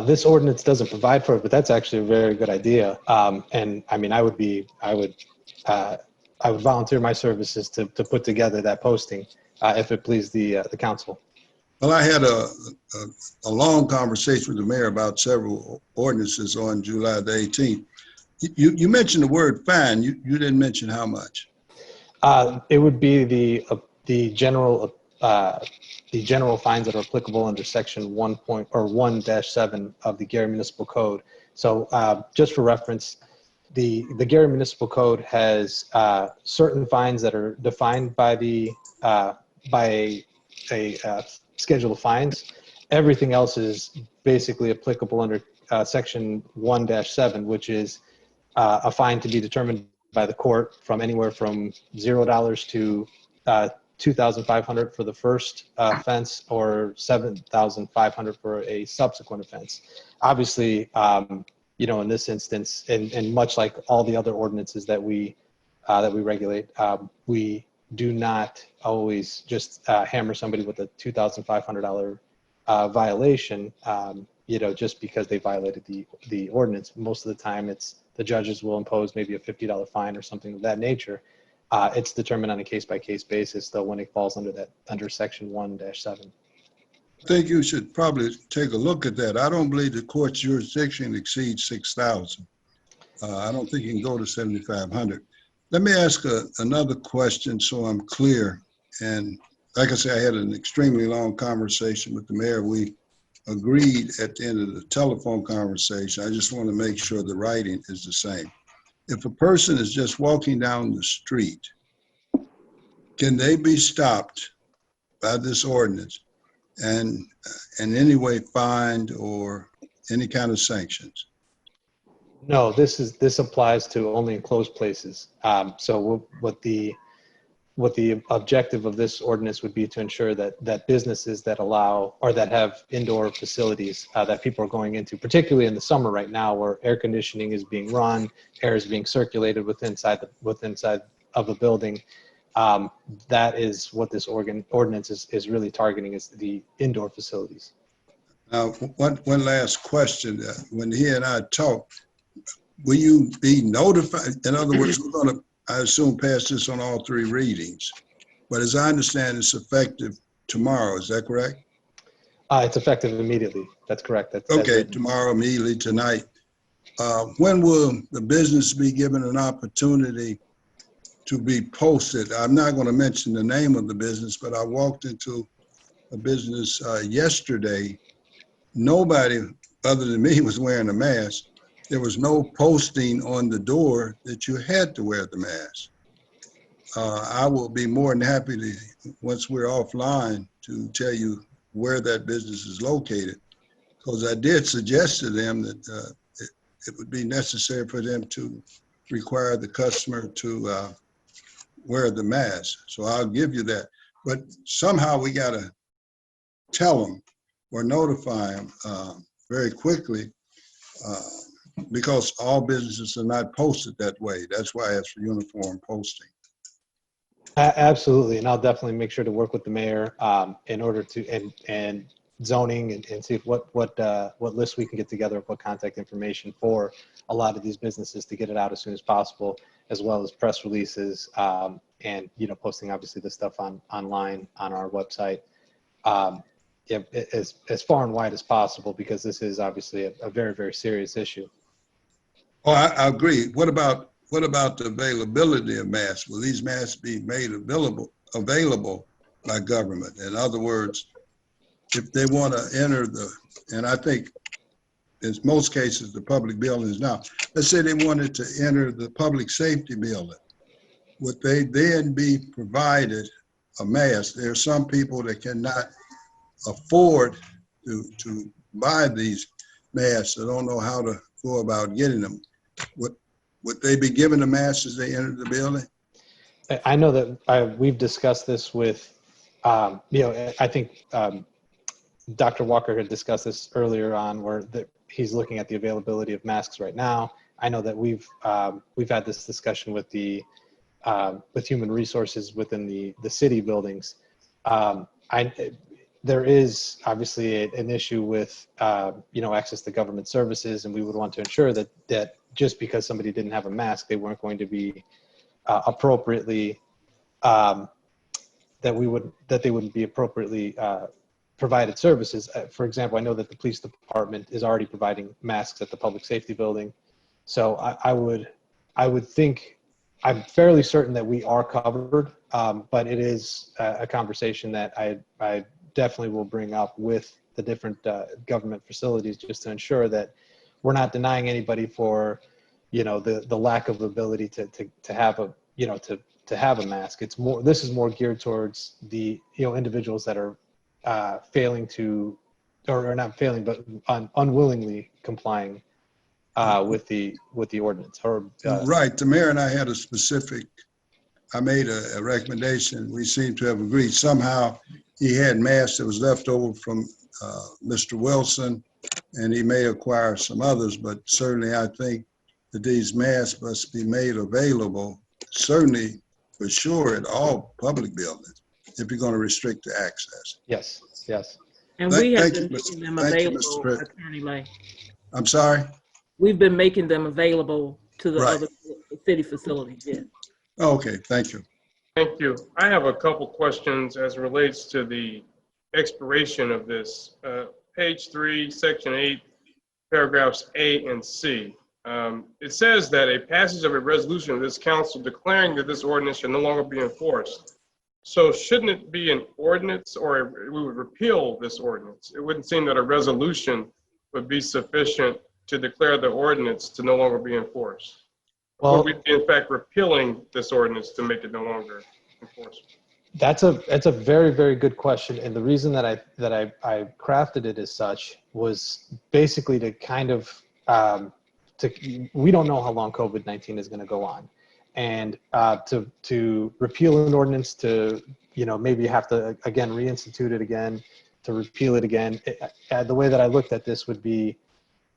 This ordinance doesn't provide for it, but that's actually a very good idea. And I mean, I would volunteer my services to put together that posting if it pleased the council. Well, I had a long conversation with the mayor about several ordinances on July the 18th. You mentioned the word fine. You didn't mention how much. It would be the general fines that are applicable under section 1-7 of the Gary Municipal Code. So just for reference, the Gary Municipal Code has certain fines that are defined by a schedule of fines. Everything else is basically applicable under section 1-7, which is a fine to be determined by the court from anywhere from $0 to $2,500 for the first offense or $7,500 for a subsequent offense. Obviously, in this instance, and much like all the other ordinances that we regulate, we do not always just hammer somebody with a $2,500 violation, just because they violated the ordinance. Most of the time, the judges will impose maybe a $50 fine or something of that nature. It's determined on a case-by-case basis, though, when it falls under Section 1-7. I think you should probably take a look at that. I don't believe the court's jurisdiction exceeds 6,000. I don't think you can go to 7,500. Let me ask another question so I'm clear. And like I said, I had an extremely long conversation with the mayor. We agreed at the end of the telephone conversation. I just want to make sure the writing is the same. If a person is just walking down the street, can they be stopped by this ordinance and in any way fined or any kind of sanctions? No, this applies to only enclosed places. So what the objective of this ordinance would be to ensure that businesses that allow or that have indoor facilities that people are going into, particularly in the summer right now, where air conditioning is being run, air is being circulated within inside of a building. That is what this ordinance is really targeting, is the indoor facilities. Now, one last question. When he and I talked, will you be notified? In other words, we're going to, I assume, pass this on all three readings. But as I understand, it's effective tomorrow. Is that correct? It's effective immediately. That's correct. Okay, tomorrow, immediately, tonight. When will the business be given an opportunity to be posted? I'm not going to mention the name of the business, but I walked into a business yesterday. Nobody other than me was wearing a mask. There was no posting on the door that you had to wear the mask. I will be more than happy to, once we're offline, to tell you where that business is located, because I did suggest to them that it would be necessary for them to require the customer to wear the mask. So I'll give you that. But somehow we got to tell them or notify them very quickly, because all businesses are not posted that way. That's why it's for uniform posting. Absolutely, and I'll definitely make sure to work with the mayor in order to and zoning and see what lists we can get together, what contact information for a lot of these businesses to get it out as soon as possible, as well as press releases and posting obviously the stuff online on our website, as far and wide as possible, because this is obviously a very, very serious issue. Oh, I agree. What about the availability of masks? Will these masks be made available by government? In other words, if they want to enter and I think in most cases the public buildings now, let's say they wanted to enter the public safety building, would they then be provided a mask? There are some people that cannot afford to buy these masks. They don't know how to go about getting them. Would they be given a mask as they enter the building? I know that we've discussed this with, I think Dr. Walker had discussed this earlier on, where he's looking at the availability of masks right now. I know that we've had this discussion with with human resources within the city buildings. There is obviously an issue with access to government services, and we would want to ensure that just because somebody didn't have a mask, they weren't going to be appropriately that they wouldn't be appropriately provided services. For example, I know that the police department is already providing masks at the public safety building, so I would think, I'm fairly certain that we are covered, but it is a conversation that I definitely will bring up with the different government facilities, just to ensure that we're not denying anybody for, the lack of ability to have a, to have a mask. This is more geared towards the, individuals that are failing to, or not failing, but unwillingly complying with the ordinance. Right. The mayor and I had I made a recommendation. We seem to have agreed. Somehow he had masks that was left over from Mr. Wilson, and he may acquire some others, but certainly I think that these masks must be made available, certainly for sure at all public buildings, if you're going to restrict the access. Yes, yes. And we have Thank been you, making them thank you, Mr. available, President. Attorney Lay. I'm sorry? We've been making them available to the Right. other city facilities, yes. Okay, thank you. Thank you. I have a couple questions as it relates to the expiration of this. Page 3, Section 8, paragraphs A and C. It says that a passage of a resolution of this council declaring that this ordinance should no longer be enforced. So shouldn't it be an ordinance, or we would repeal this ordinance? It wouldn't seem that a resolution would be sufficient to declare the ordinance to no longer be enforced. Well, Would we be in fact repealing this ordinance to make it no longer enforceable? that's a very, very good question. And the reason that I crafted it as such was basically to kind of, we don't know how long COVID-19 is going to go on. And to repeal an ordinance, to, maybe have to, again, reinstitute it again, to repeal it again. The way that I looked at this would be,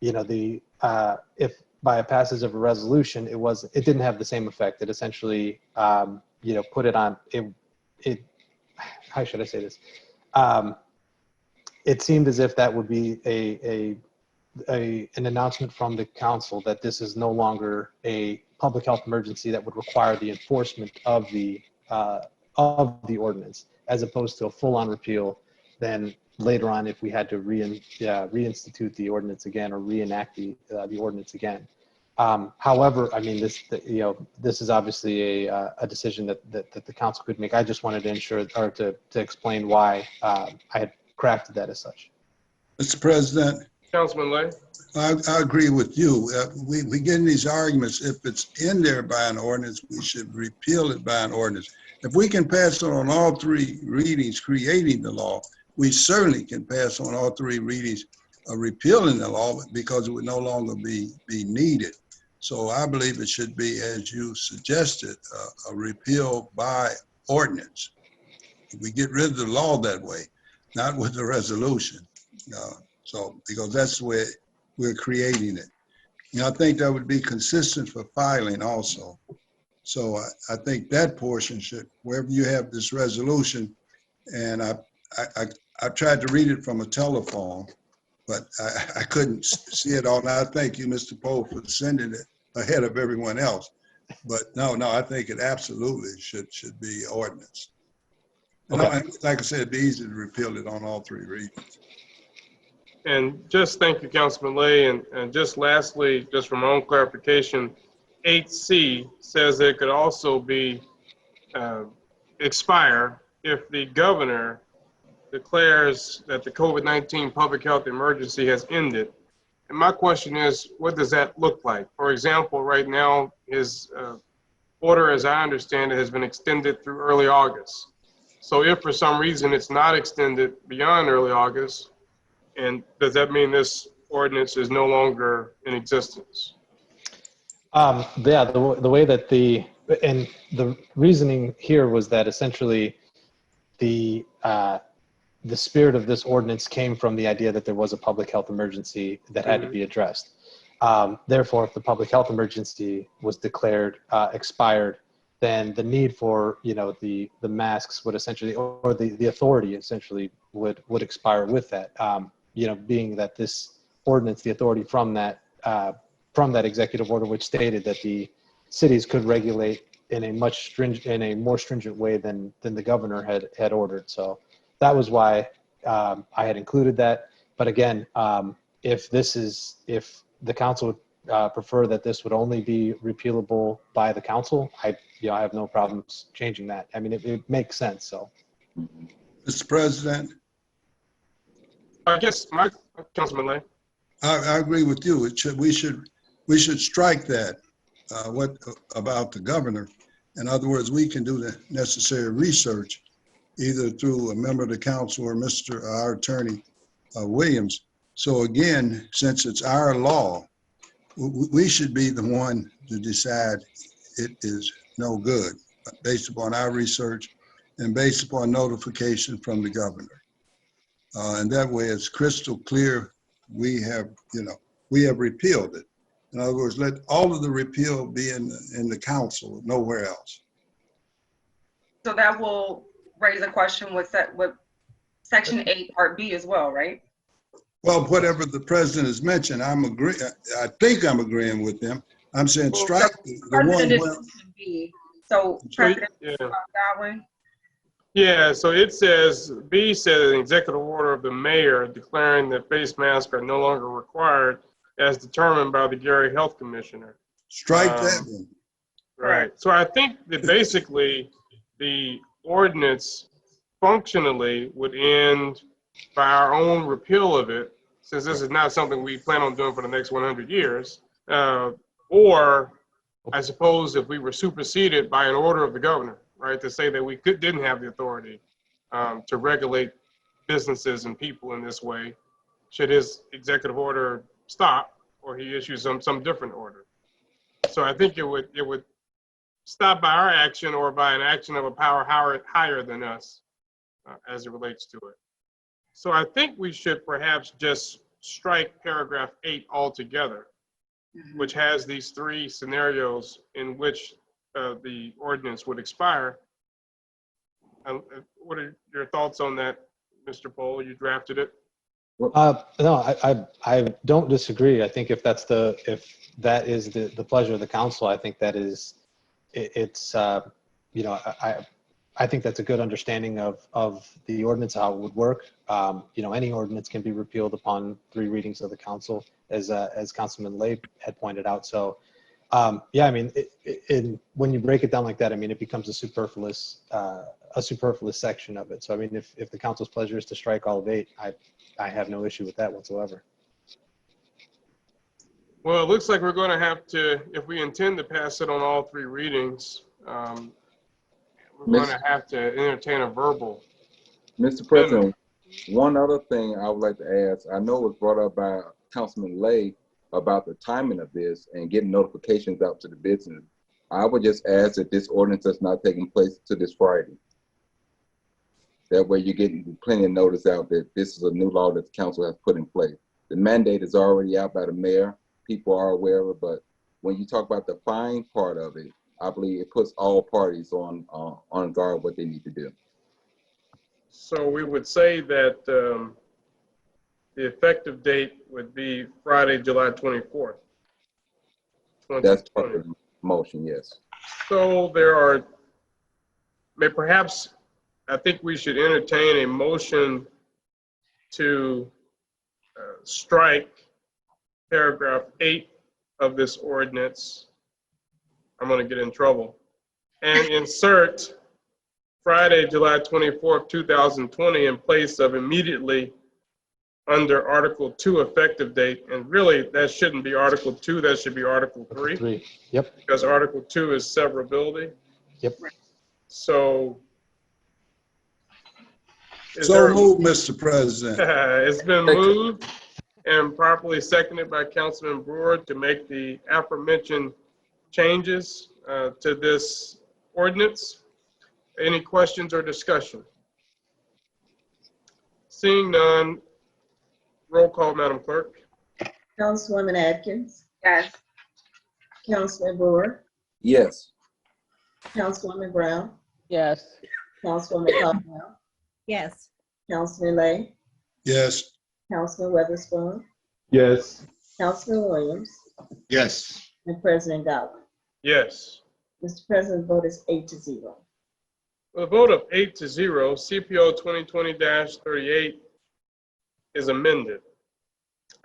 if by a passage of a resolution, it didn't have the same effect. It essentially, put it on, how should I say this? It seemed as if that would be an announcement from the council that this is no longer a public health emergency that would require the enforcement of the ordinance, as opposed to a full-on repeal. Then later on, if we had to reinstitute the ordinance again or reenact the ordinance again. However, I mean, this is obviously a decision that the council could make. I just wanted to ensure, or to explain why I had crafted that as such. Mr. President, Councilman Lay? I agree with you. We get in these arguments. If it's in there by an ordinance, we should repeal it by an ordinance. If we can pass it on all three readings creating the law, we certainly can pass on all three readings repealing the law, because it would no longer be needed. So I believe it should be, as you suggested, a repeal by ordinance. We get rid of the law that way, not with the resolution. Because that's the way we're creating it. I think that would be consistent for filing also. So I think that portion should, wherever you have this resolution, and I tried to read it from a telephone, but I couldn't see it all. Now, I thank you, Mr. Poe, for sending it ahead of everyone else. But no, I think it absolutely should be ordinance. Okay. And like I said, it'd be easy to repeal it on all three readings. And just thank you, Councilman Lay. And just lastly, just for my own clarification, 8C says it could also be expire if the governor declares that the COVID-19 public health emergency has ended. And my question is, what does that look like? For example, right now, his order, as I understand it, has been extended through early August. So if for some reason it's not extended beyond early August, and does that mean this ordinance is no longer in existence? Yeah, the way that the reasoning here was that essentially the spirit of this ordinance came from the idea that there was a public health emergency that had to be addressed. Therefore, if the public health emergency was declared expired, then the need for the masks would essentially, or the authority essentially would expire with that. Being that this ordinance, the authority from that executive order, which stated that the cities could regulate in a more stringent way than the governor had ordered. So that was why I had included that. But again, if the council would prefer that this would only be repealable by the council, I have no problems changing that. I mean, it makes sense. So, Mr. President, I guess Councilman Lay. I agree with you. We should strike that. What about the governor? In other words, we can do the necessary research, either through a member of the council or our attorney Williams. So again, since it's our law, we should be the one to decide it is no good, based upon our research and based upon notification from the governor. And that way it's crystal clear we have, we have repealed it. In other words, let all of the repeal be in the council, nowhere else. So that will raise a question with Section 8, Part B as well, right? Well, whatever the president has mentioned, I think I'm agreeing with them. I'm saying strike the one President where. is B. So President Godwin. Yeah, so it says, B says an executive order of the mayor declaring that face masks are no longer required as determined by the Gary Health Commissioner. Strike that one. Right. So I think that basically the ordinance functionally would end by our own repeal of it, since this is not something we plan on doing for the next 100 years. Or I suppose if we were superseded by an order of the governor, right, to say that we didn't have the authority to regulate businesses and people in this way, should his executive order stop or he issues some different order. So I think it would stop by our action or by an action of a power higher than us as it relates to it. So I think we should perhaps just strike paragraph 8 altogether, which has these 3 scenarios in which the ordinance would expire. What are your thoughts on that, Mr. Pohl? You drafted it. No, I don't disagree. I think if that is the pleasure of the council, I think that is, I think that's a good understanding of the ordinance, how it would work. Any ordinance can be repealed upon 3 readings of the council, as Councilman Lay had pointed out. So, yeah, I mean, when you break it down like that, I mean, it becomes a superfluous section of it. So, I mean, if the council's pleasure is to strike all of 8, I have no issue with that whatsoever. Well, it looks like we're going to have to, if we intend to pass it on all 3 readings, we're going to have to entertain a verbal. Mr. President, one other thing I would like to ask, I know it was brought up by Councilman Lay about the timing of this and getting notifications out to the business. I would just ask that this ordinance is not taking place to this Friday. That way you're getting plenty of notice out that this is a new law that the council has put in place. The mandate is already out by the mayor. People are aware of it, but when you talk about the fine part of it, I believe it puts all parties on guard what they need to do. So we would say that the effective date would be Friday, July 24th. That's part of the motion, yes. So perhaps I think we should entertain a motion to strike paragraph 8 of this ordinance. I'm going to get in trouble. And insert Friday, July 24th, 2020 in place of immediately under Article 2 effective date. And really, that shouldn't be Article 2, that should be Article 3. Yep. Because Article 2 is severability. Yep. So. Moved, Mr. President. It's been moved and properly seconded by Councilman Brewer to make the aforementioned changes to this ordinance. Any questions or discussion? Seeing none, roll call, Madam Clerk. Councilwoman Atkins. Yes. Councilman Brewer. Yes. Councilwoman Brown. Yes. Councilwoman Caldwell. Yes. Councilman Lay. Yes. Councilman Weatherspoon. Yes. Councilman Williams. Yes. And President Godwin. Yes. Mr. President, the vote is 8-0. With a vote of 8-0, CPO 2020-38 is amended,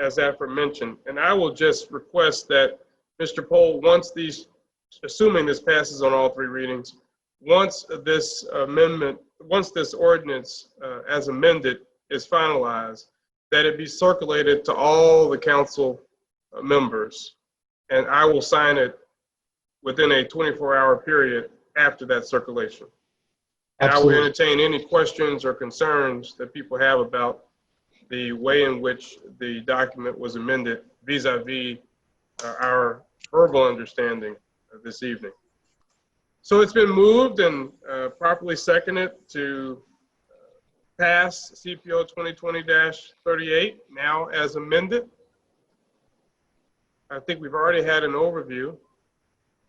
as aforementioned. And I will just request that Mr. Pohl, once these, assuming this passes on all 3 readings, once this ordinance as amended is finalized, that it be circulated to all the council members, and I will sign it within a 24-hour period after that circulation. And I will entertain any questions or concerns that people have about the way in which the document was amended vis-a-vis our verbal understanding this evening. So it's been moved and properly seconded to pass CPO 2020-38 now as amended. I think we've already had an overview.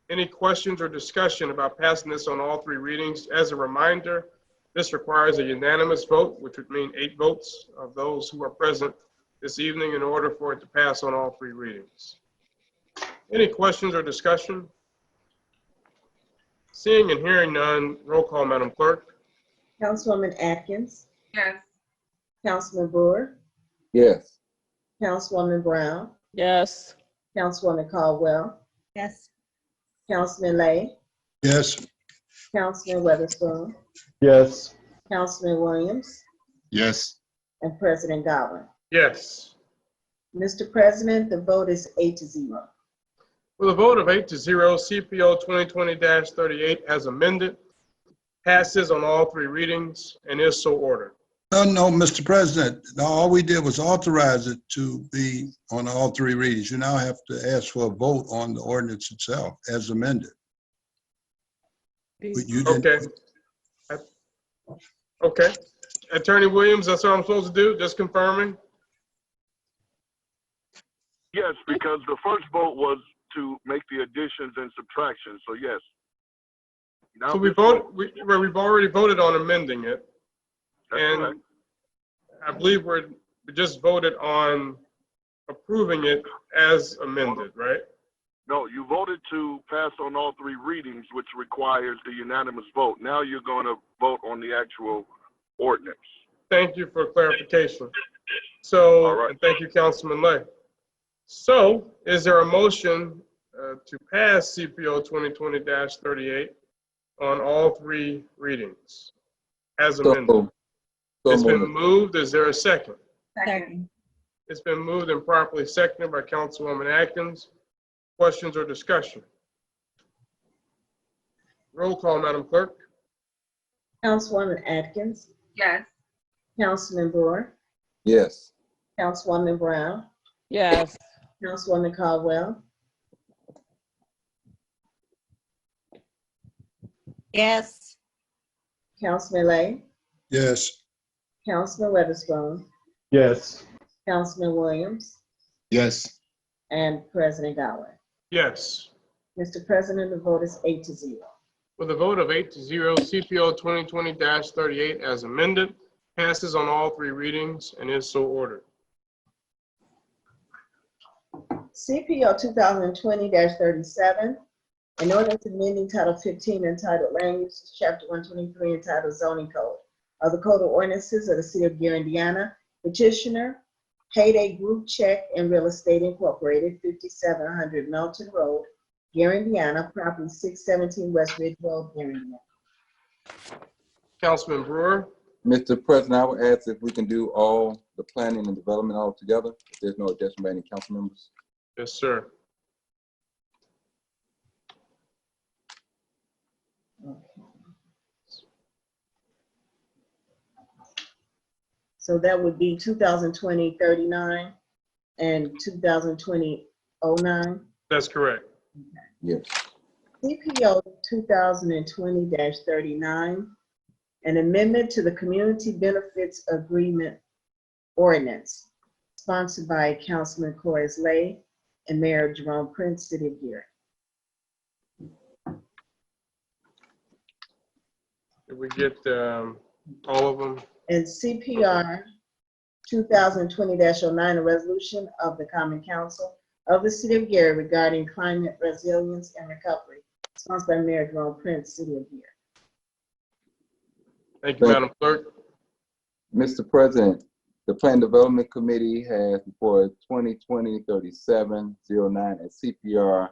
Any questions or discussion about passing this on all 3 readings? As a reminder, this requires a unanimous vote, which would mean 8 votes of those who are present this evening in order for it to pass on all 3 readings. Any questions or discussion? Seeing and hearing none, roll call, Madam Clerk. Councilwoman Atkins, Yes. Councilman Brewer, Yes. Councilwoman Brown, Yes. Councilwoman Caldwell, Yes. Councilman Lay, Yes. Councilman Weatherspoon, Yes. Councilman Williams, Yes. and President Godwin. Yes. Mr. President, the vote is 8-0. With a vote of 8-0, CPO 2020-38 as amended passes on all 3 readings and is so ordered. No, Mr. President, all we did was authorize it to be on all 3 readings. You now have to ask for a vote on the ordinance itself as amended. But you didn't. Okay. Okay. Attorney Williams, that's what I'm supposed to do? Just confirming? Yes, because the first vote was to make the additions and subtractions, so yes. Now So we've already voted on amending it. That's And correct. I believe we just voted on approving it as amended, right? No, you voted to pass on all 3 readings, which requires the unanimous vote. Now you're going to vote on the actual ordinance. Thank you for clarification. So, All right. and thank you, Councilman Lay. So, is there a motion to pass CPO 2020-38 on all 3 readings as amended? It's been moved. Is there a second? Second. It's been moved and properly seconded by Councilwoman Atkins. Questions or discussion? Roll call, Madam Clerk. Councilwoman Atkins, Yes. Councilman Brewer, Yes. Councilwoman Brown, Yes. Councilwoman Caldwell, Yes. Councilman Lay, Yes. Councilman Weatherspoon, Yes. Councilman Williams, Yes. and President Godwin. Yes. Mr. President, the vote is 8-0. With a vote of 8-0, CPO 2020-38 as amended passes on all 3 readings and is so ordered. CPO 2020-37, an ordinance amending Title 15 entitled Land Use, Chapter 123 entitled Zoning Code of the Code of Ordinances of the City of Gary, Indiana. Petitioner, Payday Group Check and Real Estate Incorporated, 5700 Melton Road, Gary, Indiana, property 617 West Ridge Road, Gary, Indiana. Councilman Brewer. Mr. President, I would ask if we can do all the planning and development all together, if there's no objection by any council members. Yes, sir. So that would be 2020-39 and 2020-09. That's correct. Yes. CPO 2020-39, an amendment to the Community Benefits Agreement Ordinance, sponsored by Councilman Cloris Lay and Mayor Jerome Prince, City of Gary. Did we get all of them? And CPR 2020-09, a resolution of the Common Council of the City of Gary regarding climate resilience and recovery, sponsored by Mayor Jerome Prince, City of Gary. Thank you, Madam Clerk. Mr. President, the Plan Development Committee has before 2020-3709 and CPR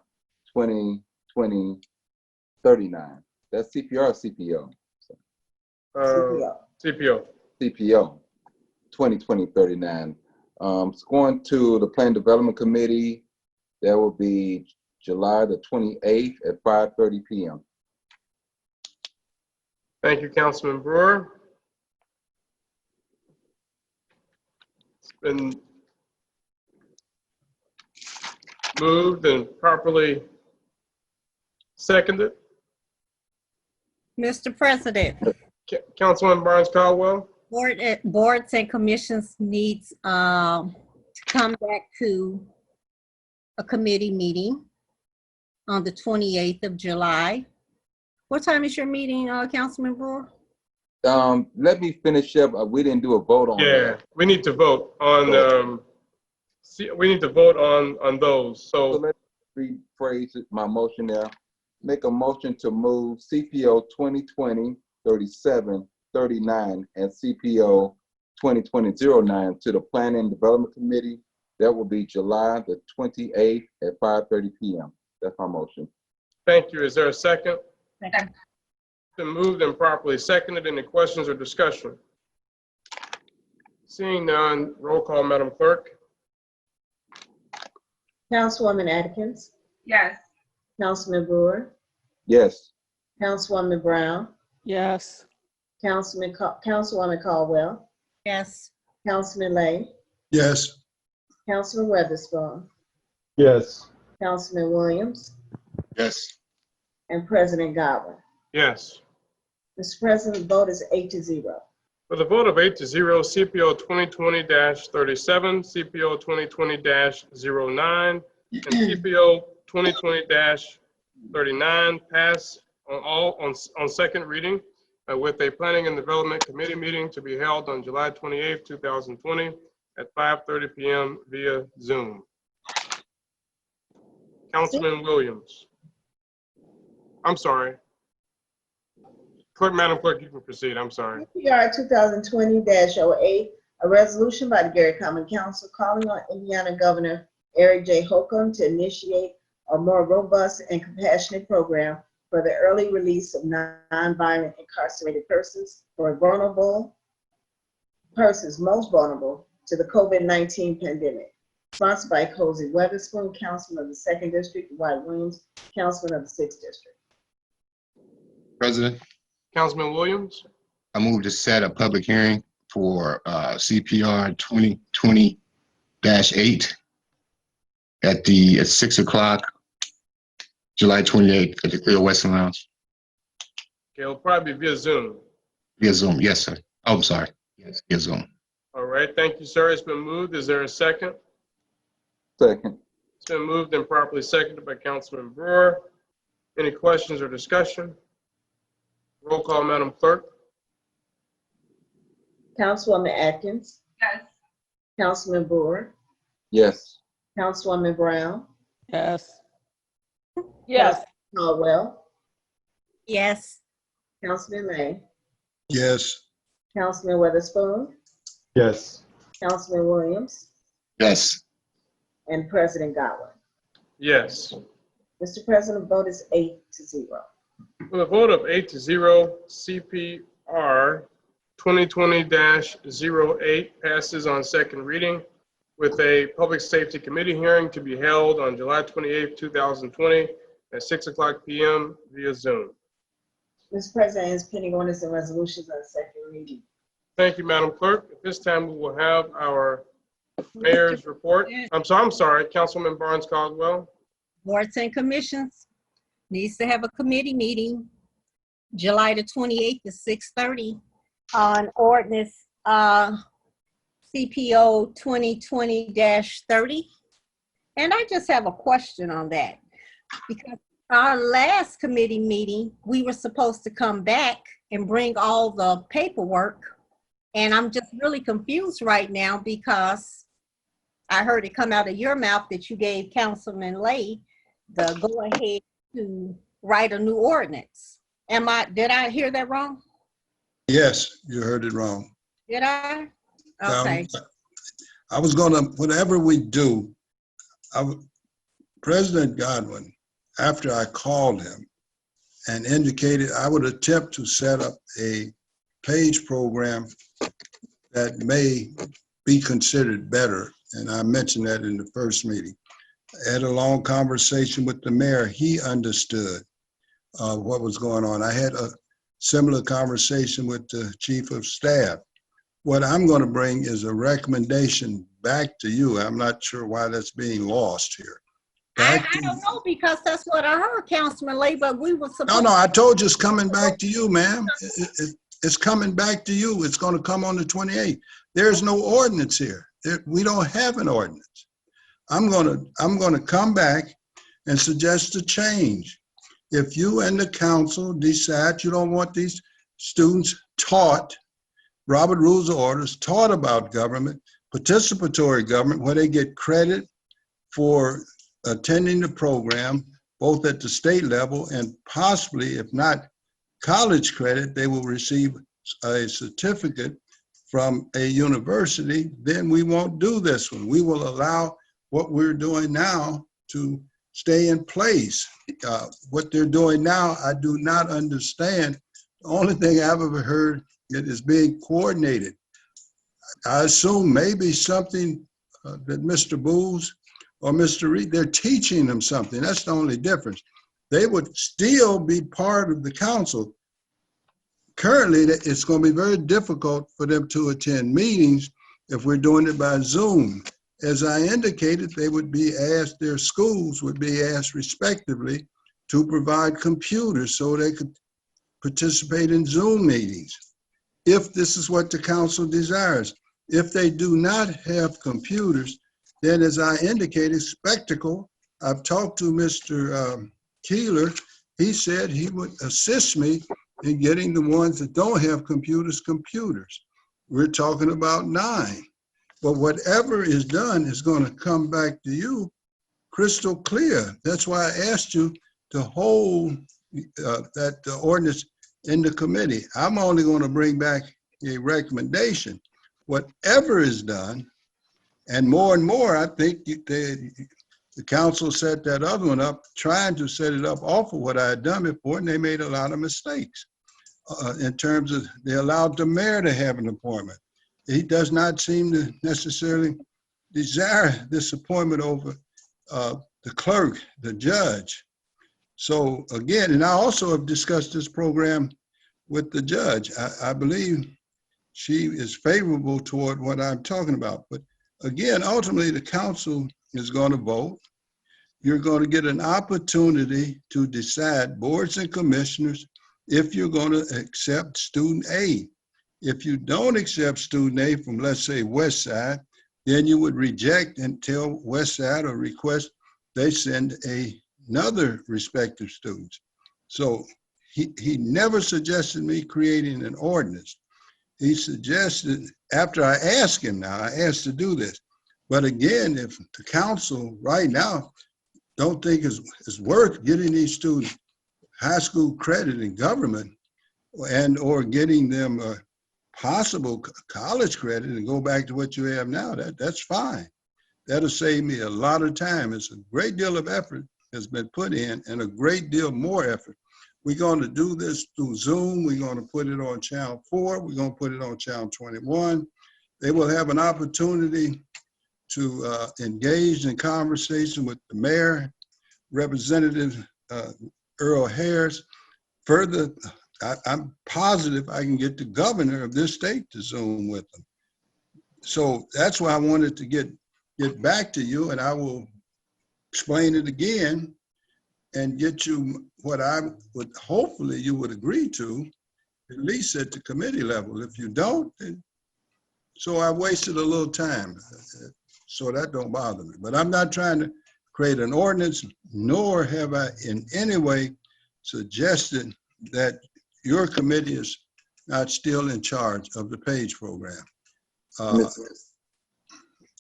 2020-39. That's CPR or CPO? CPO. CPO 2020-39. It's going to the Plan Development Committee. That will be July the 28th at 5:30 p.m. Thank you, Councilman Brewer. It's been moved and properly seconded. Mr. President, Councilman Barnes Caldwell. Boards and commissions needs to come back to a committee meeting on the 28th of July. What time is your meeting, Councilman Brewer? Let me finish up. We didn't do a vote on Yeah, that. we need to vote on, we need to vote on those. So So let me rephrase my motion there. Make a motion to move CPO 2020-3739 and CPO 2020-09 to the Planning and Development Committee. That will be July the 28th at 5:30 p.m. That's my motion. thank you. Is there a second? Second. Been moved and properly seconded. Any questions or discussion? Seeing none, roll call, Madam Clerk. Councilwoman Atkins, Yes. Councilman Brewer, Yes. Councilwoman Brown, Yes. Councilwoman Caldwell, Yes. Councilman Lay, Yes. Councilman Weatherspoon, Yes. Councilman Williams, Yes. and President Godwin. Yes. Mr. President, the vote is 8-0. For the vote of 8-0, CPO 2020-37, CPO 2020-09, and CPO 2020-39 pass on second reading with a Planning and Development Committee meeting to be held on July 28th, 2020 at 5:30 p.m. via Zoom. Councilman Williams. I'm sorry. Madam Clerk, you can proceed. I'm sorry. CPR 2020-08, a resolution by the Gary Common Council calling on Indiana Governor Eric J. Holcomb to initiate a more robust and compassionate program for the early release of non-violent incarcerated persons for vulnerable persons most vulnerable to the COVID-19 pandemic. Sponsored by Cozy Weatherspoon, Councilman of the 2nd District, White Williams, Councilman of the 6th District. President, Councilman Williams. I move to set a public hearing for CPR 2020-8 at 6 o'clock, July 28th at the Cleo Western Lounge. Okay, it'll probably be via Zoom. Via Zoom, yes, sir. Oh, I'm sorry. Yes, via Zoom. All right, thank you, sir. It's been moved. Is there a second? Second. It's been moved and properly seconded by Councilman Brewer. Any questions or discussion? Roll call, Madam Clerk. Councilwoman Atkins, Yes. Councilman Brewer, Yes. Councilwoman Brown, Yes. Yes. Caldwell, Yes. Councilman Lay, Yes. Councilman Weatherspoon, Yes. Councilman Williams, Yes. and President Godwin. Yes. Mr. President, the vote is 8-0. With a vote of 8-0, CPR 2020-08 passes on second reading with a Public Safety Committee hearing to be held on July 28th, 2020 at 6 o'clock p.m. via Zoom. Mr. President, is pending ordinance and resolutions on second reading. Thank you, Madam Clerk. At this time, we will have our mayor's report. I'm sorry, Councilman Barnes Caldwell. Boards and commissions needs to have a committee meeting July the 28th at 6:30 on ordinance CPO 2020-30. And I just have a question on that, because our last committee meeting, we were supposed to come back and bring all the paperwork. And I'm just really confused right now because I heard it come out of your mouth that you gave Councilman Lay the go ahead to write a new ordinance. Did I hear that wrong? Yes, you heard it wrong. Did I? Okay. I was gonna, whatever we do, President Godwin, after I called him and indicated I would attempt to set up a page program that may be considered better. And I mentioned that in the first meeting. I had a long conversation with the mayor. He understood what was going on. I had a similar conversation with the chief of staff. What I'm going to bring is a recommendation back to you. I'm not sure why that's being lost here. I don't know, because that's what I heard, Councilman Lay, but we were supposed No, I told you it's coming back to you, ma'am. It's coming back to you. It's going to come on the 28th. There's no ordinance here. We don't have an ordinance. I'm going to come back and suggest a change. If you and the council decide you don't want these students taught, Robert Rules of Orders, taught about government, participatory government, where they get credit for attending the program, both at the state level and possibly, if not college credit, they will receive a certificate from a university, then we won't do this one. We will allow what we're doing now to stay in place. What they're doing now, I do not understand. The only thing I've ever heard it is being coordinated. I assume maybe something that Mr. Booz or Mr. Reed, they're teaching them something. That's the only difference. They would still be part of the council. Currently, it's going to be very difficult for them to attend meetings if we're doing it by Zoom. As I indicated, they would be asked, their schools would be asked respectively to provide computers so they could participate in Zoom meetings, if this is what the council desires. If they do not have computers, then as I indicated, Spectacle, I've talked to Mr. Keeler, he said he would assist me in getting the ones that don't have computers. We're talking about 9. But whatever is done is going to come back to you crystal clear. That's why I asked you to hold that ordinance in the committee. I'm only going to bring back a recommendation. Whatever is done, and more, I think the council set that other one up, trying to set it up off of what I had done before, and they made a lot of mistakes in terms of they allowed the mayor to have an appointment. He does not seem to necessarily desire this appointment over the clerk, the judge. So again, and I also have discussed this program with the judge. I believe she is favorable toward what I'm talking about. But again, ultimately, the council is going to vote. You're going to get an opportunity to decide, boards and commissioners, if you're going to accept student A. If you don't accept student A from, let's say, West Side, then you would reject and tell West Side or request they send another respective students. So he never suggested me creating an ordinance. He suggested, after I asked him now, I asked to do this. But again, if the council right now don't think it's worth getting these students high school credit in government and or getting them possible college credit and go back to what you have now, that's fine. That'll save me a lot of time. It's a great deal of effort has been put in and a great deal more effort. We're going to do this through Zoom. We're going to put it on channel 4. We're going to put it on channel 21. They will have an opportunity to engage in conversation with the mayor, Representative Earl Harris. Further, I'm positive I can get the governor of this state to Zoom with them. So that's why I wanted to get back to you, and I will explain it again and get you what I would, hopefully you would agree to, at least at the committee level. If you don't, then, so I wasted a little time. So that don't bother me. But I'm not trying to create an ordinance, nor have I in any way suggested that your committee is not still in charge of the PAGE program.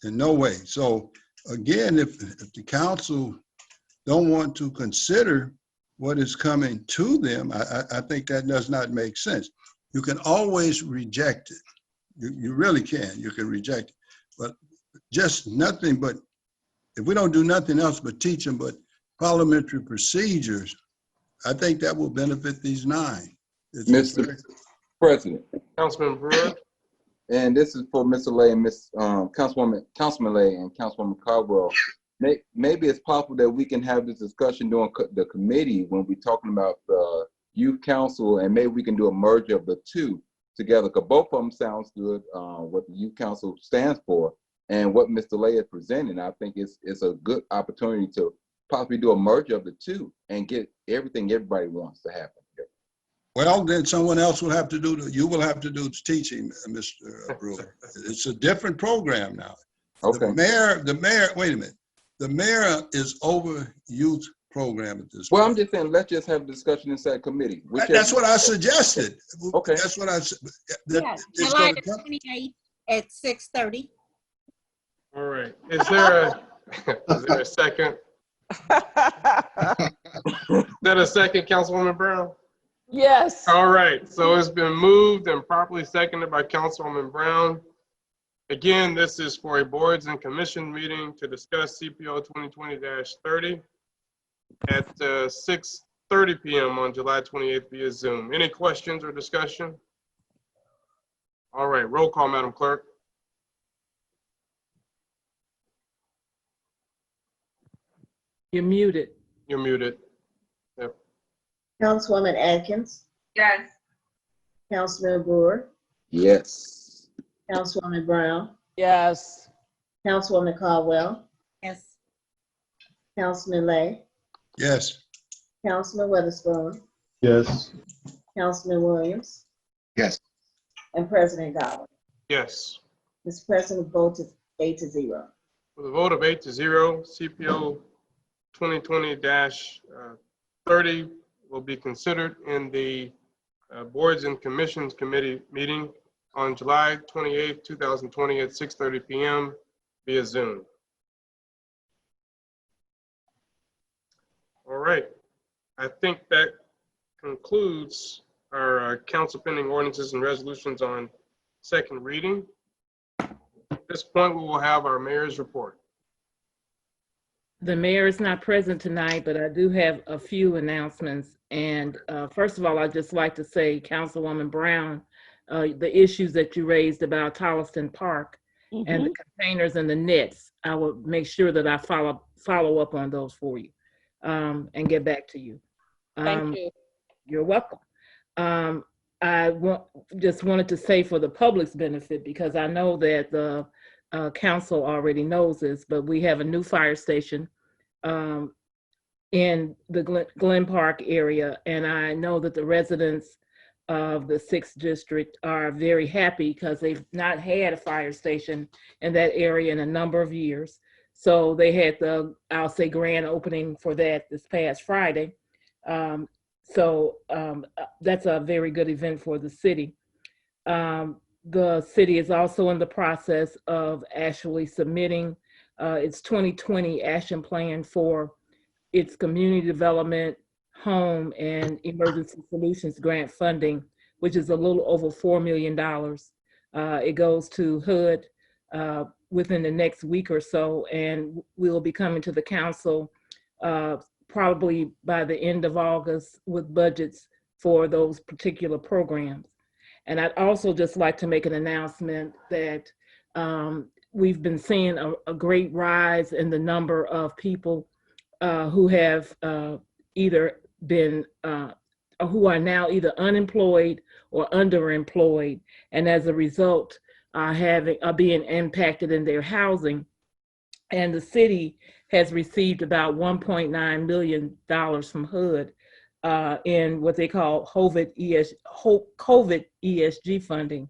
In no way. So again, if the council don't want to consider what is coming to them, I think that does not make sense. You can always reject it. You really can. You can reject it. But just nothing but, if we don't do nothing else but teach them but parliamentary procedures, I think that will benefit these 9. Mr. President. Councilman Brewer. And this is for Mr. Lay and Councilman Lay and Councilwoman Caldwell. Maybe it's possible that we can have this discussion during the committee when we're talking about the youth council, and maybe we can do a merger of the 2 together, because both of them sounds good, what the youth council stands for and what Mr. Lay is presenting. I think it's a good opportunity to possibly do a merger of the 2 and get everything everybody wants to happen. Well, then someone else will have to do you will have to do the teaching, Mr. Brewer. It's a different program now. Okay. The mayor, wait a minute. The mayor is over youth program at this Well, point. I'm just saying, let's just have a discussion inside committee. That's what I suggested. Okay. That's what I said. Yeah, It's July gonna come- 28th at 6:30. All right. Is there a second? Is that a second, Councilwoman Brown? Yes. All right, so it's been moved and properly seconded by Councilwoman Brown. Again, this is for a boards and commission meeting to discuss CPO 2020-30 at 6:30 p.m. on July 28th via Zoom. Any questions or discussion? All right, roll call, Madam Clerk. You're muted. You're muted. Yep. Councilwoman Atkins, Yes. Councilman Brewer, Yes. Councilwoman Brown, Yes. Councilwoman Caldwell, Yes. Councilman Lay, Yes. Councilman Witherspoon, Yes. Councilman Williams, Yes. and President Godwin. Yes. Mr. President, the vote is 8-0. With a vote of 8-0, CPO 2020-30 will be considered in the Boards and Commissions Committee meeting on July 28th, 2020 at 6:30 p.m. via Zoom. All right. I think that concludes our council pending ordinances and resolutions on second reading. At this point, we will have our mayor's report. The mayor is not present tonight, but I do have a few announcements. And first of all, I'd just like to say, Councilwoman Brown, the issues that you raised about Tolliston Park and the containers and the nets, I will make sure that I follow up on those for you and get back to you. Thank you. You're welcome. I just wanted to say for the public's benefit, because I know that the council already knows this, but we have a new fire station in the Glen Park area. And I know that the residents of the 6th District are very happy because they've not had a fire station in that area in a number of years. So they had the, I'll say, grand opening for that this past Friday. That's a very good event for the city. The city is also in the process of actually submitting its 2020 action plan for its community development, home, and emergency solutions grant funding, which is a little over $4 million. It goes to HUD within the next week or so, and we'll be coming to the council probably by the end of August with budgets for those particular programs. And I'd also just like to make an announcement that we've been seeing a great rise in the number of people who have either been, who are now either unemployed or underemployed, and as a result are being impacted in their housing. And the city has received about $1.9 million from HUD in what they call COVID ESG funding,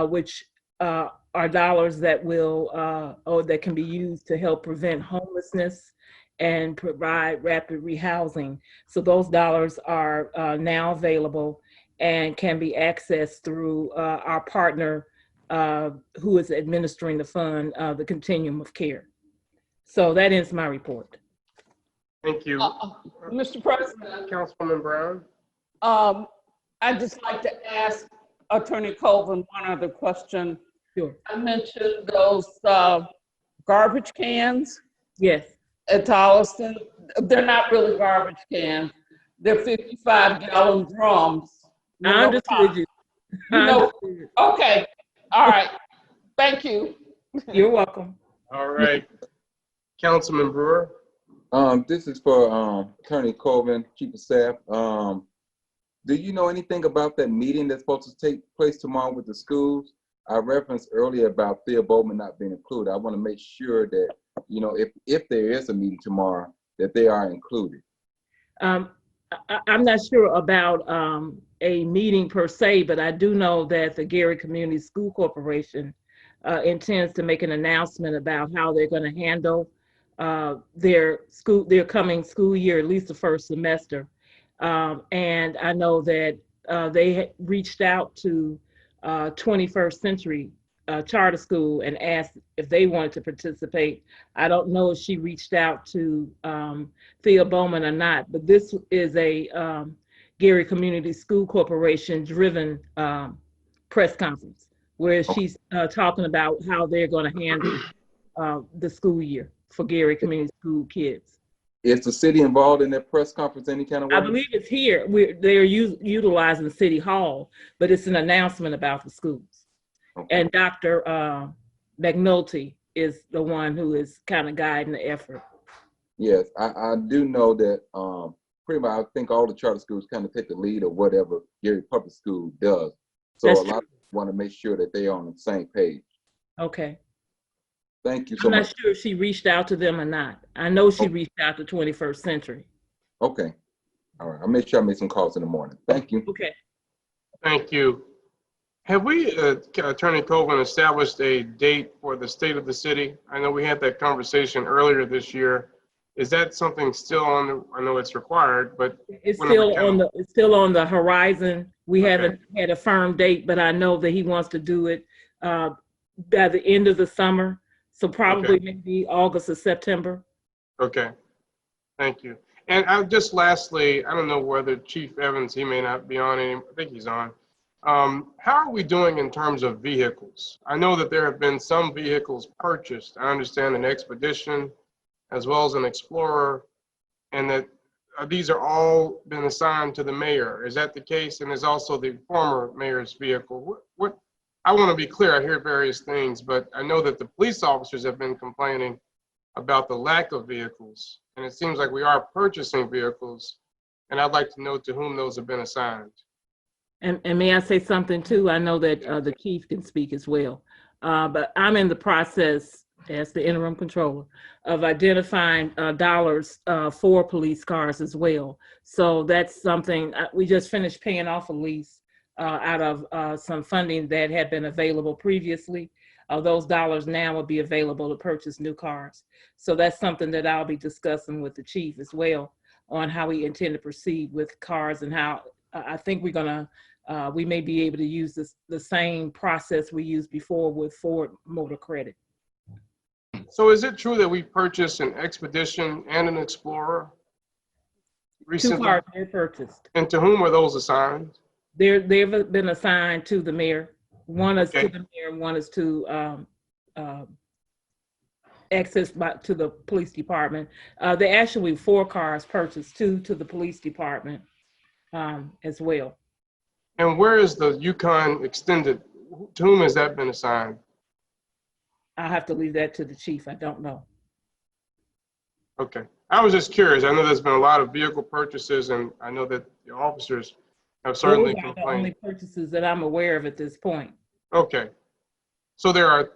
which are dollars that will or that can be used to help prevent homelessness and provide rapid rehousing. So those dollars are now available and can be accessed through our partner who is administering the fund, the Continuum of Care. So that ends my report. Thank you. Mr. President, Councilwoman Brown. I'd just like to ask Attorney Colvin one other question. Sure. I mentioned those garbage cans. Yes. At Tolliston. They're not really garbage cans. They're 55-gallon drums. I understood you. You know, okay. All right. Thank you. You're welcome. All right. Councilman Brewer. This is for Attorney Colvin, Chief of Staff. Do you know anything about that meeting that's supposed to take place tomorrow with the schools? I referenced earlier about Theo Bowman not being included. I want to make sure that, you know, if there is a meeting tomorrow, that they are included. I'm not sure about a meeting per se, but I do know that the Gary Community School Corporation intends to make an announcement about how they're going to handle their coming school year, at least the first semester. And I know that they reached out to 21st Century Charter School and asked if they wanted to participate. I don't know if she reached out to Thea Bowman or not, but this is a Gary Community School Corporation driven press conference where she's talking about how they're going to handle the school year for Gary Community School kids. Is the city involved in that press conference any kind of way? I believe it's here. They're utilizing City Hall, but it's an announcement about the schools. Okay. And Dr. McNulty is the one who is kind of guiding the effort. Yes, I do know that pretty much I think all the charter schools kind of take the lead of whatever Gary Public School does. So That's a lot of people want to make sure that they're on the same page. Okay. Thank you so much. I'm not sure if she reached out to them or not. I know she reached out to 21st Century. Okay. All right. I'll make sure I make some calls in the morning. Thank you. Okay. Thank you. Have we, Attorney Colvin, established a date for the state of the city? I know we had that conversation earlier this year. Is that something still on the, I know it's required, but it's still on the horizon. We haven't had a firm date, but I know that he wants to do it by the end of the summer. So probably maybe August or September. Okay, thank you. And just lastly, I don't know whether Chief Evans, he may not be on any, I think he's on. How are we doing in terms of vehicles? I know that there have been some vehicles purchased. I understand an Expedition as well as an Explorer, and that these are all been assigned to the mayor. Is that the case? And there's also the former mayor's vehicle. What I want to be clear, I hear various things, but I know that the police officers have been complaining about the lack of vehicles, and it seems like we are purchasing vehicles, and I'd like to know to whom those have been assigned. And may I say something too? I know that the chief can speak as well, but I'm in the process as the interim controller of identifying dollars for police cars as well. So that's something, we just finished paying off a lease out of some funding that had been available previously. Those dollars now will be available to purchase new cars. So that's something that I'll be discussing with the chief as well on how we intend to proceed with cars and how I think we're gonna, we may be able to use the same process we used before with Ford Motor Credit. So is it true that we purchased an Expedition and an Explorer recently? 2 cars were purchased. And to whom are those assigned? They've been assigned to the mayor. One is to the mayor, one is to access to the police department. There actually 4 cars purchased, 2 to the police department as well. And where is the Yukon Extended? To whom has that been assigned? I'll have to leave that to the chief. I don't know. Okay. I was just curious. I know there's been a lot of vehicle purchases, and I know that the officers have certainly Those are the complained. only purchases that I'm aware of at this point. Okay. So there are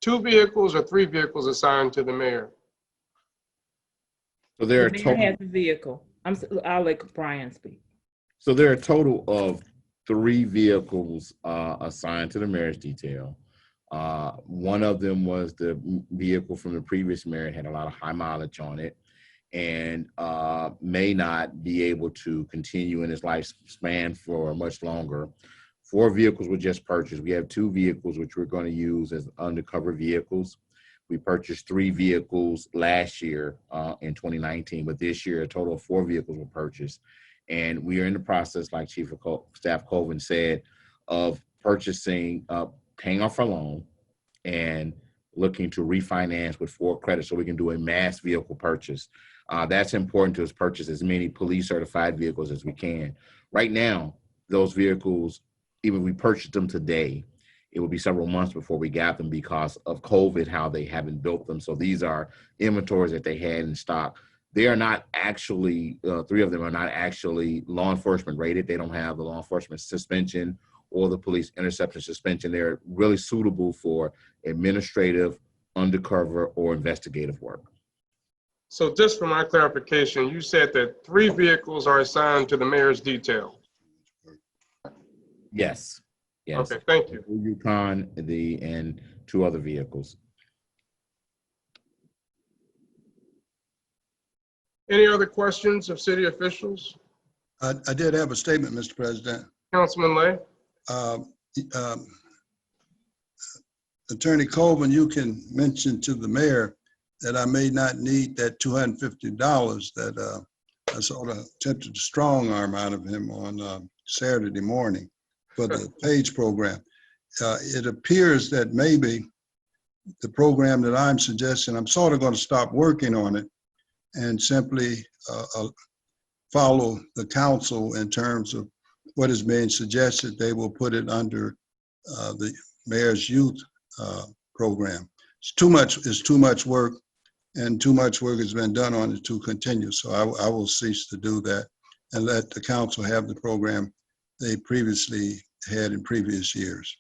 2 vehicles or 3 vehicles assigned to the mayor? So there are The mayor has a vehicle. I'll let Brian speak. So there are a total of 3 vehicles assigned to the mayor's detail. One of them was the vehicle from the previous mayor. It had a lot of high mileage on it and may not be able to continue in its lifespan for much longer. 4 vehicles were just purchased. We have 2 vehicles which we're going to use as undercover vehicles. We purchased 3 vehicles last year in 2019, but this year a total of 4 vehicles were purchased. And we are in the process, like Chief of Staff Colvin said, of purchasing, paying off our loan and looking to refinance with Ford Credit so we can do a mass vehicle purchase. That's important to us, purchase as many police certified vehicles as we can. Right now, those vehicles, even if we purchased them today, it will be several months before we got them because of COVID, how they haven't built them. So these are inventories that they had in stock. They are not actually, 3 of them are not actually law enforcement rated. They don't have the law enforcement suspension or the police interception suspension. They're really suitable for administrative, undercover, or investigative work. So just for my clarification, you said that 3 vehicles are assigned to the mayor's detail. Yes, yes. Okay, thank you. Yukon, and 2 other vehicles. Any other questions of city officials? I did have a statement, Mr. President. Councilman Lay? Um, um, Attorney Colvin, you can mention to the mayor that I may not need that $250 that I sort of attempted to strong arm out of him on Saturday morning for the PAGE program. It appears that maybe the program that I'm suggesting, I'm sort of going to stop working on it and simply follow the council in terms of what is being suggested. They will put it under the mayor's youth program. It's too much work, and too much work has been done on it to continue. So I will cease to do that and let the council have the program they previously had in previous years.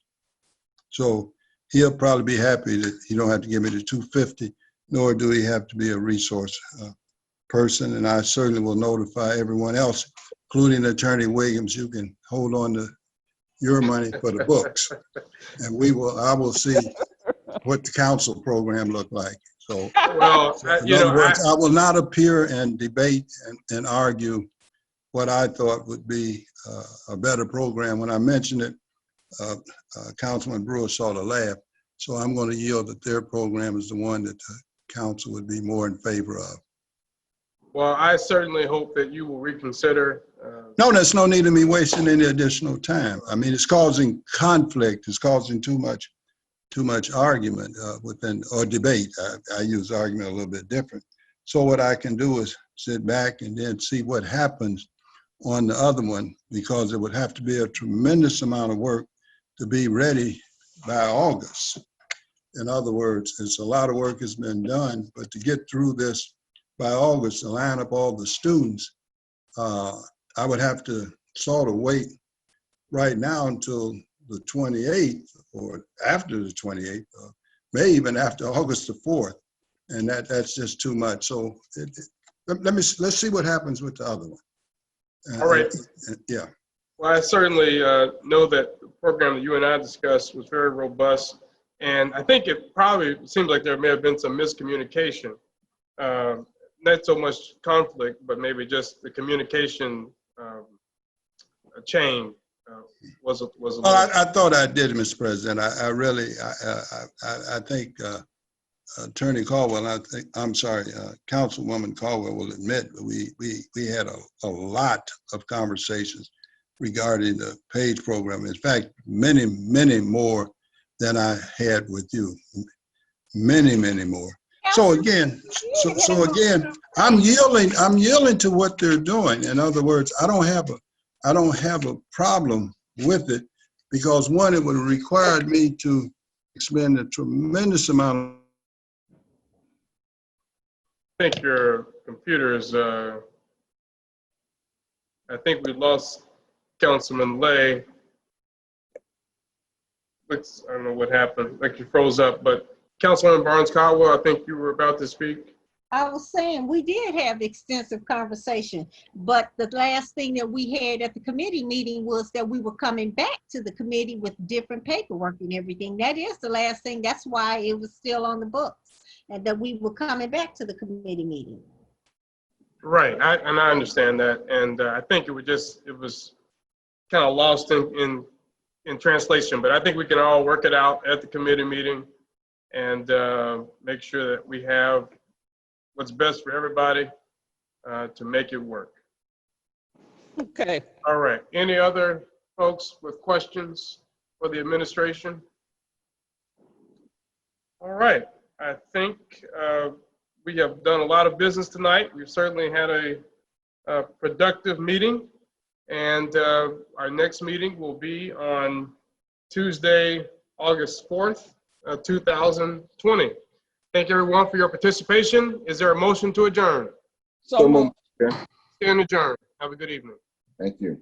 So he'll probably be happy that you don't have to give me the $250, nor do he have to be a resource person. And I certainly will notify everyone else, including Attorney Williams. You can hold on to your money for the books, and I will see what the council program looked like. So, Well, in other words, I will not appear and debate and argue what I thought would be a better program. When I mentioned it, Councilman Brewer sort of laughed. So I'm going to yield that their program is the one that the council would be more in favor of. well, I certainly hope that you will reconsider. No, there's no need of me wasting any additional time. I mean, it's causing conflict. It's causing too much argument within, or debate. I use argument a little bit different. So what I can do is sit back and then see what happens on the other one, because it would have to be a tremendous amount of work to be ready by August. In other words, it's a lot of work has been done, but to get through this by August, to line up all the students, I would have to sort of wait right now until the 28th or after the 28th, maybe even after August the 4th. And that's just too much. So let's see what happens with the other one. All right. Yeah. Well, I certainly know that the program that you and I discussed was very robust. And I think it probably seems like there may have been some miscommunication. Not so much conflict, but maybe just the communication chain was a little. I thought I did, Mr. President. I really think Attorney Caldwell, Councilwoman Caldwell will admit we had a lot of conversations regarding the PAGE program. In fact, many, many more than I had with you. Many, many more. So again, I'm yielding to what they're doing. In other words, I don't have a problem with it, because one, it would have required me to expend a tremendous amount of. I think your computer is, I think we lost Councilman Lay. I don't know what happened, like you froze up, but Councilwoman Barnes Caldwell, I think you were about to speak. I was saying we did have extensive conversation, but the last thing that we had at the committee meeting was that we were coming back to the committee with different paperwork and everything. That is the last thing. That's why it was still on the books, and that we were coming back to the committee meeting. Right, and I understand that, and I think it was kind of lost in translation, but I think we can all work it out at the committee meeting and make sure that we have what's best for everybody to make it work. Okay. All right. Any other folks with questions for the administration? All right. I think we have done a lot of business tonight. We've certainly had a productive meeting, and our next meeting will be on Tuesday, August 4th, 2020. Thank everyone for your participation. Is there a motion to adjourn? So moved. Stand adjourned. Have a good evening. Thank you.